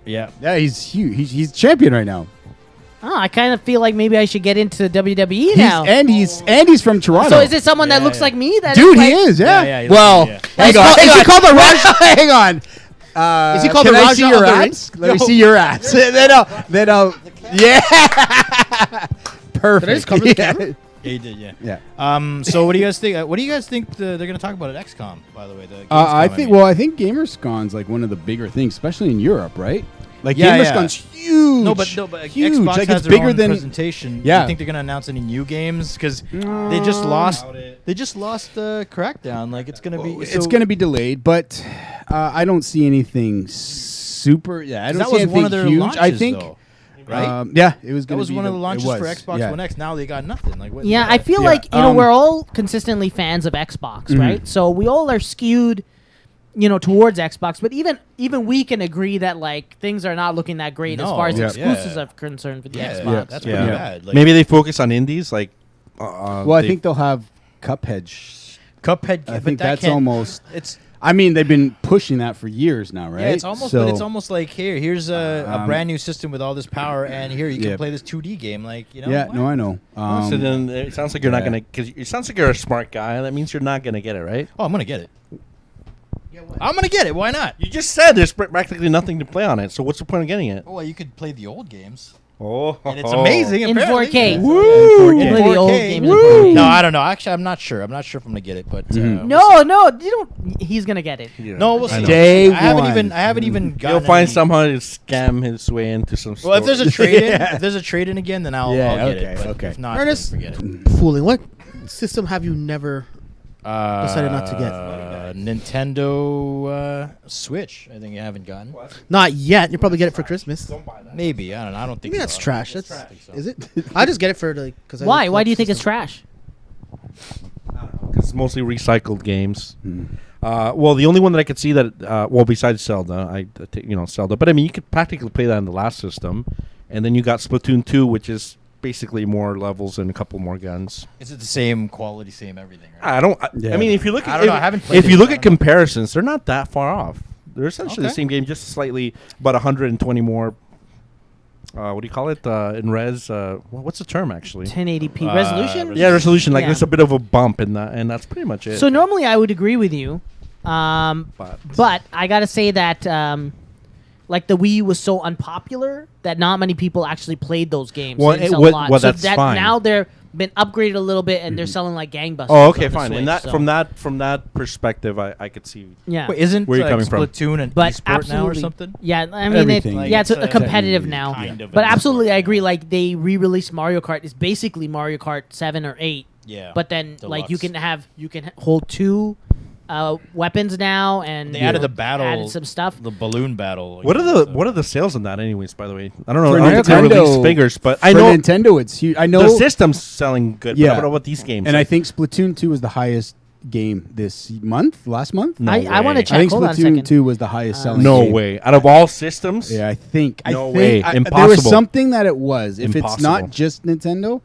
Yeah.
Yeah, he's huge. He's champion right now.
Oh, I kind of feel like maybe I should get into WWE now.
He's from Toronto.
So is it someone that looks like me? That
Dude,
is
he
like-
is. Yeah.
Yeah, he looks
well,
like me,
hang on.
Is he called the Raj?
Hang on.
Is he called
can
the
I
Raja
see
of
your
the
abs?
ring?
Let me see your abs. then I'll. Yeah. Perfect.
Did I just cover the camera?
Yeah, he did. Yeah.
Yeah.
So what do you guys think? What do you guys think they're going to talk about at XCOM? By the way, the
I
Gamescom,
think.
mean.
Well, I think GamersCon's like one of the bigger things, especially in Europe, right? Like
Yeah,
GamersCon's huge.
No, but
huge.
Xbox
like
has
it's
their
bigger
own
than.
presentation.
Yeah.
Do you think they're going to announce any new games? Because they just lost. They just lost Crackdown. Like it's going to be.
It's going to be delayed, but I don't see anything super. Yeah, I don't
that
see
was
anything
one of their
huge.
launches,
I think.
though, right?
Yeah, it was.
That was one of the launches for
was,
Xbox
yeah.
One X. Now they got nothing. Like what?
Yeah, I feel
Yeah.
like we're all consistently fans of Xbox,
Mhm.
right? So we all are skewed towards Xbox. But even we can agree that like things are not looking that great as far as exclusives are concerned for the Xbox.
That's pretty bad. Like,
maybe they focus on indies. Like,
well, I think they'll have Cuphead. I think that's almost. I mean, they've been pushing that for years now, right?
Yeah, it's almost. But it's almost like here's a brand new system with all this power, and here you can play this 2D game. Like,
Yeah, no, I know.
So then it sounds like you're not gonna, because it sounds like you're a smart guy. That means you're not gonna get it, right?
Oh, I'm gonna get it. I'm gonna get it. Why not?
You just said there's practically nothing to play on it. So what's the point of getting it?
Well, you could play the old games.
Oh,
and it's amazing
in
apparently.
4K.
Woo!
You play the old games in
Woo!
4K.
No, I don't know. Actually, I'm not sure. I'm not sure if I'm gonna get it, but
No, you don't. He's gonna get it.
Yeah.
no, we'll see.
Day
I haven't
one.
even gotten.
He'll find
any-
somehow to scam his way into some.
Well, if there's a
store.
trade in, again, then I'll get it. But
okay.
If not,
Ernest,
then forget it.
Fooling. What system have you never decided not to get?
Nintendo Switch. I think you haven't gotten.
Not yet. You'll probably get it for Christmas.
Maybe I don't know. I don't think.
Maybe that's
so.
trash.
I
That's
don't think so.
is it? I just get it for like because
Why? Why do you think it's trash?
Because it's mostly recycled games. Well, the only one that I could see that, besides Zelda, Zelda. But I mean, you could practically play that in the last system, and then you got Splatoon 2, which is basically more levels and a couple more guns.
Is it the same quality, same everything? Right?
I mean, if you look
I
at,
don't know, I haven't played
if you
it,
look
so I
at
don't know.
comparisons, they're not that far off. They're essentially the
Okay.
same game, just slightly about 120 more. What do you call it in res? What's the term actually?
1080p resolution.
Yeah, resolution. Like
Yeah.
there's a bit of a bump in that, and that's pretty much it.
So normally I would agree with you, but I gotta say that like the Wii U was so unpopular that not many people actually played those games.
Well,
They didn't sell a lot.
well,
So
that's fine.
Now they're been upgraded a little bit and they're selling like gangbusters.
Oh, okay,
on the
fine.
Switch,
And that
so-
from that perspective, I could see.
Yeah.
Wait, isn't
where you're coming from?
Splatoon and
But
esport now or
absolutely-
something?
Yeah, I mean,
Everything.
it's a
It's,
competitive now.
kind of
But
an
absolutely,
esport,
I agree. Like they re-released Mario Kart. It's basically Mario Kart 7 or 8.
Yeah.
But then, like you
Deluxe.
can hold two weapons now, and
They added the battle,
added some stuff.
the balloon battle.
What are the sales on that, anyways? By the way, I don't know.
For
I don't think they
Nintendo-
released figures, but I
for
know
Nintendo, it's huge. I know
the system's selling good. But I don't know about these games.
And I think Splatoon 2 was the highest game this month, last month.
No
I want to
way.
check.
I think
Hold on a
Splatoon
second.
2 was the highest selling
no
game.
way. Out of all systems,
Yeah, I think.
No
I
way.
think there was
Impossible.
something that it was. If it's
Impossible.
not just Nintendo,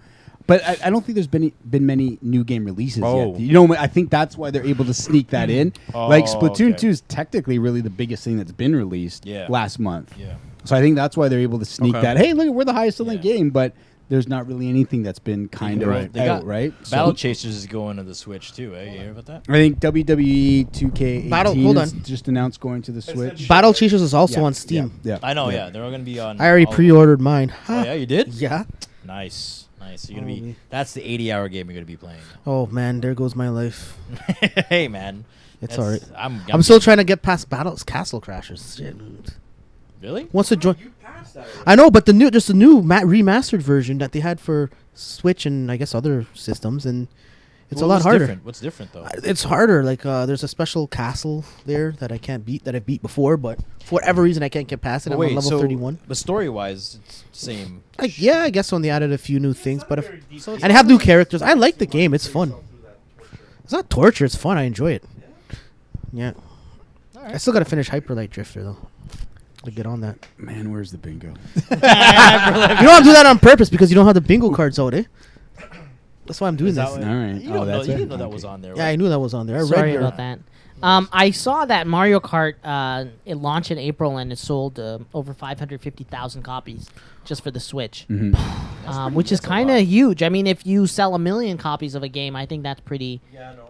but I don't think there's been many new game releases
Oh.
yet. You know, I think that's why they're able to sneak that in. Like
Oh,
Splatoon
okay.
2 is technically really the biggest thing that's been released
Yeah.
last month.
Yeah.
So I think that's why they're able to sneak
Okay.
that. Hey, look, we're the highest selling
Yeah.
game, but there's not really anything that's been kind of
Right.
They
out,
got
right?
Battle
So
Chasers is going to the Switch too. Eh? You hear about that?
I think WWE 2K18
Hold
is
on.
just announced going to the Switch.
Battle Chasers is also
Yeah,
on Steam.
Yeah,
I know.
yeah.
Yeah, they're all going to be on.
I already
all-
pre-ordered mine.
Oh yeah, you did?
Yeah.
Nice. You're gonna
Oh,
be.
man.
That's the 80-hour game you're gonna be playing.
Oh man, there goes my life.
Hey man,
It's
that's-
alright.
I'm
I'm still trying to get past Castle Crashers. Shit.
Really?
Wants to join? I know, but there's a new remastered version that they had for Switch and I guess other systems, and it's a lot
What's
harder.
different? What's different though?
It's harder. Like there's a special castle there that I can't beat that I've beat before, but for whatever reason I can't get past it.
But
I'm
wait,
on level
so
31.
But story-wise, it's same.
Yeah, I guess when they added a few new things, but and they have new characters. I like the game. It's fun. It's not torture. It's fun. I enjoy it. Yeah. I still gotta finish Hyper Light Drifter though. To get on that.
Man, where's the bingo?
You know I'm doing that on purpose because you don't have the bingo cards out, eh? That's why I'm doing
Is that
this.
what-
All right.
You don't know.
that's
You
it?
didn't know that
Okay.
was on there.
Yeah,
right?
I knew that was on there. I read
Sorry
your,
about that. I saw that Mario Kart it launched in April and it sold over 550,000 copies just for the Switch, which is kind of huge. I mean, if you sell 1 million copies of a game, I think that's pretty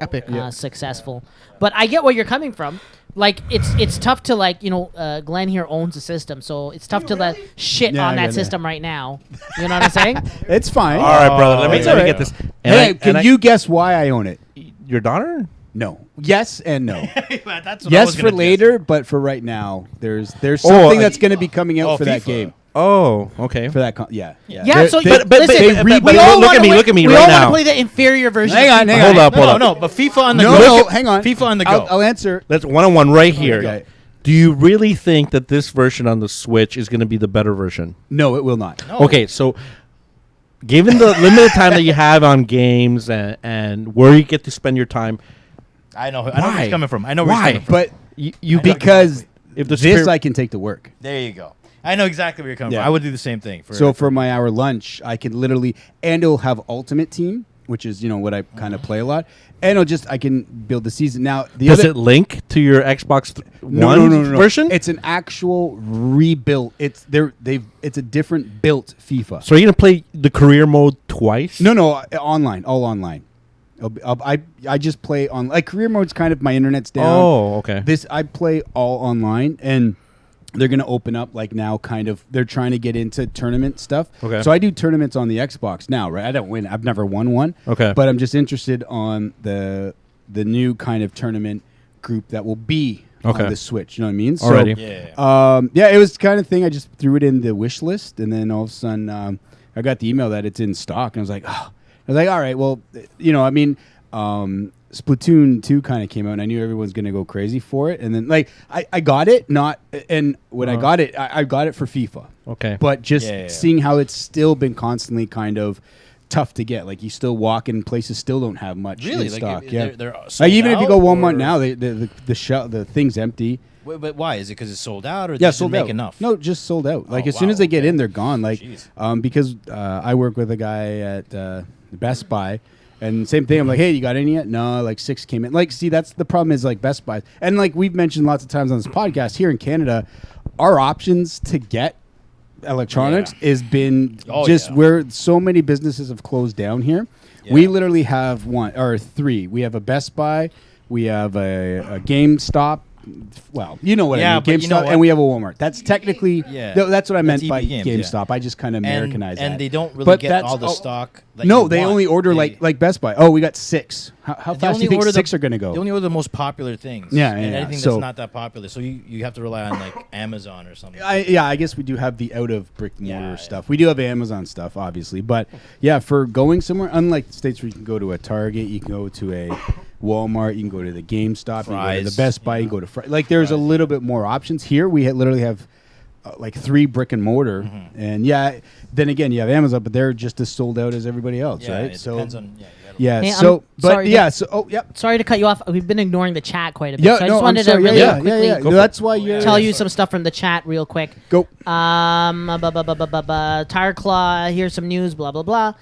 epic.
successful. But I get where you're coming from. Like it's tough to Glenn here owns the system, so it's tough to let shit
Yeah,
on
I
that
get it.
system right now. You know what I'm saying?
It's fine.
all right, brother. Let me
it's
let me
all
get
right.
this.
Hey, can you guess why I own it?
Your daughter?
No. Yes and no.
That's what I
Yes
was
for
gonna
later, but for right now, there's something that's going to be coming out
Oh,
for that
FIFA.
game.
Oh, okay.
For that, yeah.
Yeah.
They're-
So,
they-
but
but-
listen,
but-
we
but
all
look
wanna
at me,
win-
look at me
we
right
all
now.
want to play the inferior version.
Hang
of
on,
FIFA.
hang
Hold
on.
up, hold up.
No, but FIFA on the
No,
go.
no, hang on.
FIFA on the go.
I'll answer.
Let's one-on-one right here.
Okay.
Do you really think that this version on the Switch is going to be the better version?
No, it will not.
No.
Okay, so given the limited time that you have on games and where you get to spend your time,
I know where
Why?
he's coming from. I know where
Why?
he's coming from.
But because
if the
this I can take to work.
There you go. I know exactly where you're coming from. I would do the same thing.
For my hour lunch, I can literally, and it'll have Ultimate Team, which is what I kind of play a lot, and I can build the season. Now,
does it link to your Xbox One version?
It's an actual rebuilt. It's a different built FIFA.
So are you gonna play the career mode twice?
No, online, all online. I just play on career mode's kind of my internet's down.
Oh, okay.
I play all online, and they're going to open up now kind of they're trying to get into tournament stuff.
Okay.
So I do tournaments on the Xbox now, right? I don't win. I've never won one.
Okay.
But I'm just interested on the new kind of tournament group that will be on the Switch. You know what I mean?
Alrighty.
So, it was the kind of thing I just threw it in the wish list, and then all of a sudden I got the email that it's in stock, and I was like, oh. I was like, all right, well, Splatoon 2 kind of came out, and I knew everyone's going to go crazy for it. And then, I got it, and when I got it, I got it for FIFA.
Okay.
But just seeing how it's still been constantly kind of tough to get. You still walk in places still don't have much in stock.
They're sold
even if you
out,
go Walmart
or?
now, the thing's empty.
But why? Is it because it's sold out, or
Yeah,
they
sold
didn't
out.
make enough?
No, just sold out. As soon as they get in, they're gone. Because I work with a guy at Best Buy, and same thing. I'm like, hey, you got any yet? No, 6 came in. See, that's the problem is Best Buy, and we've mentioned lots of times on this podcast here in Canada, our options to get electronics has been where so many businesses have closed down here. Yeah. We literally have 1 or 3. We have a Best Buy, we have a GameStop. Well, you know what I mean. GameStop, and we have a Walmart. That's technically that's what I meant by GameStop. I just kind of Americanized that.
And they don't really get all the stock.
No, they only order like Best Buy. Oh, we got 6. How fast do you think 6 are going to go?
They only order the most popular things.
Yeah,
and anything that's not that popular. So you have to rely on Amazon or something.
I guess we do have the out of brick and mortar stuff. We do have Amazon stuff, obviously, but for going somewhere, unlike the States where you can go to a Target, you can go to a Walmart, you can go to the GameStop, you can go to the Best Buy, you can go to there's a little bit more options. Here we literally have 3 brick and mortar, and then again you have Amazon, but they're just as sold out as everybody else, right?
It depends on
Hey, sorry to cut you off. We've been ignoring the chat quite a bit. So I just wanted to really quickly
No, that's why you're
tell you some stuff from the chat real quick.
Go.
Tire Claw, here's some news, blah blah blah.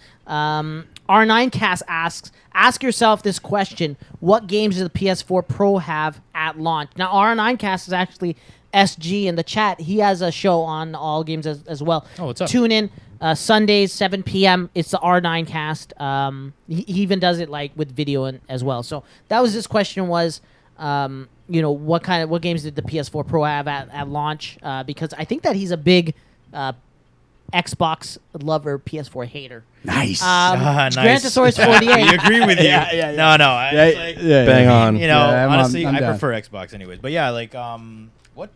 R9Cast asks, ask yourself this question: what games does the PS4 Pro have at launch? Now, R9Cast is actually SG in the chat. He has a show on all games as well.
Oh, what's up?
Tune in Sundays 7 p.m. It's the R9Cast. He even does it with video as well. So that was his question was, what games did the PS4 Pro have at launch? Because I think that he's a big Xbox lover, PS4 hater.
Nice.
Nice.
Grantosaurus 48.
I agree with you. No.
Bang on.
Honestly, I prefer Xbox anyways. But what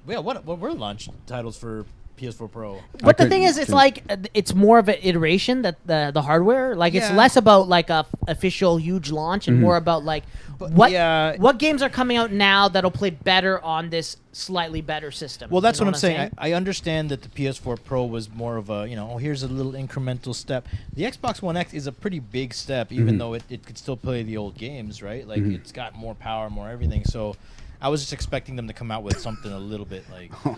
were launch titles for PS4 Pro?
But the thing is, it's more of an iteration that the hardware. It's less about a official huge launch and more about what games are coming out now that'll play better on this slightly better system.
Well, that's what I'm saying. I understand that the PS4 Pro was more of a here's a little incremental step. The Xbox One X is a pretty big step, even though it could still play the old games, right? It's got more power, more everything. So I was just expecting them to come out with something a little bit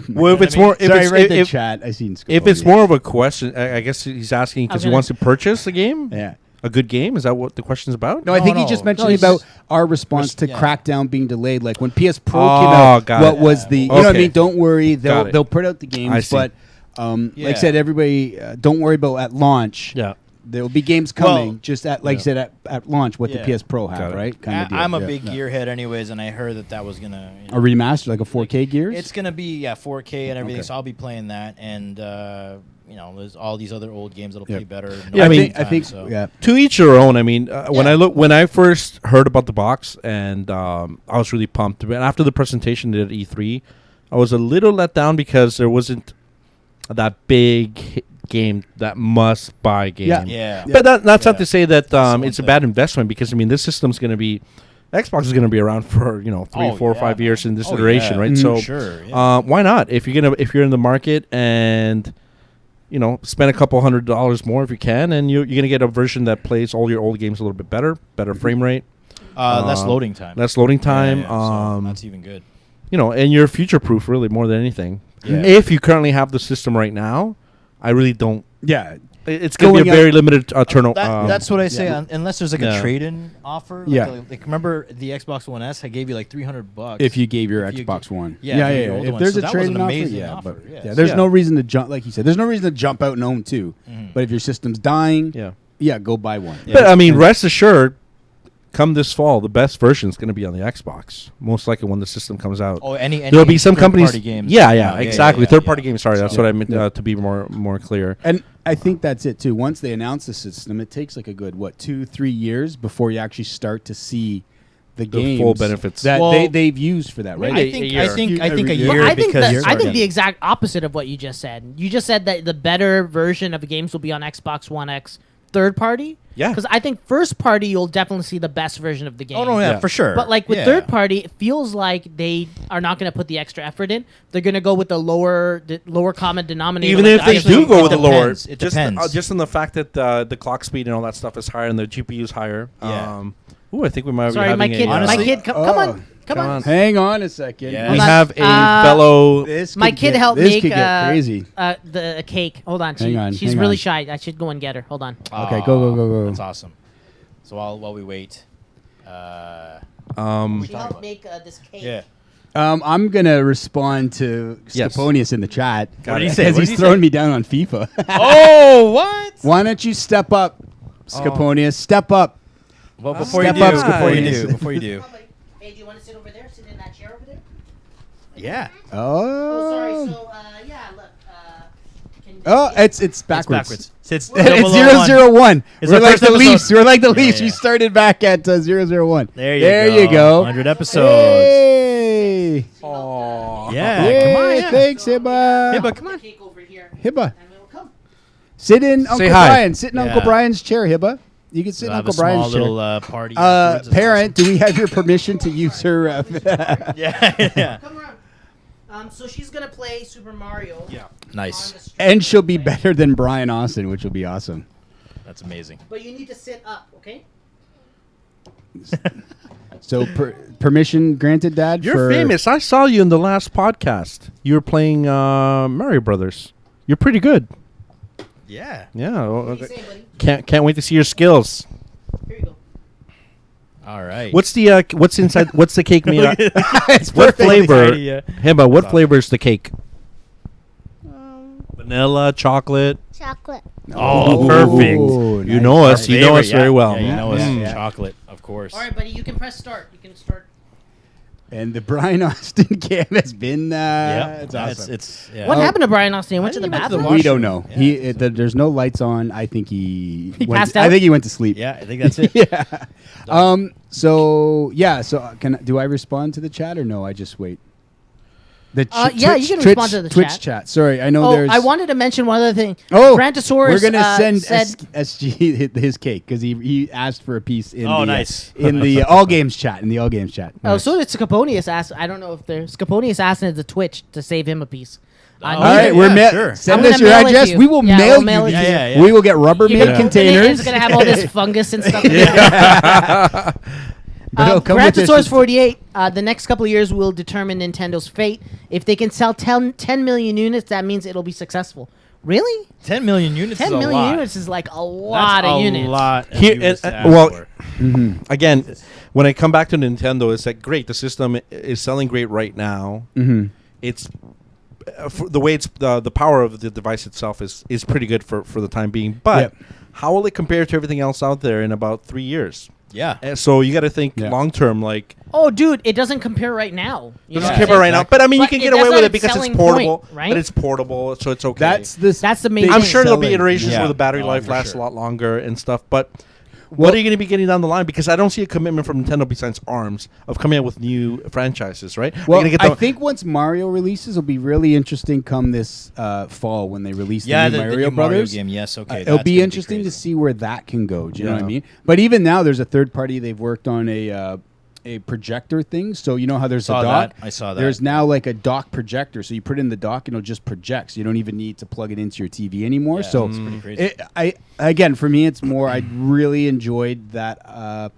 Well, if it's more, if
chat, I seen.
If it's more of a question, I guess he's asking because he wants to purchase a game.
Yeah.
A good game? Is that what the question's about?
No, I think he just mentioned about our response to Crackdown being delayed. When PS Pro came out, what was the? You know what I mean? Don't worry, they'll put out the games, but like I said, everybody don't worry about at launch.
Yeah.
There will be games coming, just at you said at launch. What the PS Pro have, right?
I'm a big Gearhead, anyways, and I heard that was gonna
a remaster, like a 4K Gears.
It's gonna be 4K and everything, so I'll be playing that, and there's all these other old games that'll play better.
I think
to each your own. I mean, when I first heard about the box, and I was really pumped. And after the presentation at E3, I was a little let down because there wasn't that big game, that must-buy game. But that's not to say that it's a bad investment, because this system's going to be, Xbox is going to be around for 3, 4, or 5 years in this iteration, right? So why not? If you're in the market and spend a couple $100 more if you can, and you're going to get a version that plays all your old games a little bit better frame rate,
less loading time.
Less loading time.
So that's even good.
and you're future proof really more than anything.
Yeah.
If you currently have the system right now, I really don't.
Yeah.
It's going to be a very limited turnover.
That's what I say. Unless there's like a trade-in offer. Like remember the Xbox One S? I gave you like $300
if you gave your Xbox One.
Yeah.
If there's a trade-in offer, there's no reason to jump. Like you said, there's no reason to jump out and own two. But if your system's dying, go buy one.
But I mean, rest assured, come this fall, the best version is going to be on the Xbox. Most likely when the system comes out.
Oh, any
there'll be some companies.
Games.
Exactly. Third-party games. Sorry, that's what I meant to be more clear.
And I think that's it too. Once they announce the system, it takes like a good 2-3 years before you actually start to see the games
full benefits
that they've used for that. Right?
I think a year.
I think the exact opposite of what you just said. You just said that the better version of the games will be on Xbox One X third party.
Yeah.
Because I think first party, you'll definitely see the best version of the game.
Oh, no, yeah, for sure.
But like with third party, it feels like they are not going to put the extra effort in. They're going to go with the lower common denominator.
Even if they do go with the lower,
it depends.
Just in the fact that the clock speed and all that stuff is higher and the GPU is higher.
Yeah.
I think we might
Sorry,
be having
my kid, come on. Come on.
Hang on a second.
Yeah. We have a fellow.
My kid helped
this
make
could get crazy.
A cake. Hold on. She's
hang
really
on.
shy. I should go and get her. Hold on.
Okay, go.
That's awesome. So while we wait,
she helped make this cake.
Yeah.
I'm gonna respond to Scaponius in the chat.
What did he say?
Because he's throwing me down on FIFA.
Oh, what?
Why don't you step up, Scaponius? Step up.
Well, before
Step
you
up,
do,
Scaponius.
before you do.
Hey, do you want to sit over there? Sit in that chair over there?
Yeah.
Oh, sorry. So, look.
It's backwards.
It's
It's 001.
It's
We're
our
like
first
the
episode.
Leafs. We're like the Leafs.
yeah.
We started back at 001.
There
you go.
100 episodes.
Hey.
Aww.
Yeah,
Yay,
come on. Yeah.
Thanks, Hibba.
Hibba, come on.
Hibba. Sit in Uncle
hi.
Brian. Sit in Uncle
Yeah.
Brian's chair, Hibba. You can sit
We'll
in
have
Uncle
a small
Brian's chair.
little party. afterwards. It's
Parent, do we have your permission to use her?
Yeah.
Come around. So she's gonna play Super Mario.
Yeah.
Nice.
And she'll be better than Brian Austin, which will be awesome.
That's amazing.
But you need to sit up, okay?
So permission granted, Dad.
You're famous. I saw you in the last podcast. You were playing Mario Brothers. You're pretty good.
Yeah.
Yeah. well,
What do you
okay.
say, buddy?
Can't wait to see your skills.
Here you go.
All right.
What's the what's inside? What's the cake made of?
It's
What
perfect.
flavor?
Yeah.
Himba, what flavor is the cake? Vanilla, chocolate.
Chocolate.
Oh,
Ooh,
perfect.
nice.
You know us. You know
Favorite,
us very
yeah.
well.
Yeah, you know us.
Mm.
Chocolate, of course.
All right, buddy. You can press start. You can start.
And the Brian Austin cam has been.
Yeah.
It's awesome.
It's yeah.
What happened to Brian Austin? He went to the
think he went to the
bathroom.
We don't know.
Yeah.
There's no lights on. I think he
passed
I
out?
think he went to sleep.
Yeah, I think that's it.
Yeah. So do I respond to the chat or no? I just wait. The
Yeah, you can respond to the
Twitch
chat.
Sorry, I know
Oh,
there's.
I wanted to mention one other thing.
Oh,
Grantosaurus,
we're gonna send
said,
SG his cake because he asked for a piece in
Oh,
the
nice.
in the all games chat
Oh, so did Scaponius ask. I don't know if there's Scaponius asked into Twitch to save him a piece.
All right, we're
sure.
Send
I'm
us
gonna
your
mail it to
address.
you.
We will
Yeah,
mail
we'll mail
you.
it to you.
Yeah.
We will get Rubbermaid
You're gonna open it,
containers.
It's gonna have all this fungus and stuff.
But it'll come with this-
Grantosaurus 48. The next couple of years will determine Nintendo's fate. If they can sell 10 million units, that means it'll be successful. Really?
10 million units
10
is a
million
lot.
units is like a lot of units.
A lot of
Here,
units to ask
well,
for.
again, when I come back to Nintendo, it's like great. The system is selling great right now. It's for the way it's the power of the device itself is pretty good for the time being. But how will it compare to everything else out there in about 3 years?
Yeah.
And so you got to think long term, like.
Oh, dude, it doesn't compare right now. You
Doesn't
know what I'm
compare right
saying?
now, but I mean, you
But
can get
that's
away
not
with it
its
because it's
selling
portable.
point, right?
But it's portable, so it's okay.
That's the main
I'm
thing.
sure there'll be
selling.
iterations
Yeah.
where the battery
Oh,
life
for
lasts
sure.
a lot longer and stuff. But what are you going to be getting down the line? Because I don't see a commitment from Nintendo besides ARMS of coming out with new franchises, right?
Well,
Get
I think once Mario releases, it'll be really interesting come this fall when they release the new Mario
new
Brothers.
Mario game. Yes, okay.
It'll
that's
be
gonna
interesting to
crazy.
see where that can go. Do you know what I
Yeah.
mean? But even now, there's a third party. They've worked on a projector thing. So you know how there's
Saw
a dock?
that. I saw that.
There's now like a dock projector. So you put it in the dock and it'll just project. So you don't even need to plug it into your TV anymore.
Yeah,
So
it's pretty crazy.
again, for me, it's more. I really enjoyed that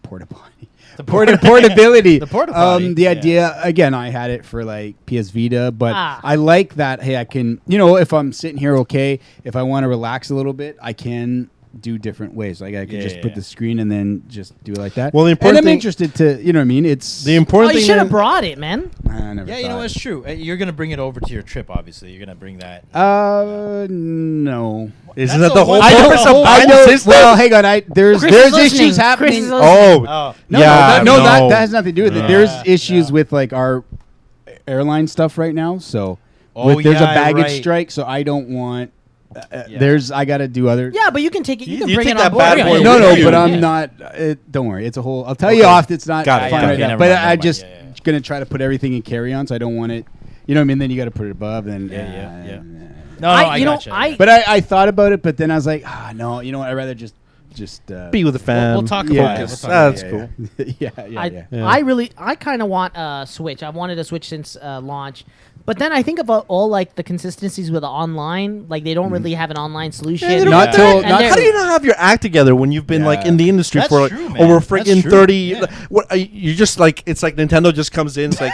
porta potty. Portability.
The porta potty.
The idea again, I had it for like PS Vita, but
Ah.
I like that. Hey, I can, if I'm sitting here, okay, if I want to relax a little bit, I can do different ways. Like I can just put the screen and then just do it like that.
Well, the important
and I'm
thing-
interested to, you know what I mean? It's
The important
you
thing.
should have
is-
brought it, man.
I never.
Yeah, you know
thought.
it's true. You're gonna bring it over to your trip. Obviously, you're gonna bring that.
No.
Isn't
That's
that the
the
whole
whole-
purpose of
I
buying
know.
the system?
Well, hang on. There's
Chris is
issues
listening. Chris
happening.
is listening.
Oh,
No,
yeah,
no,
no.
that has nothing to do with it. There's
Yeah,
issues with like our airline stuff right now. So
Oh,
there's a
yeah,
baggage
right.
strike. So I don't want.
Yeah.
I got to do other.
Yeah, but you can take it. You can
You
bring
take
it on
that
board.
bad
Yeah,
boy
yeah,
No,
with
no,
you.
but
Yeah.
I'm not. Don't worry. It's a whole. I'll tell you off. It's not
Got it,
fine
got it.
right now.
Never
But
mind,
I
never mind.
just
Yeah, yeah.
gonna try to put everything in carry-on. So I don't want it. You know what I mean? Then you got to put it above. Then
Yeah. No, I gotcha.
But I thought about it. But then I was like, no. You know what? I'd rather just.
Be with the fam.
We'll talk
Yeah,
about it.
Focus.
We'll talk
That's
about
cool.
yeah.
I kind of want a Switch. I wanted a Switch since launch. But then I think about all like the consistencies with the online. Like they don't really have an online solution.
Yeah, they don't
Not
have
till-
that.
not
How do you not have your act together when you've been like in the industry
That's
for like
true, man.
over
That's
freaking
true.
30?
Yeah.
What you just like? It's like Nintendo just comes in. It's like,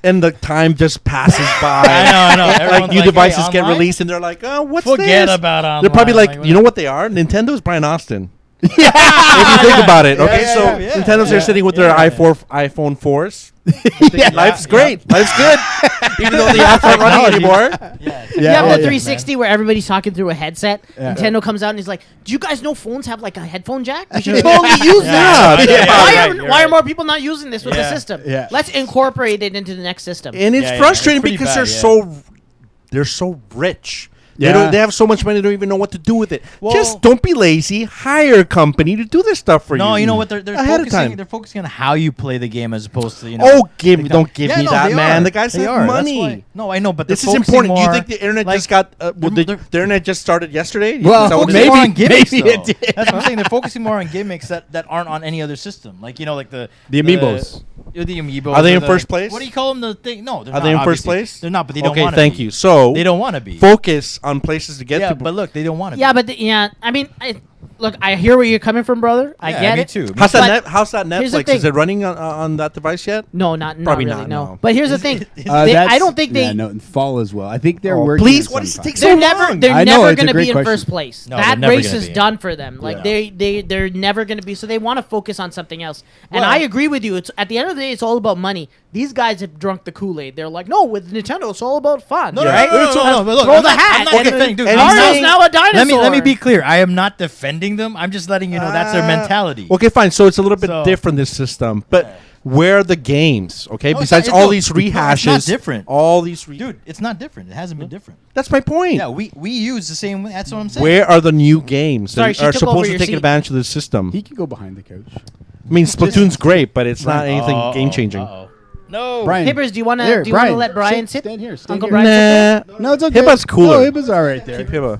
and the time just passes by.
I know.
Like
Everyone's
new
like, hey,
devices get
online?
released, and they're like, oh, what's
Forget
this?
about online.
They're probably like,
Like,
you know what they are? Nintendo's Brian Austin. If you think about it, okay, so Nintendo's there sitting with their iPhone 4s. Life's great. Life's good. Even though the apps aren't running anymore.
You have the 360 where everybody's talking through a headset.
Yeah.
Nintendo comes out and he's like, "Do you guys know phones have like a headphone jack? We should totally use that.
Yeah.
Why are more people not using this with the system?
Yeah.
Let's incorporate it into the next system."
And it's
Yeah,
frustrating
it's pretty
because
bad,
they're so rich.
Yeah.
They have so much money, they don't even know what to do with it.
Well-
Just don't be lazy. Hire a company to do this stuff for you.
No, you know what? They're
ahead of time.
focusing. They're focusing on how you play the game as opposed to
Oh,
the
don't give
Yeah,
me
no,
that,
they
man.
are.
The guys
They
have
are. That's
money.
why- No, I know, but
This
they're
is
focusing
important. Do you
more,
think the internet
like,
just got?
they're-
The internet just started yesterday.
Well,
Is that what it
focusing
is?
more on gimmicks,
maybe
though.
it did.
That's what I'm saying. They're focusing more on gimmicks that aren't on any other system. Like like the
amiibos.
The amiibos.
Are they
or
in first place?
What do you call them? The thing? No, they're
Are
not.
they in first
obviously.
place?
They're not, but they don't
Okay,
want to
thank
be.
you. So
They don't want to be.
Focus on places to get
Yeah,
to.
but look, they don't want to.
Yeah, but I mean, look, I hear where you're coming from, brother. I
Yeah,
get
me
it.
too.
How's
But
that? How's that
here's the
Netflix? Is
thing.
it running on that device yet?
No, not
Probably
really,
not,
no.
no.
But here's the thing. I
That's-
don't think they.
Yeah, no, fall as well. I think they're
Oh,
working.
please,
on
what does it
something.
take so
They're
long?
never. They're
I know,
never
it's a
going to
great
be in
question.
first place.
No,
that
they're never
race
gonna
is
be.
done for them. Like they're never going to be. So they want to focus on something else. And I agree with you. It's at the end of the day, it's all about money. These guys have drunk the Kool-Aid. They're like, no, with Nintendo, it's all about fun.
No,
right?
no, but look,
Throw
I'm
the
not-
hat.
I'm not
and
defending, dude.
Mario's
I'm saying-
now a dinosaur.
Let me be clear. I am not defending them. I'm just letting you know that's their mentality.
Okay, fine. So it's a little bit
So-
different this system, but where are the games? Okay,
No, it's
besides
not-
all
no,
these
no,
rehashes,
it's not different.
All these,
Dude, it's not different. It hasn't been different.
that's my point.
Yeah, we use the same. That's what I'm saying.
Where are the new games
Sorry,
that
she
are
took over
supposed to
your
take
seat.
advantage of the system?
He can go behind the couch.
I mean, Splatoon's great, but it's not anything game changing.
No,
Brian.
Hibbers, do you want
Here,
to
Brian,
let Brian sit?
Stand here. Stand
Uncle
here.
Brian sit there?
No, it's okay.
Hibba's cooler.
No, Hibba's all right there.
Keep Hibba.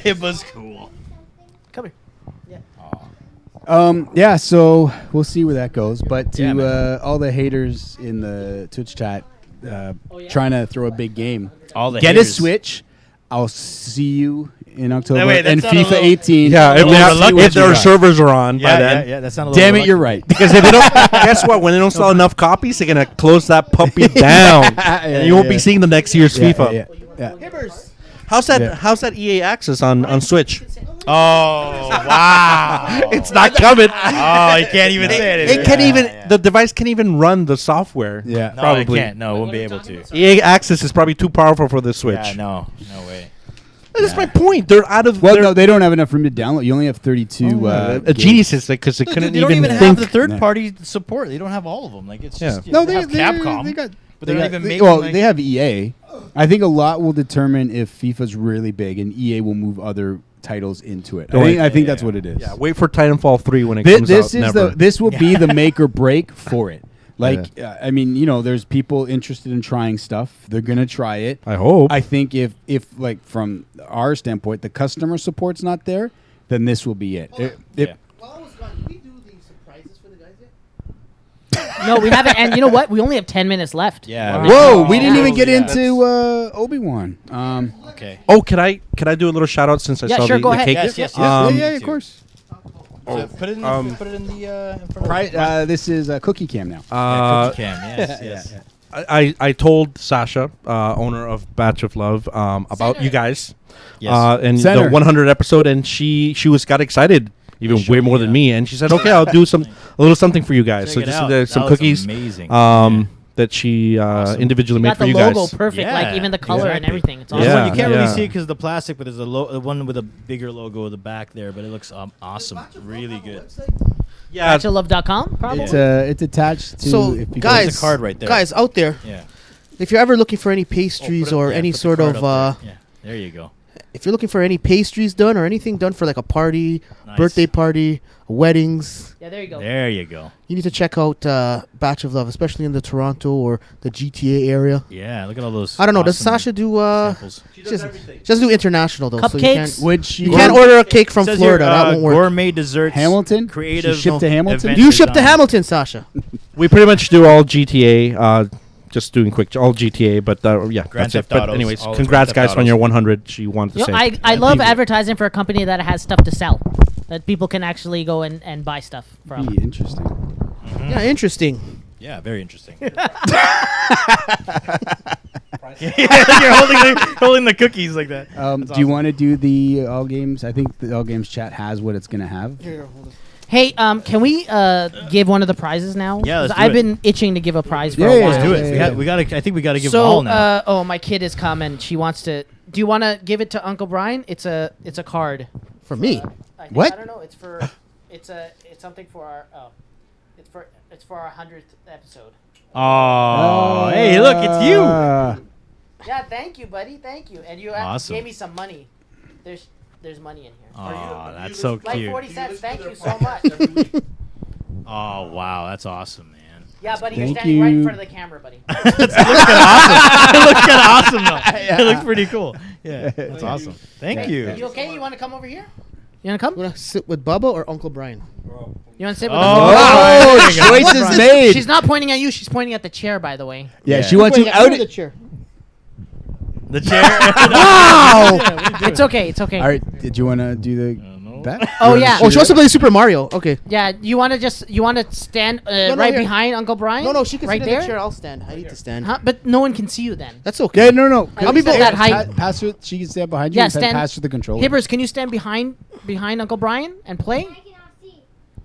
it was cool.
Come here.
Yeah, so we'll see where that goes. But to
Yeah, man.
all the haters in the Twitch chat trying to throw a big game,
All the
get a
haters.
Switch. I'll see you in October
wait, that
and
sounded a
FIFA
little-
18.
Yeah, if,
little reluctant,
if their
right?
servers are on by then.
Yeah, that sounded a little
Damn it, you're
reluctant.
right.
Because if they don't, guess what? When they don't sell enough copies, they're gonna close that puppy down, and you won't be seeing the next year's FIFA.
Yeah.
How's that?
Yeah.
How's that EA Access on Switch?
Oh wow!
It's not coming.
Oh, you can't even say it.
It can't even. The device can't even run the software.
Yeah.
No,
probably.
it can't. No, it won't be able to.
EA Access is probably too powerful for the Switch.
Yeah, no way.
That's my point. They're out of.
Well,
they're-
no, they don't have enough room to download. You only have 32.
a
games.
genius is because they
Dude,
couldn't
they don't even
think.
have the third-party support. They don't have all of them. Like it's just
Yeah.
No,
they have Capcom.
They got.
but they're not even making.
Well,
like,
they have EA. I think a lot will determine if FIFA's really big and EA will move other titles into it. I think that's what it is.
Yeah, wait for Titanfall 3 when it
Thi-
comes
this
out.
is
Never.
this will be the make or break for it. Like, I mean, there's people interested in trying stuff. They're gonna try it.
I hope.
I think if like from our standpoint, the customer support's not there, then this will be it.
While I was gone, did we do the surprises for the guys yet?
No, we haven't. And you know what? We only have 10 minutes left.
Yeah.
Whoa, we didn't even get
Yeah.
into Obi-Wan.
Okay.
Oh, can I do a little shout out since I
Yeah,
saw
sure,
the,
go
the
ahead.
cake?
Yes, yes, yes.
Yeah,
Um,
yeah, of course.
So put it in the in front of
This is a cookie cam now.
Cookie cam, yes.
I told Sasha, owner of Batch of Love, about you guys, and
Center.
the 100 episode, and she got excited, even way more than me, and she said, "Okay, I'll do a little something for you guys."
Check
So
it out.
just some
That looks
cookies,
amazing.
that she individually made
Got
for
the
you
logo
guys.
perfect, like even the color and everything. It's awesome.
Yeah, you can't really see it because of the plastic, but there's a one with a bigger logo at the back there. But it looks awesome, really good.
Yeah,
batchoflove.com. Probably.
It's attached to.
So,
if you
guys,
There's a card right there.
guys out there,
Yeah.
if you're ever looking for any pastries or any
put the
sort
card
of,
up there. There you go.
if you're looking for any pastries done or anything done for like a party,
Nice.
birthday party, weddings,
Yeah, there you go.
There you go.
you need to check out Batch of Love, especially in the Toronto or the GTA area.
Yeah, look at all those.
I don't know. Does
awesome
Sasha do?
samples.
She doesn't do international though. So you
Cupcakes?
can't,
Which
you can't order a cake from
Says
Florida.
here,
That won't work.
Gourmet desserts.
Hamilton?
Creative.
She shipped to Hamilton?
event
Do you ship to
design.
Hamilton, Sasha?
We pretty much do all GTA. Just doing quick, all GTA, but yeah,
Grand
that's it.
Theft
But
Autos,
anyways,
all
congrats,
Grand
guys,
Theft
on your
Autos.
100. She wanted to
You know,
say.
I love advertising for a company that has stuff to sell, that people can actually go and buy stuff from.
Interesting.
Yeah, interesting.
Yeah, very interesting. You're holding the cookies like that.
Do you want to do the All Games? I think the All Games chat has what it's going to have.
Hey, can we give one of the prizes now?
Yeah, let's
'Cause
do
I've
it.
been itching to give a prize for
Yeah,
a
yeah,
while.
Let's do it.
Yeah.
We gotta. I think we gotta give
So,
them all now.
oh, my kid is coming. She wants to. Do you want to give it to Uncle Brian? It's a card.
For me.
I think,
What?
I don't know. It's for. It's something for our. Oh, it's for our 100th episode.
Oh, hey, look, it's you.
Yeah, thank you, buddy. Thank you. And you
Awesome.
gave me some money. There's money in here.
Oh, that's so
Like
cute.
40 cents. Thank you so much.
Oh, wow, that's awesome, man.
Yeah, buddy, you're
Thank
standing right in
you.
front of the camera, buddy.
It looks kind of awesome, though. It looks pretty cool. Yeah, that's awesome. Thank you.
You okay? You want to come over here? You want to come?
You want to sit with Bubba or Uncle Brian?
You want to sit with
Oh,
us?
wow.
Choices made.
She's not pointing at you. She's pointing at the chair, by the way.
Yeah, she wants you
Wait,
out.
the chair.
The chair.
Wow! It's okay. It's okay.
All right, did you want to do the bet?
Oh, yeah.
Oh, she wants to play Super Mario. Okay.
Yeah, you want to stand
no,
right
here.
behind Uncle Brian?
No, she can
right
sit
there.
in the chair. I'll stand. I need to stand.
Huh? But no one can see you then.
That's okay.
Yeah, no.
I'll be that height.
Pass her. She can stand behind you.
Yeah,
and
stand.
Pass her the controller.
Hibbers, can you stand behind Uncle Brian and play?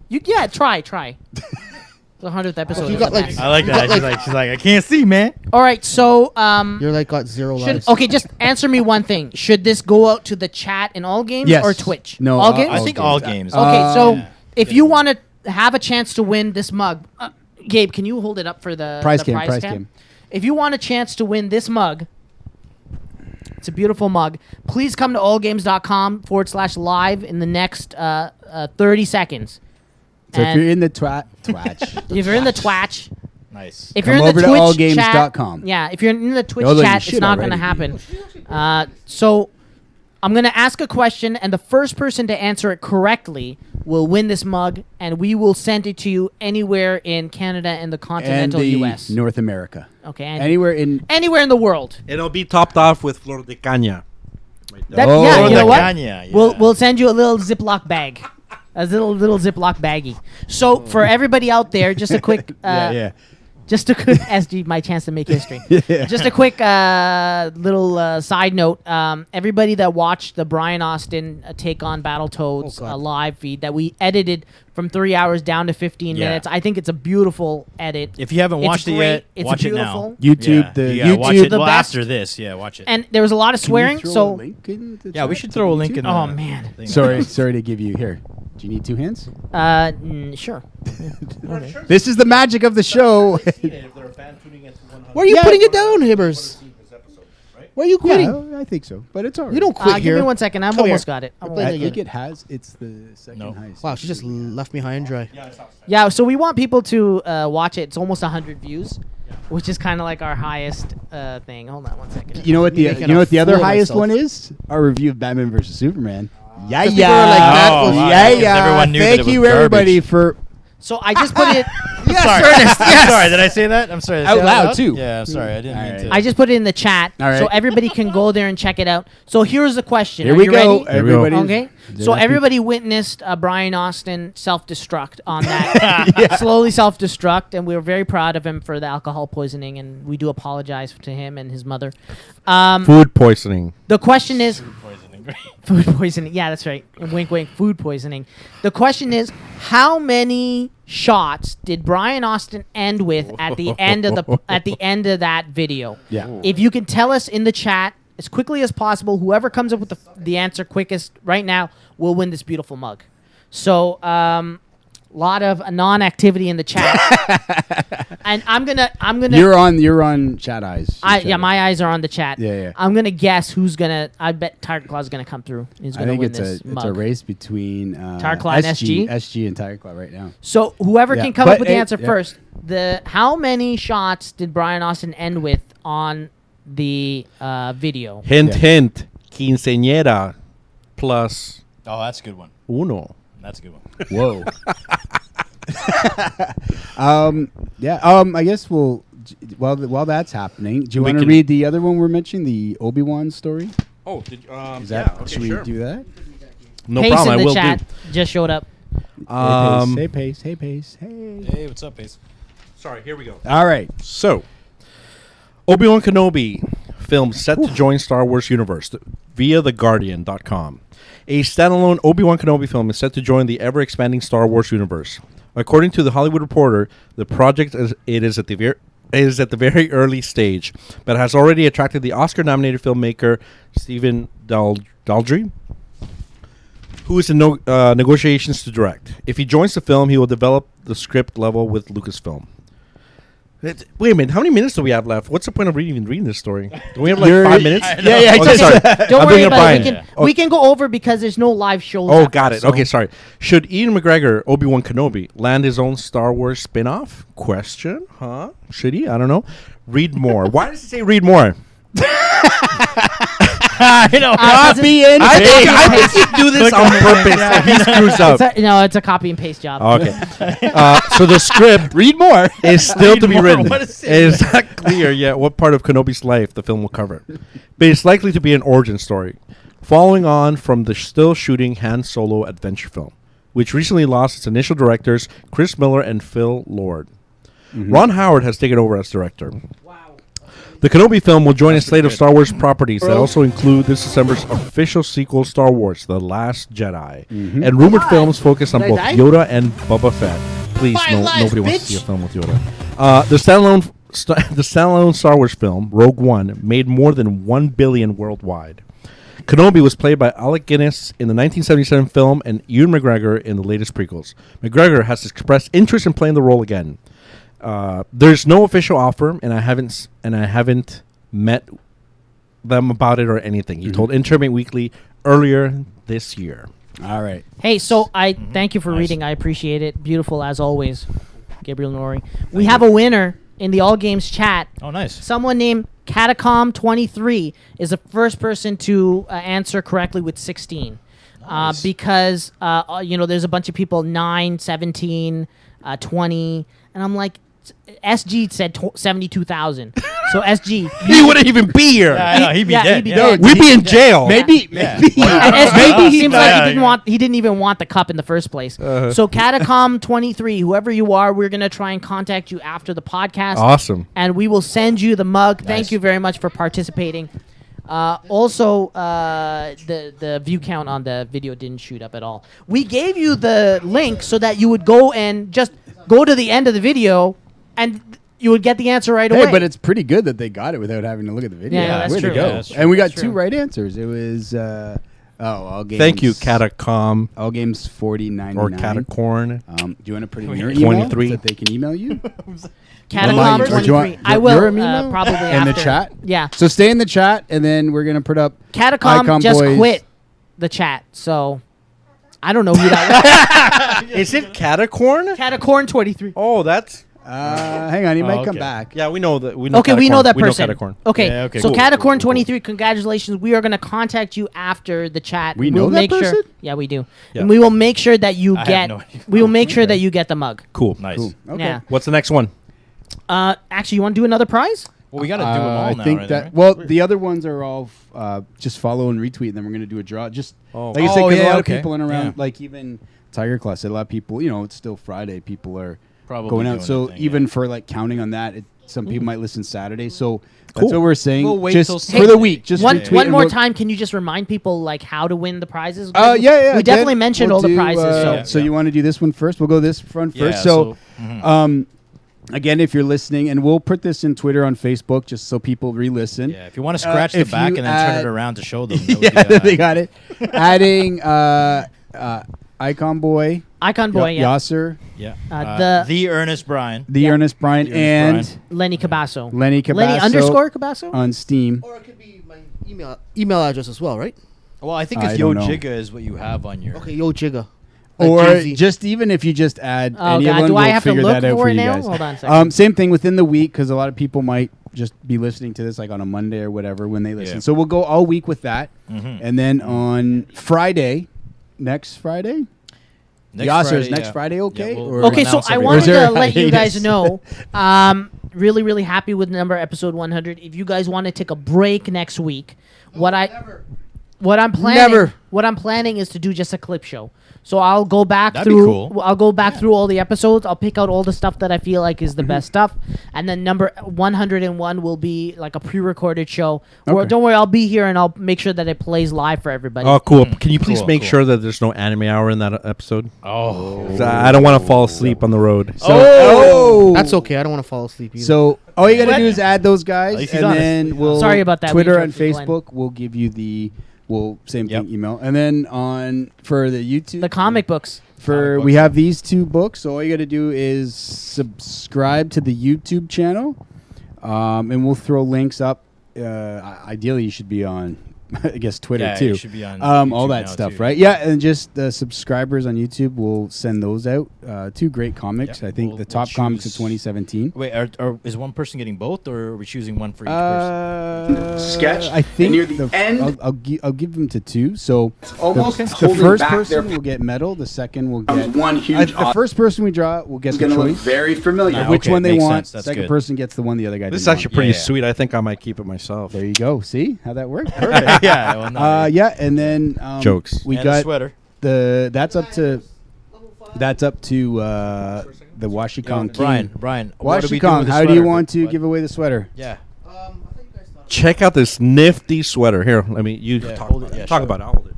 You try. The 100th episode.
You got like.
I like that. She's like, I can't see, man.
All right, so
You're like got 0 lives.
okay, just answer me one thing. Should this go out to the chat in all games
Yes.
or Twitch?
No,
all games.
I think all games.
Okay, so
Yeah.
if you want to have a chance to win this mug, Gabe, can you hold it up for the
Prize
the
cam, prize cam.
If you want a chance to win this mug, it's a beautiful mug. Please come to allgames.com/live in the next 30 seconds.
So if
And
you're in the twatch,
if you're in the Twatch,
Nice.
if
Come
you're in
over
the
to
Twitch
allgames.com.
chat, yeah, if you're in the Twitch
They'll let you
chat,
shit
it's not going to
already.
happen. So I'm going to ask a question, and the first person to answer it correctly will win this mug, and we will send it to you anywhere in Canada and the
and
continental
the
U.S.
North America.
Okay, and
Anywhere in.
anywhere in the world.
It'll be topped off with flor de caña.
That,
Oh,
yeah, you know what?
Caña, yeah.
We'll send you a little Ziploc bag, a little Ziploc baggie. So for everybody out there, just a quick.
Yeah.
Just a quick SG, my chance to make history.
Yeah.
Just a quick little side note. Everybody that watched the Brian Austin take on Battletoads live feed that we edited from 3 hours down to 15
Yeah.
minutes. I think it's a beautiful edit.
If you haven't
It's
watched it
great.
yet,
It's
watch
beautiful.
it now.
YouTube,
Watch
YouTube.
it.
The
Well,
best.
after this, watch it.
And there was a lot of
Can you
swearing.
throw a
So
link in the
Yeah, we
chat
should
to
throw a
the
link
YouTube?
in the
Oh, man.
thing.
Sorry to give you here. Do you need 2 hands?
sure.
This is the magic of the show.
Where are you putting it down, Hibbers? Where are you quitting?
Yeah, I think so, but it's alright.
You don't quit
Give
here.
me 1 second. I've
Come
almost
here.
got it.
We're
I'm
playing
I
it
think
again.
it has. It's the second highest.
Wow, she just left me high and dry.
Yeah, so we want people to watch it. It's almost 100 views, which is kind of like our highest thing. Hold on 1 second.
You know what the
Making a
other
fool of
highest
myself.
one is? Our review of Batman vs Superman. Yeah,
people are like, that was-
wow,
yeah,
'cause everyone knew that
Thank
it was
you
garbage.
everybody for.
So I just put it.
sorry.
Ernest, yes.
I'm sorry. Did I say that? I'm sorry. Did I
Out
say that
loud, too.
Yeah, sorry. I didn't mean to.
I just put it in the chat
All right.
so everybody can go there and check it out. So here's the question.
Here
Are
we
you
go.
ready?
Everybody's-
Okay.
They're
So
happy.
everybody witnessed Brian Austin self-destruct on that. Slowly self-destruct, and we were very proud of him for the alcohol poisoning, and we do apologize to him and his mother.
Food poisoning.
The question is... Food poisoning. Yeah, that's right. Wink, wink. Food poisoning. The question is, how many shots did Brian Austin end with at the end of that video?
Yeah.
If you can tell us in the chat as quickly as possible, whoever comes up with the answer quickest right now will win this beautiful mug. So, lot of non-activity in the chat, and I'm gonna.
You're on chat eyes.
My eyes are on the chat.
Yeah.
I'm gonna guess who's gonna. I bet Tiger Claw's gonna come through. He's
I
gonna
think
win
it's
this mug.
a race between
Tiger Claw and SG?
SG and Tiger Claw right now.
So whoever
Yeah,
can come
but
up with the
hey,
answer
yeah.
first. How many shots did Brian Austin end with on the video?
Hint. Quinceañera plus
Oh, that's a good one.
uno.
That's a good one.
Whoa. I guess while that's happening, do you
We
want to
can-
read the other one we're mentioning, the Obi-Wan story?
Oh,
Is that, should we do that?
No
Pace
problem.
in
I
the
will
chat
do.
just showed up.
Hey Pace.
Hey, what's up, Ace?
Sorry, here we go.
All right.
So, Obi-Wan Kenobi film set to join Star Wars universe via TheGuardian.com. A standalone Obi-Wan Kenobi film is set to join the ever-expanding Star Wars universe. According to The Hollywood Reporter, the project is at the very early stage, but has already attracted the Oscar-nominated filmmaker Stephen Daldry, who is in negotiations to direct. If he joins the film, he will develop the script level with Lucasfilm. Wait a minute, how many minutes do we have left? What's the point of reading this story? Do we have like 5 minutes?
Yeah.
Okay, sorry.
Don't
I'm
worry
bringing up
about
Brian.
it. We can go over because there's no live shows.
Oh,
after,
got it.
so-
Okay, sorry. Should Ian McGregor, Obi-Wan Kenobi, land his own Star Wars spin-off? Question? Huh? Should he? I don't know. Read more. Why does it say read more?
I know.
Copy and
I think you do this on purpose. So he screws up.
It's a copy and paste job.
Okay. So the script
read more
is still to be
more.
written.
What is
It is not clear yet what part of Kenobi's life the film will cover, but it's likely to be an origin story, following on from the still shooting Han Solo adventure film, which recently lost its initial directors Chris Miller and Phil Lord. Ron Howard has taken over as director. The Kenobi film will join a slate of Star Wars properties that also include this December's official sequel, Star Wars: The Last Jedi, and rumored films focused on
Did I
both
die?
Yoda and Boba Fett. Please, nobody wants to see a film with Yoda. The standalone Star Wars film, Rogue One, made more than $1 billion worldwide. Kenobi was played by Alec Guinness in the 1977 film and Ewan McGregor in the latest prequels. McGregor has expressed interest in playing the role again. There's no official offer, and I haven't met them about it or anything. He told Entertainment Weekly earlier this year.
All right.
Hey, so I thank you for reading. I appreciate it. Beautiful as always, Gabriel Nori. We have a winner in the All Games chat.
Oh, nice.
Someone named Catacomb23 is the first person to answer correctly with 16.
Nice.
Because there's a bunch of people 9, 17, 20, and I'm like, SG said 72,000. So SG,
He wouldn't even be here.
Yeah, I know, he'd be
yeah,
dead.
he'd be
Yeah.
dead.
We'd be in jail.
Maybe.
And SG seems like
Yeah,
he didn't even want the cup in the first place. So Catacomb23, whoever you are, we're gonna try and contact you after the podcast.
Awesome.
And we will send you the mug.
Nice.
Thank you very much for participating. Also, the view count on the video didn't shoot up at all. We gave you the link so that you would go and just go to the end of the video, and you would get the answer right away.
Hey, but it's pretty good that they got it without having to look at the video.
Yeah, that's
Way
true.
to go.
Yeah, that's true.
And we got
That's
two
true.
right answers. It was All Games.
Thank you, Catacomb
All Games 4099.
or Catacorn.
Do you want to put in your
23.
email that they can email you?
Catacomb
Or do you
23.
want
I will
your email
probably
in
after.
the chat.
Yeah.
So stay in the chat, and then we're gonna put up
Catacomb
Icon
just
Boys.
quit the chat, so I don't know who that was.
Is it Catacorn?
Catacorn 23.
Oh, that's
Hang on, he might come
okay.
back.
Yeah, we know that. We know
Okay, we know that
We know
person.
Catacorn.
Okay,
Yeah, okay,
so
cool,
Catacorn 23, congratulations. We are going to contact you after the chat.
We know that
make
person?
Sure, yeah, we do.
Yeah.
And we will make sure that you
I have
get.
no idea.
We will make sure that you get the mug.
Cool.
Nice.
Cool. Okay.
Yeah.
What's the next one?
Actually, you want to do another prize?
Well, we got to do them all
I
now,
think
right?
that. Well, the other ones are all just follow and retweet, and then we're going to do a draw. Just like you said,
Oh,
because
yeah,
a lot
okay.
of people in and around,
Yeah.
like even Tiger Class, a lot of people. It's still Friday. People are
Probably
going
doing
out. So
their thing,
even for like counting on that, some people might listen Saturday. So that's
Cool.
what we're saying.
We'll wait
just
till
for
Saturday.
the week. Just
One
retweet and
more
we'll-
time, can you just remind people like how to win the prizes?
Yeah.
We definitely
then
mentioned
we'll
all the
do,
prizes.
So you want to do this one first? We'll go this front
Yeah,
first. So,
so-
again, if you're listening, and we'll put this in Twitter, on Facebook, just so people re-listen.
Yeah, if you want to scratch the
if
back
you
and then turn
add-
it around to show them. That would
Yeah,
be,
they got it. Adding Icon Boy,
Icon Boy, yeah.
Yasser,
the Ernest Bryan,
the Ernest Bryan,
The Ernest
and
Lenny Cabasso.
Lenny Cabasso.
Lenny underscore Cabasso?
on Steam.
Or it could be my email address as well, right?
Well, I think
I
it's
don't
Yo
know.
Jigga is what you have on your.
Okay, Yo Jigga.
Or
Jay-Z.
just even if you just add
Oh,
any
God,
of them,
do I
we'll
have to
figure
look
that out
for
for
it
you
now?
guys.
Hold on a second.
Same thing within the week, because a lot of people might just be listening to this like on a Monday or whatever when they listen.
Yeah.
So we'll go all week with that,
Mhm.
and then on Friday, next Friday. Yasser's next Friday, okay?
Yeah,
Or-
Okay, so I wanted
there
to let you guys
hiatus?
know. Really, really happy with episode 100. If you guys want to take a break next week, what I'm planning is to do just a clip show. So I'll go back
That'd be
through.
cool.
I'll go back through all the episodes. I'll pick out all the stuff that I feel like is the best stuff, and then number 101 will be like a pre-recorded show. Or
Okay.
don't worry, I'll be here and I'll make sure that it plays live for everybody.
Oh, cool. Can you please
Cool,
make
cool.
sure that there's no anime hour in that episode?
Oh.
'Cause I don't want to fall asleep on the road.
So,
That's okay. I don't want to fall asleep either.
So all you gotta do is add those
At
guys,
least he's
and
honest.
then we'll
Sorry about that. We
Twitter and
interrupted Glenn.
Facebook. We'll give you same
Yep.
thing, email, and then for the YouTube,
The comic books.
we have these 2 books. So all you got to do is subscribe to the YouTube channel, and we'll throw links up. Ideally, you should be on, I guess, Twitter
Yeah,
too.
you should be on
all
YouTube
that
now,
stuff,
too.
right? Yeah, and just the subscribers on YouTube, we'll send those out. 2 great comics.
Yeah,
I think
we'll-
the top
we'll
comics of
choose-
2017.
Wait, is one person getting both, or are we choosing one for each person?
Sketch,
I think
and near the end-
I'll give them to 2. So
almost
the
holding
first
back
person
their-
will get medal. The second will get
one huge
The first person we draw will get
It's
the
gonna look
choice
very familiar.
of which
Okay,
one they
makes
want.
sense. That's
Second
good.
person gets the one the other guy.
This is
didn't
actually
want.
pretty
Yeah, yeah.
sweet. I think I might keep it myself.
There you go. See how that worked? Perfect.
Yeah, well, no,
Yeah, and then
Jokes.
We
And a
got
sweater.
that's up to the Washikong King.
Brian, what are we doing
Washikong,
with the
how do you
sweater,
want to
bud?
give away the sweater?
Yeah.
Check out this nifty sweater. Here, let me. You
Yeah,
talk
hold
about
it.
it.
Yeah,
Talk
show
about
it.
it. I'll hold it.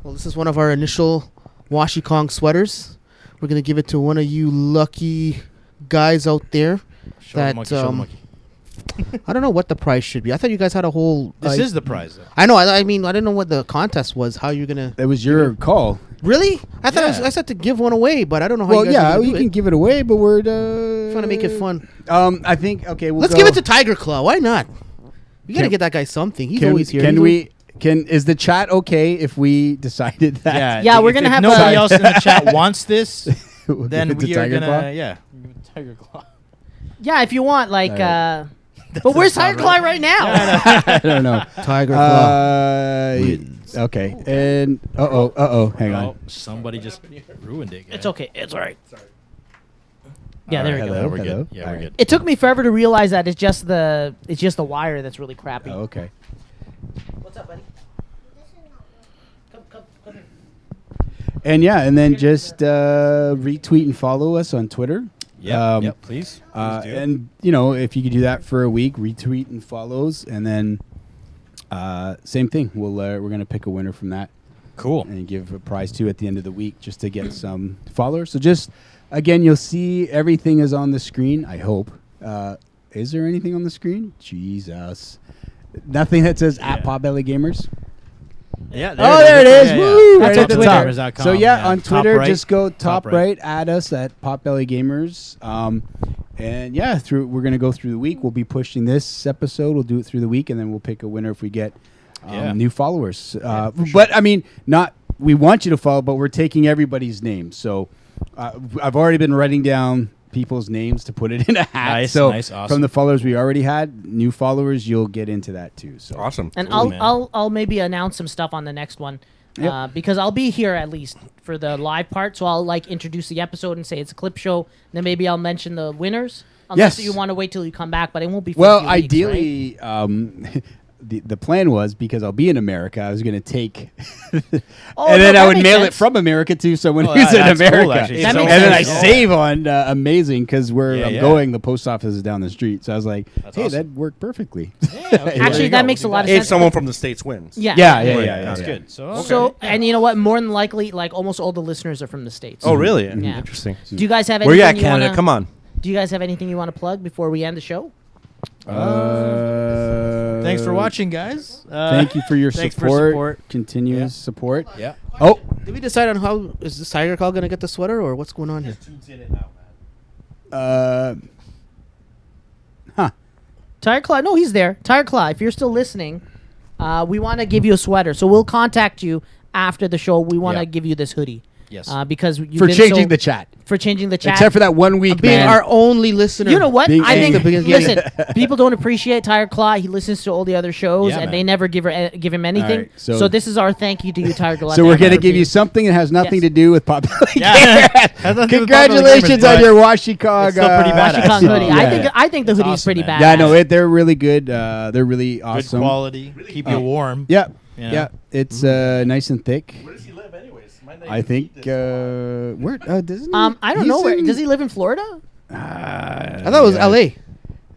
Well, this is one of our initial Washikong sweaters. We're gonna give it to one of you lucky guys out there.
Show the
that
monkey, show the monkey.
I don't know what the prize should be. I thought you guys had a whole.
This is the prize, though.
I know. I mean, I didn't know what the contest was. How you're gonna?
That was your call.
Really? I thought
Yeah.
I said to give one away, but I don't know how.
Well,
you guys
yeah,
are
we
gonna do
can
it.
give it away, but we're
Trying to make it fun.
I think we'll
Let's
go.
give it to Tiger Claw. Why not? We gotta
Can-
get that guy something. He's
Can,
always here.
can
He's
we? Is the chat okay if we decided that?
Yeah,
Yeah, we're
if-
gonna
if
have
nobody
a-
else in the chat wants this,
We'll
then
give it to
we are
Tiger
gonna
Claw?
yeah. Tiger Claw.
Yeah, if you want, like.
Alright.
But where's
not
Tiger Claw right now?
I don't know.
Tiger Claw.
Okay, and hang on.
Oh, somebody just ruined it.
It's okay. It's all right. Yeah, there we go.
hello,
We're
hello.
good. Yeah,
All
we're
right.
good.
It took me forever to realize that it's just the wire that's really crappy.
Oh, okay.
What's up, buddy? Come here.
And yeah, and then just retweet and follow us on Twitter.
Yeah, please.
And if you could do that for a week, retweet and follows, and then same thing. We're gonna pick a winner from that.
Cool.
And give a prize to at the end of the week just to get some followers. So just again, you'll see everything is on the screen. I hope. Is there anything on the screen? Jesus, nothing that says at Potbelly Gamers.
Yeah.
There it is.
Yeah,
Woo!
yeah.
Right at the top.
Twitter.com,
So yeah, on
top
Twitter,
right,
just go top
right.
right, add us at Potbelly Gamers. And yeah, we're gonna go through the week. We'll be pushing this episode. We'll do it through the week, and then we'll pick a winner if we get new followers. But I mean, we want you to follow, but we're taking everybody's name. So I've already been writing down people's names to put it in a hat.
Nice,
so
nice, awesome.
from the followers we already had, new followers, you'll get into that too. So
awesome.
And
Cool, man.
I'll maybe announce some stuff on the next one.
Yep.
Because I'll be here at least for the live part, so I'll like introduce the episode and say it's a clip show. Then maybe I'll mention the winners, unless
Yes.
you want to wait till you come back. But it won't be. For
Well,
a few weeks,
ideally, the plan was because I'll be in America, I was going to take,
Oh,
and
no,
then I
that
would
makes
mail
sense.
it from America to someone
Oh,
who's in
that's cool,
America,
actually.
That
and
makes
then I
sense.
save on Amazing because where
Yeah,
I'm
yeah.
going, the post office is down the street. So I was like,
That's
hey,
awesome.
that worked perfectly.
Actually, that makes a lot of
If
sense.
someone from the States wins.
Yeah.
Yeah,
That's
yeah.
good. So,
So, and you know what? More than likely, like almost all the listeners are from the States.
Oh, really?
Yeah.
Interesting.
Do you guys have
Where
anything
you at, Canada?
wanna,
Come on.
Do you guys have anything you want to plug before we end the show?
thanks for watching, guys.
Thank you for your
thanks
support.
for support.
Continuous
Yeah.
support.
Yeah.
Oh,
Did we decide on how is this Tiger Claw gonna get the sweater or what's going on here?
Tire Claw, no, he's there. Tire Claw, if you're still listening, we want to give you a sweater. So we'll contact you after the show. We want to
Yeah.
give you this hoodie.
Yes.
Because you've
for
been
changing
so-
the chat.
For changing the chat.
Except for that 1 week,
Being
man.
our only listener.
You know what?
Being
I think.
angry.
Listen, people don't appreciate Tire Claw. He listens to all the other shows,
Yeah,
and
man.
they never give him anything.
All right,
so,
so-
this is our thank you to you, Tire Claw.
So we're
Thank
going to
for
give you
being-
something that has nothing
Yes.
to do with popular
Yeah. Has nothing to do with popular
Congratulations
gamers,
on
but
your Washikong.
it's still pretty badass.
Washington
So,
hoodie.
yeah.
I think the
It's
hoodie's
awesome,
pretty
man.
badass.
Yeah, no, they're really good. They're really
Good
awesome.
quality. Keep you warm.
Yeah,
Yeah.
yeah. It's nice and thick.
Where does he live, anyways?
I think where doesn't he?
I don't
he's
know where.
in-
Does he live in Florida?
I thought it was L.A.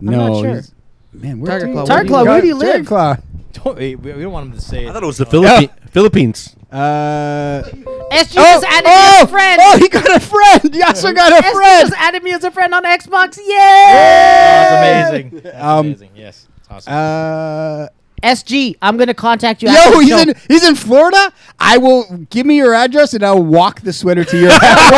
No,
not sure.
he's- Man,
Tiger Claw,
Tire Claw, where do you
Tiger
live?
Claw.
We don't want him to say it.
I thought it was the
Oh.
Philippines.
SG just added me as a friend.
Oh, he got a friend. He also got a
SG
friend.
just added me as a friend on Xbox. Yay!
That's amazing. That's amazing. Yes. It's awesome.
SG, I'm gonna contact you.
Yo,
after the show.
he's in Florida. I will give me your address and I'll walk the sweater to your house.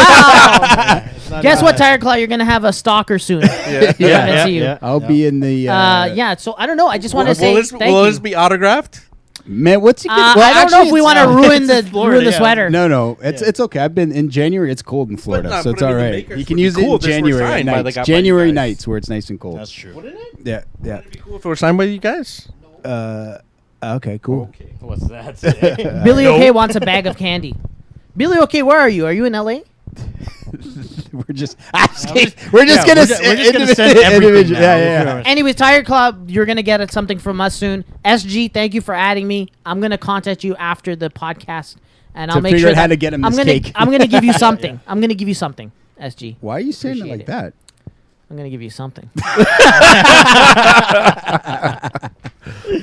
Wow. Guess what, Tire Claw? You're gonna have a stalker soon.
Yeah,
see you.
I'll be in the.
Yeah. So I don't know. I just want to say
Will
thank
this
you.
be autographed?
Man, what's he? Well,
I don't know
actually,
if we
it's-
want to ruin
it's
the
Florida,
ruin the
yeah.
sweater.
No, it's okay. I've been in January. It's cold in Florida,
not-
so it's
but I
all
mean, the
right.
makers
You can
would be
use
cool
it in
if this were
January
signed by,
nights.
like, by you
January
guys.
nights where it's nice and cold.
That's true.
Yeah.
Cool if it were signed by you guys.
Okay, cool.
What's that?
Billy OK wants a bag of candy. Billy OK, where are you? Are you in LA?
We're just asking. We're just gonna
send everything now.
Yeah.
Anyways, Tire Club, you're gonna get something from us soon. SG, thank you for adding me. I'm gonna contact you after the podcast, and
To
I'll make
figure
sure
out how
that
to get him
I'm
this
gonna
cake.
I'm gonna give you something. I'm gonna give you something, SG.
Why are you saying it
Appreciate
like
it.
that?
I'm gonna give you something.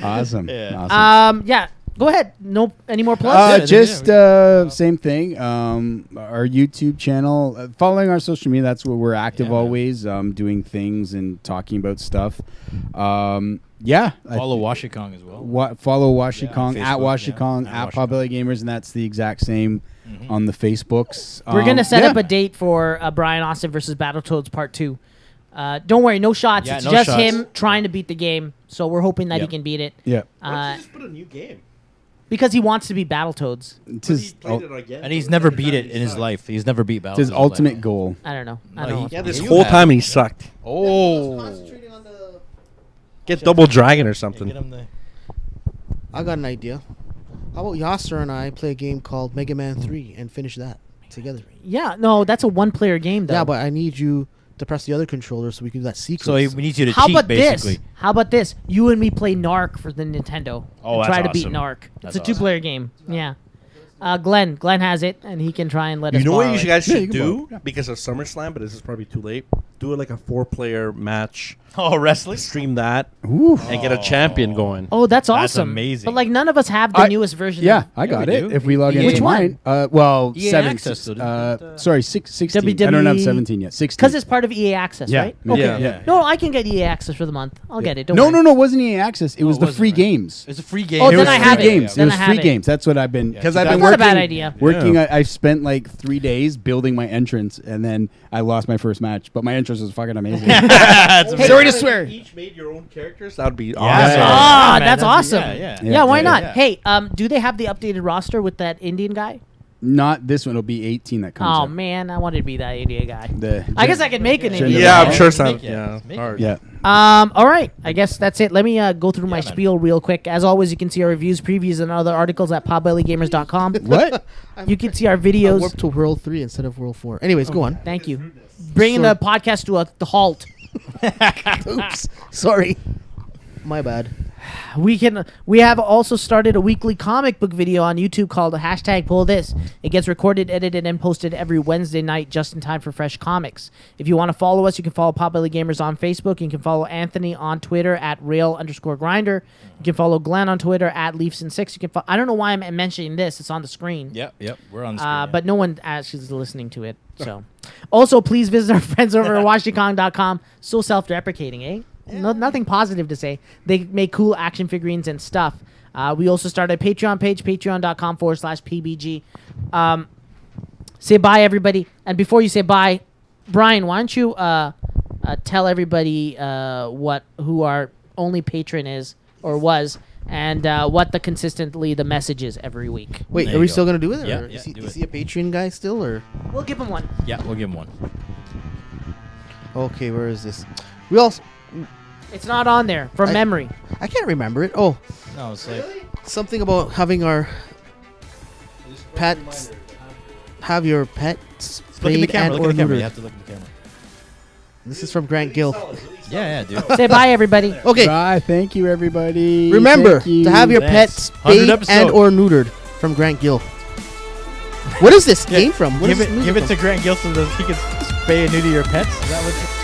Awesome.
Yeah.
Awesome.
Yeah. Go ahead. No, any more plugs?
Same thing. Our YouTube channel, following our social media. That's where we're active always, doing things and talking about stuff. Yeah.
Follow Washikong as well.
Follow Washikong
Yeah,
at
Facebook,
Washikong
yeah,
at Popular Gamers, and that's the exact same on the Facebooks.
We're gonna set up a date for Brian Austin versus Battletoads Part 2. Don't worry, no shots.
Yeah,
it's
no
just
shots.
him trying to beat the game. So we're hoping that he
Yep.
can beat it.
Yeah.
Why don't you just put a new game?
Because he wants to be Battletoads.
It's his,
And he's never beat it in his life. He's never beat Battle.
it's his ultimate goal.
I don't know. I
No,
don't
he-
know.
Yeah, this
You
whole
have
time
it.
he sucked.
Oh.
Get Double Dragon or something.
Get him the.
I got an idea. How about Yasser and I play a game called Mega Man 3 and finish that together?
Yeah, no, that's a one-player game, though.
Yeah, but I need you to press the other controller so we can do that secret.
So we need you to
How
cheat,
about
basically.
this? How about this? You and me play Narc for the Nintendo.
Oh,
and
that's
try to beat
awesome.
Narc.
That's
It's a two-player game. Yeah. Glenn has it, and he can try and let us
You know what
borrow
you
it.
guys
Yeah, you
should
can
do
borrow
because of SummerSlam, but this is probably too late. Do it like a 4-player match.
Oh, wrestling.
Stream that
Ooh.
and get a champion going.
Oh, that's
That's
awesome.
amazing.
But like none of us have the newest version.
Yeah,
of
I got
we
it.
do.
If we log
EA.
into
Which
mine.
one?
Well,
EA
7.
Access, so didn't
Sorry, 16. I don't have 17 yet. 16.
Because it's part of EA Access,
Yeah.
right?
Yeah.
Okay.
Yeah.
No, I can get EA Access for the month. I'll get it. Don't
No,
worry.
it wasn't EA Access. It was
it
the
wasn't,
free
right?
games.
It's a free game.
Oh,
It
then
was
I
free
have it.
games.
Then
It was
I have
free
it.
games. That's what I've been because I've
That's
been
not a
working.
bad idea.
Working,
Yeah.
I spent like 3 days building my entrance, and then I lost my first match. But my entrance was fucking amazing.
That's amazing.
Sorry to swear.
Each made your own characters. That would be awesome.
Ah,
man,
that's
that'd be-
awesome.
yeah.
Yeah, why
Yeah.
not?
Yeah.
Hey, do they have the updated roster with that Indian guy?
Not this one. It'll be 18 that comes
Oh
out.
man, I wanted to be that India guy.
The
I guess I could make an India
Yeah,
guy.
I'm sure it's not.
Make it.
Yeah,
Make it.
hard.
Yeah.
All right. I guess that's it. Let me go through my
man.
spiel real quick. As always, you can see our reviews, previews, and other articles at podbellygamers.com.
What?
You can see our
I
videos.
warped to World 3 instead of World 4. Anyways, go on.
Thank you. Bringing the podcast to a halt.
Oops. Sorry. My bad.
We have also started a weekly comic book video on YouTube called #PullThis. It gets recorded, edited, and posted every Wednesday night just in time for fresh comics. If you want to follow us, you can follow Potbelly Gamers on Facebook. You can follow Anthony on Twitter at @rail_grinder. You can follow Glenn on Twitter at Leafson6. You can I don't know why I'm mentioning this. It's on the screen.
Yep. We're on the screen.
But no one actually is listening to it. So, also please visit our friends over at WashingKong.com. So self-deprecating, eh? No, nothing positive to say. They make cool action figurines and stuff. We also started a Patreon page, patreon.com/PBG. Say bye, everybody. And before you say bye, Brian, why don't you tell everybody who our only patron is or was, and what the message is every week.
Wait,
There
are we
you
still
go.
going to do it?
Yeah,
Or
yeah, do
is
it.
he a Patreon guy still? Or
We'll give him one.
Yeah, we'll give him one.
Okay, where is this? We also...
It's not on there from memory.
I can't remember it. Oh,
No, it's like
something about having our pets... Have your pets
look in the
spayed
camera.
and
Look
or
at the camera. You
neutered.
have to look in the camera.
This is from Grant Gill.
Yeah, dude.
Say bye, everybody.
Okay.
Bye. Thank you, everybody.
Remember
Thank you.
to have your
Thanks.
pets
100
spayed
episode.
and or neutered from Grant Gill. What is this game from? What
Give
is this music
it
from?
to Grant Gilson so he can spay and neuter your pets. Is that what?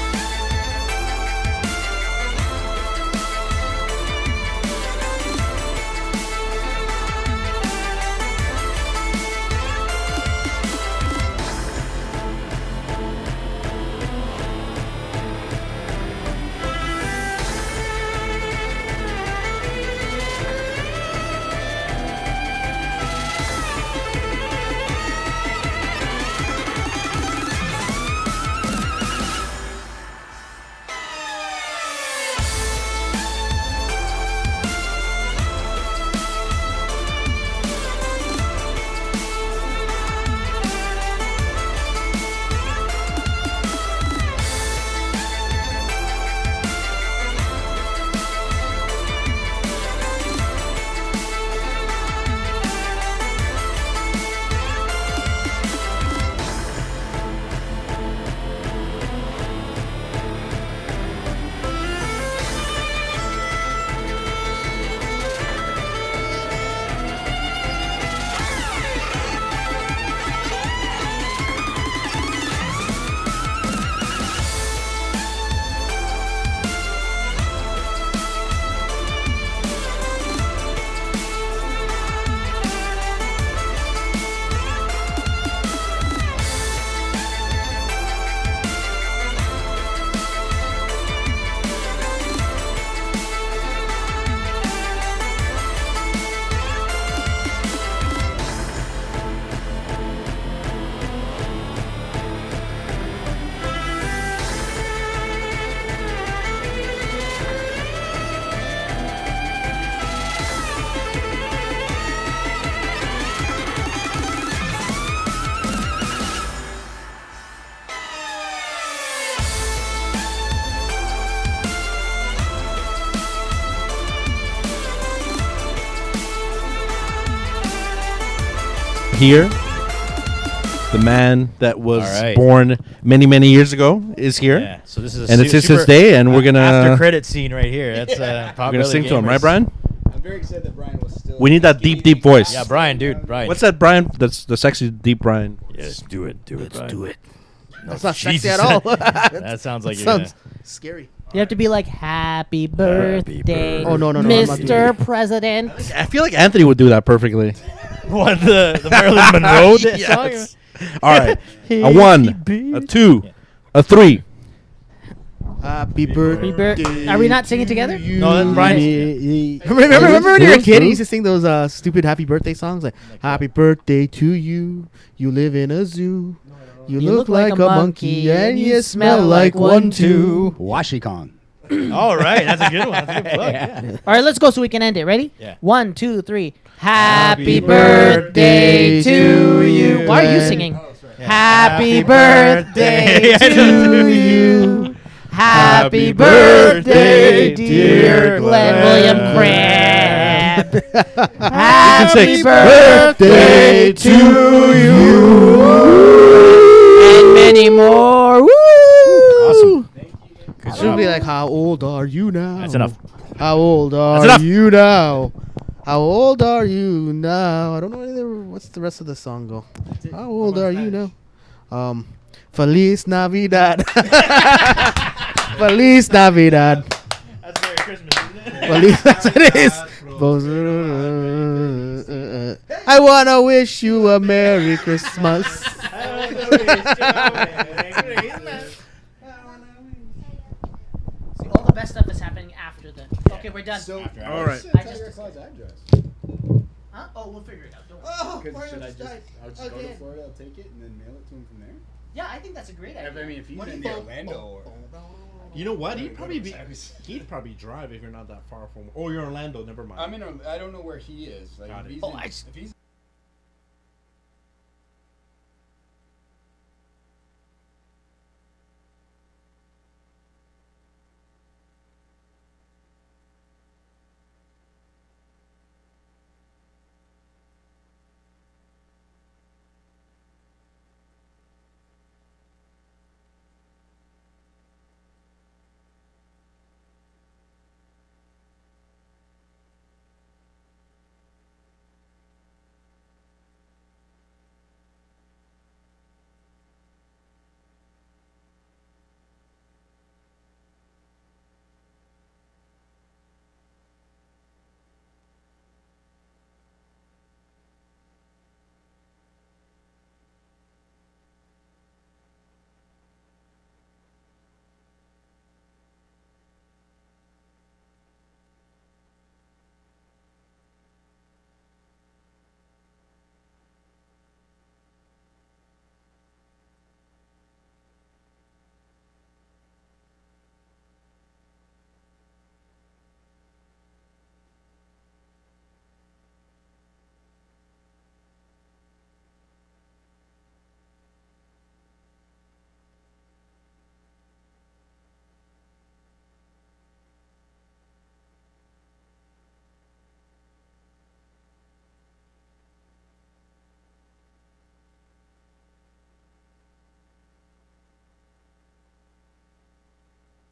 Here, the man that was
All right.
born many, many years ago is here.
Yeah. So this is
and it's his day, and we're gonna
after credit scene right here. That's
we're
Potbelly
gonna sing to him,
Gamers.
right, Brian?
I'm very excited that Brian was still.
We need that deep, deep voice.
Yeah, Brian, dude, Brian.
What's that, Brian? That's the sexy, deep Brian.
Yes, do it,
Let's
Brian.
do it.
No,
That's not sexy
Jesus.
at all.
That sounds like
That
you're gonna-
sounds scary.
You have to be like, "Happy birthday,
Oh, no, I'm not doing
Mr.
it.
President."
I feel like Anthony would do that perfectly.
What the Marilyn Monroe song?
Yes. All right. A 1, a 2, a 3.
Happy birthday.
Are we not singing together?
No, that's Brian.
Remember when you were a kid, you used to sing those stupid happy birthday songs like "Happy birthday to you, you live in a zoo, you look like a monkey and you smell like one too."
Washington.
All right, that's a good one. That's a good plug. Yeah.
All right, let's go so we can end it. Ready?
Yeah.
1, 2, 3. Happy birthday to you. Why are you singing? Happy birthday to you. Happy birthday, dear Glenn William Crabb. Happy birthday to you. And many more. Woo!
Awesome.
It should be like, how old are you now?
That's enough.
How old are you now? How old are you now? I don't know anything. What's the rest of the song go? How old are you now? Feliz Navidad. Feliz Navidad.
That's Merry Christmas, isn't it?
Feliz, that's what it is. I wanna wish you a Merry Christmas.
See, all the best stuff is happening after the. Okay, we're done.
All right.
I just. Huh? Oh, we'll figure it out. Don't worry.
Should I just go to Florida, I'll take it, and then mail it to him from there?
Yeah, I think that's a great idea.
I mean, if he's in Orlando or...
You know what? He'd probably drive if you're not that far from. Oh, you're Orlando. Never mind.
I don't know where he is. Like,
Got it.
if he's